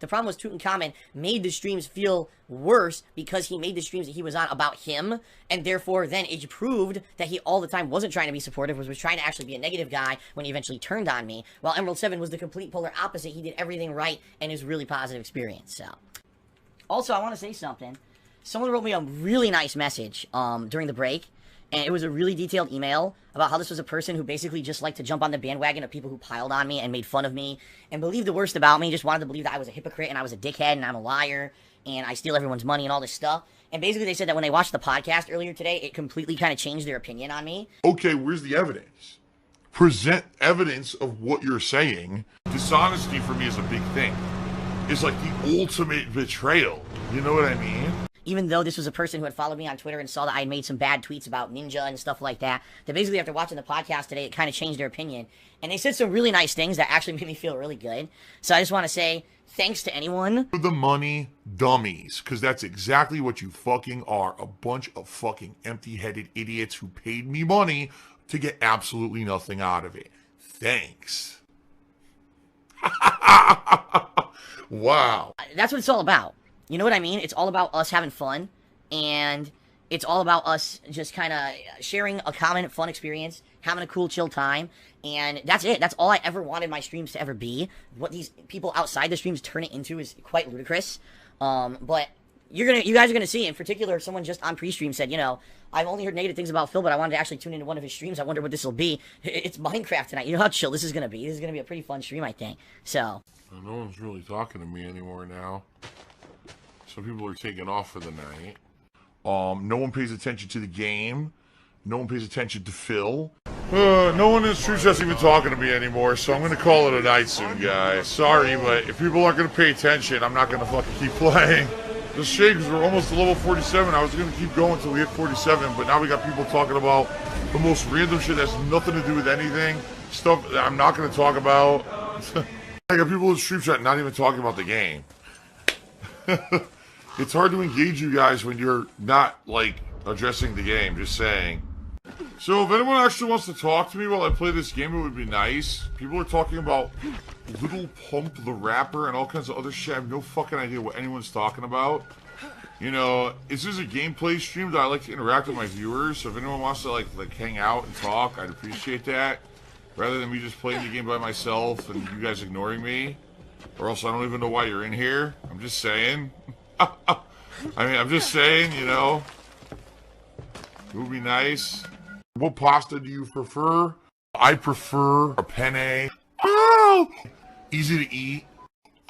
The problem was Tutankhamun made the streams feel worse because he made the streams that he was on about him, and therefore then it proved that he all the time wasn't trying to be supportive, was trying to actually be a negative guy when he eventually turned on me, while Emerald 7 was the complete polar opposite. He did everything right and it was a really positive experience. So, also, I want to say something. Someone wrote me a really nice message during the break, and it was a really detailed email about how this was a person who basically just liked to jump on the bandwagon of people who piled on me and made fun of me and believed the worst about me, just wanted to believe that I was a hypocrite and I was a dickhead and I'm a liar and I steal everyone's money and all this stuff. And basically they said that when they watched the podcast earlier today, it completely kind of changed their opinion on me. Okay, where's the evidence? Present evidence of what you're saying. Dishonesty for me is a big thing. It's like the ultimate betrayal. You know what I mean? Even though this was a person who had followed me on Twitter and saw that I had made some bad tweets about Ninja and stuff like that, that basically after watching the podcast today, it kind of changed their opinion. And they said some really nice things that actually made me feel really good. So I just want to say thanks to anyone. For the money dummies, because that's exactly what you fucking are. A bunch of fucking empty-headed idiots who paid me money to get absolutely nothing out of it. Thanks. Wow. That's what it's all about. You know what I mean? It's all about us having fun, and it's all about us just kind of sharing a common fun experience, having a cool, chill time, and that's it. That's all I ever wanted my streams to ever be. What these people outside the streams turn it into is quite ludicrous. But you guys are gonna see. In particular, someone just on pre-stream said, you know, I've only heard negative things about Phil, but I wanted to actually tune into one of his streams. I wonder what this will be. It's Minecraft tonight. You know how chill this is gonna be. This is gonna be a pretty fun stream, I think. So. No one's really talking to me anymore now. Some people are taking off for the night. No one pays attention to the game. No one pays attention to Phil. No one in the streets is even talking to me anymore, so I'm going to call it a night soon, guys. Sorry, but if people aren't going to pay attention, I'm not going to fucking keep playing. It's a shame because we're almost to level 47. I was going to keep going until we hit 47, but now we got people talking about the most random shit that has nothing to do with anything. Stuff that I'm not going to talk about. I got people in the stream chat not even talking about the game. It's hard to engage you guys when you're not, like, addressing the game, just saying. So if anyone actually wants to talk to me while I play this game, it would be nice. People are talking about Little Pump the Rapper and all kinds of other shit. I have no fucking idea what anyone's talking about. You know, this is a gameplay stream that I like to interact with my viewers. So if anyone wants to like hang out and talk, I'd appreciate that. Rather than me just playing the game by myself and you guys ignoring me. Or else I don't even know why you're in here. I'm just saying. I mean, I'm just saying, you know. It would be nice. What pasta do you prefer? I prefer a penne. Oh! Easy to eat.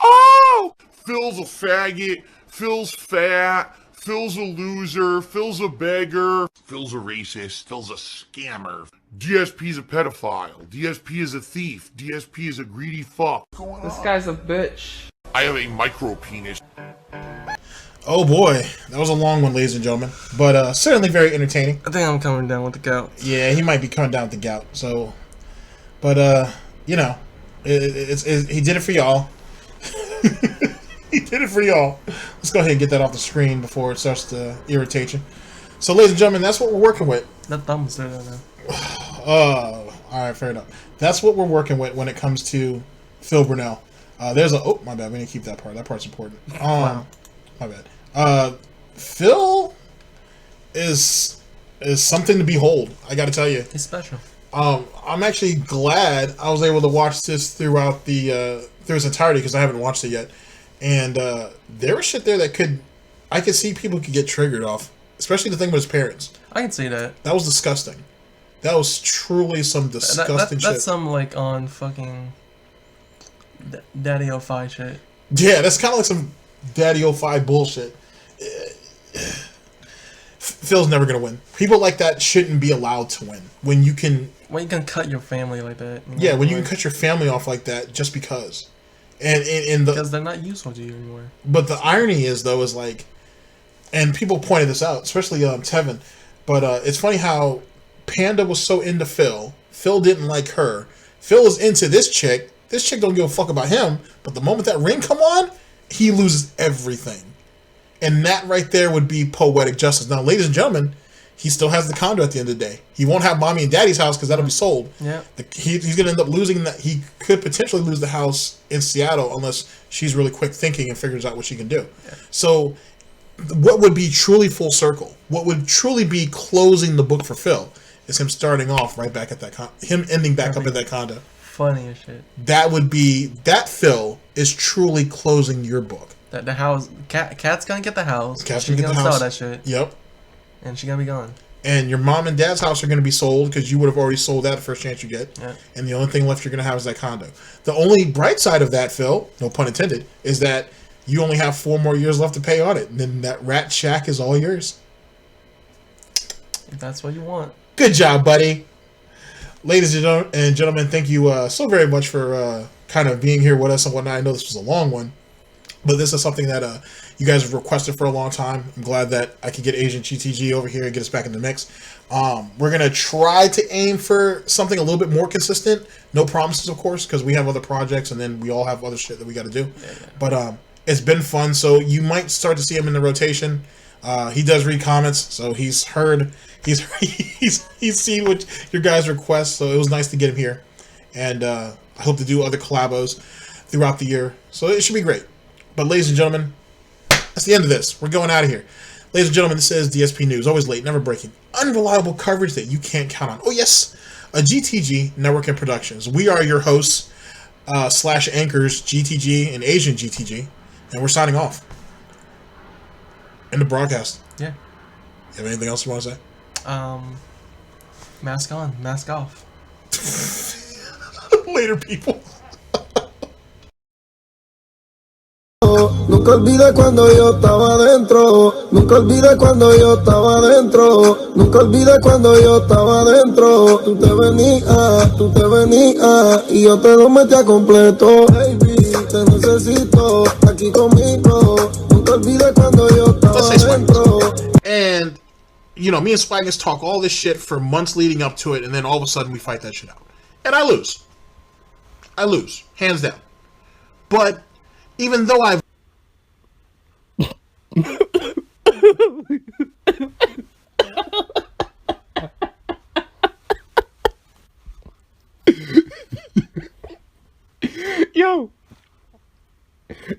Oh! Phil's a faggot. Phil's fat. Phil's a loser. Phil's a beggar. Phil's a racist. Phil's a scammer. DSP's a pedophile. DSP is a thief. DSP is a greedy fuck. This guy's a bitch. I have a micro penis. Oh boy, that was a long one, ladies and gentlemen, but certainly very entertaining. I think I'm coming down with the gout. Yeah, he might be coming down with the gout. So, but you know, he did it for y'all. He did it for y'all. Let's go ahead and get that off the screen before it starts to irritate you. So, ladies and gentlemen, that's what we're working with. That thumb's there now. All right, fair enough. That's what we're working with when it comes to Phil Burnell. There's a my bad. We need to keep that part. That part's important. Wow. My bad. Phil is something to behold. I got to tell you. He's special. I'm actually glad I was able to watch this throughout through its entirety because I haven't watched it yet, and there was shit there that I could see people could get triggered off, especially the thing with his parents. I can see that. That was disgusting. That was truly some disgusting shit. That's some like on fucking Daddy-O-Fi shit. Yeah, that's kind of like some Daddy-O-Fi bullshit. Phil's never gonna win. People like that shouldn't be allowed to win. When you can cut your family like that. You know? Yeah, when you can cut your family off like that just because. Because they're not useful to you anymore. But the irony is though is like, and people pointed this out, especially Tevin. But it's funny how Panda was so into Phil. Phil didn't like her. Phil is into this chick. This chick don't give a fuck about him. But the moment that ring come on, he loses everything. And that right there would be poetic justice. Now, ladies and gentlemen, he still has the condo at the end of the day. He won't have mommy and daddy's house because that'll be sold. Yeah. He's going to end up losing that. He could potentially lose the house in Seattle unless she's really quick thinking and figures out what she can do. Yeah. So what would be truly full circle, what would truly be closing the book for Phil is him starting off right back at that him ending back up at that condo. Funny as shit. That Phil is truly closing your book. That the house, Cat's gonna get the house. Cat's She's gonna sell that shit. Yep. And she's gonna be gone. And your mom and dad's house are going to be sold because you would have already sold that the first chance you get. Yeah. And the only thing left you're going to have is that condo. The only bright side of that, Phil, no pun intended, is that you only have 4 more years left to pay on it. And then that rat shack is all yours. If that's what you want. Good job, buddy. Ladies and gentlemen, thank you so very much for kind of being here with us and whatnot. I know this was a long one, but this is something that you guys have requested for a long time. I'm glad that I could get Agent GTG over here and get us back in the mix. We're going to try to aim for something a little bit more consistent. No promises, of course, because we have other projects and then we all have other shit that we got to do. Yeah. But it's been fun, so you might start to see him in the rotation. He does read comments, so he's heard, he's seen what your guys' requests, so it was nice to get him here. And I hope to do other collabos throughout the year, so it should be great. But ladies and gentlemen, that's the end of this. We're going out of here. Ladies and gentlemen, this is Dspnews. Always late, never breaking. Unreliable coverage that you can't count on. Oh yes, a GTG Network Productions. We are your hosts, / anchors, GTG and Asian GTG. And we're signing off. End of broadcast. Yeah. You have anything else you want to say? Mask on, mask off. Later, people. Nunca olvidé cuando yo estaba dentro. Nunca olvidé cuando yo estaba dentro. Nunca olvidé cuando yo estaba dentro. Tú te venías y yo te lo metía completo. Baby, te necesito aquí conmigo. Nunca olvidé cuando yo estaba dentro. And you know, me and Swaggins talk all this shit for months leading up to it, and then all of a sudden we fight that shit out, and I lose. Hands down. But even though I've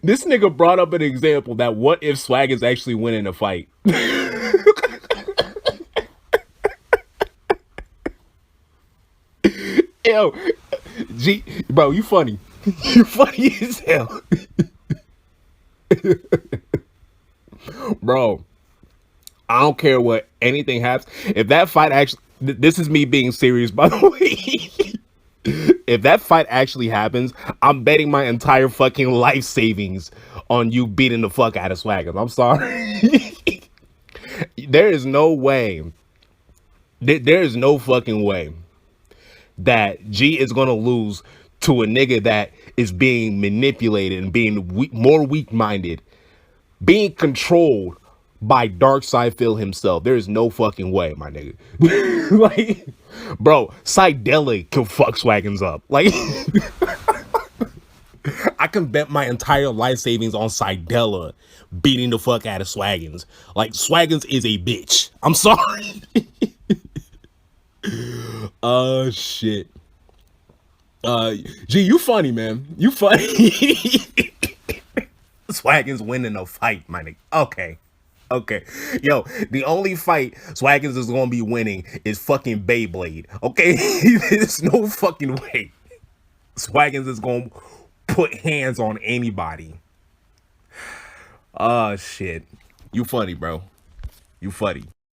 This nigga brought up an example that what if Swag is actually winning a fight? Yo, G, bro, you funny. You funny as hell. Bro, I don't care what anything happens. If that fight actually, this is me being serious, by the way. If that fight actually happens, I'm betting my entire fucking life savings on you beating the fuck out of Swaggers. I'm sorry. There is no way. There is no fucking way that G is gonna lose to a nigga that is being manipulated and being more weak-minded, being controlled by Darkseid Phil himself. There is no fucking way, my nigga. Like, bro, Psydelic can fuck Swaggins up. Like, I can bet my entire life savings on Psydella beating the fuck out of Swaggins. Like, Swaggins is a bitch. I'm sorry. Shit. G, you funny, man. You funny. Swaggins winning a fight, my nigga. Okay. Yo, the only fight Swaggins is gonna be winning is fucking Beyblade. Okay? There's no fucking way Swaggins is gonna put hands on anybody. Shit. You funny, bro. You funny.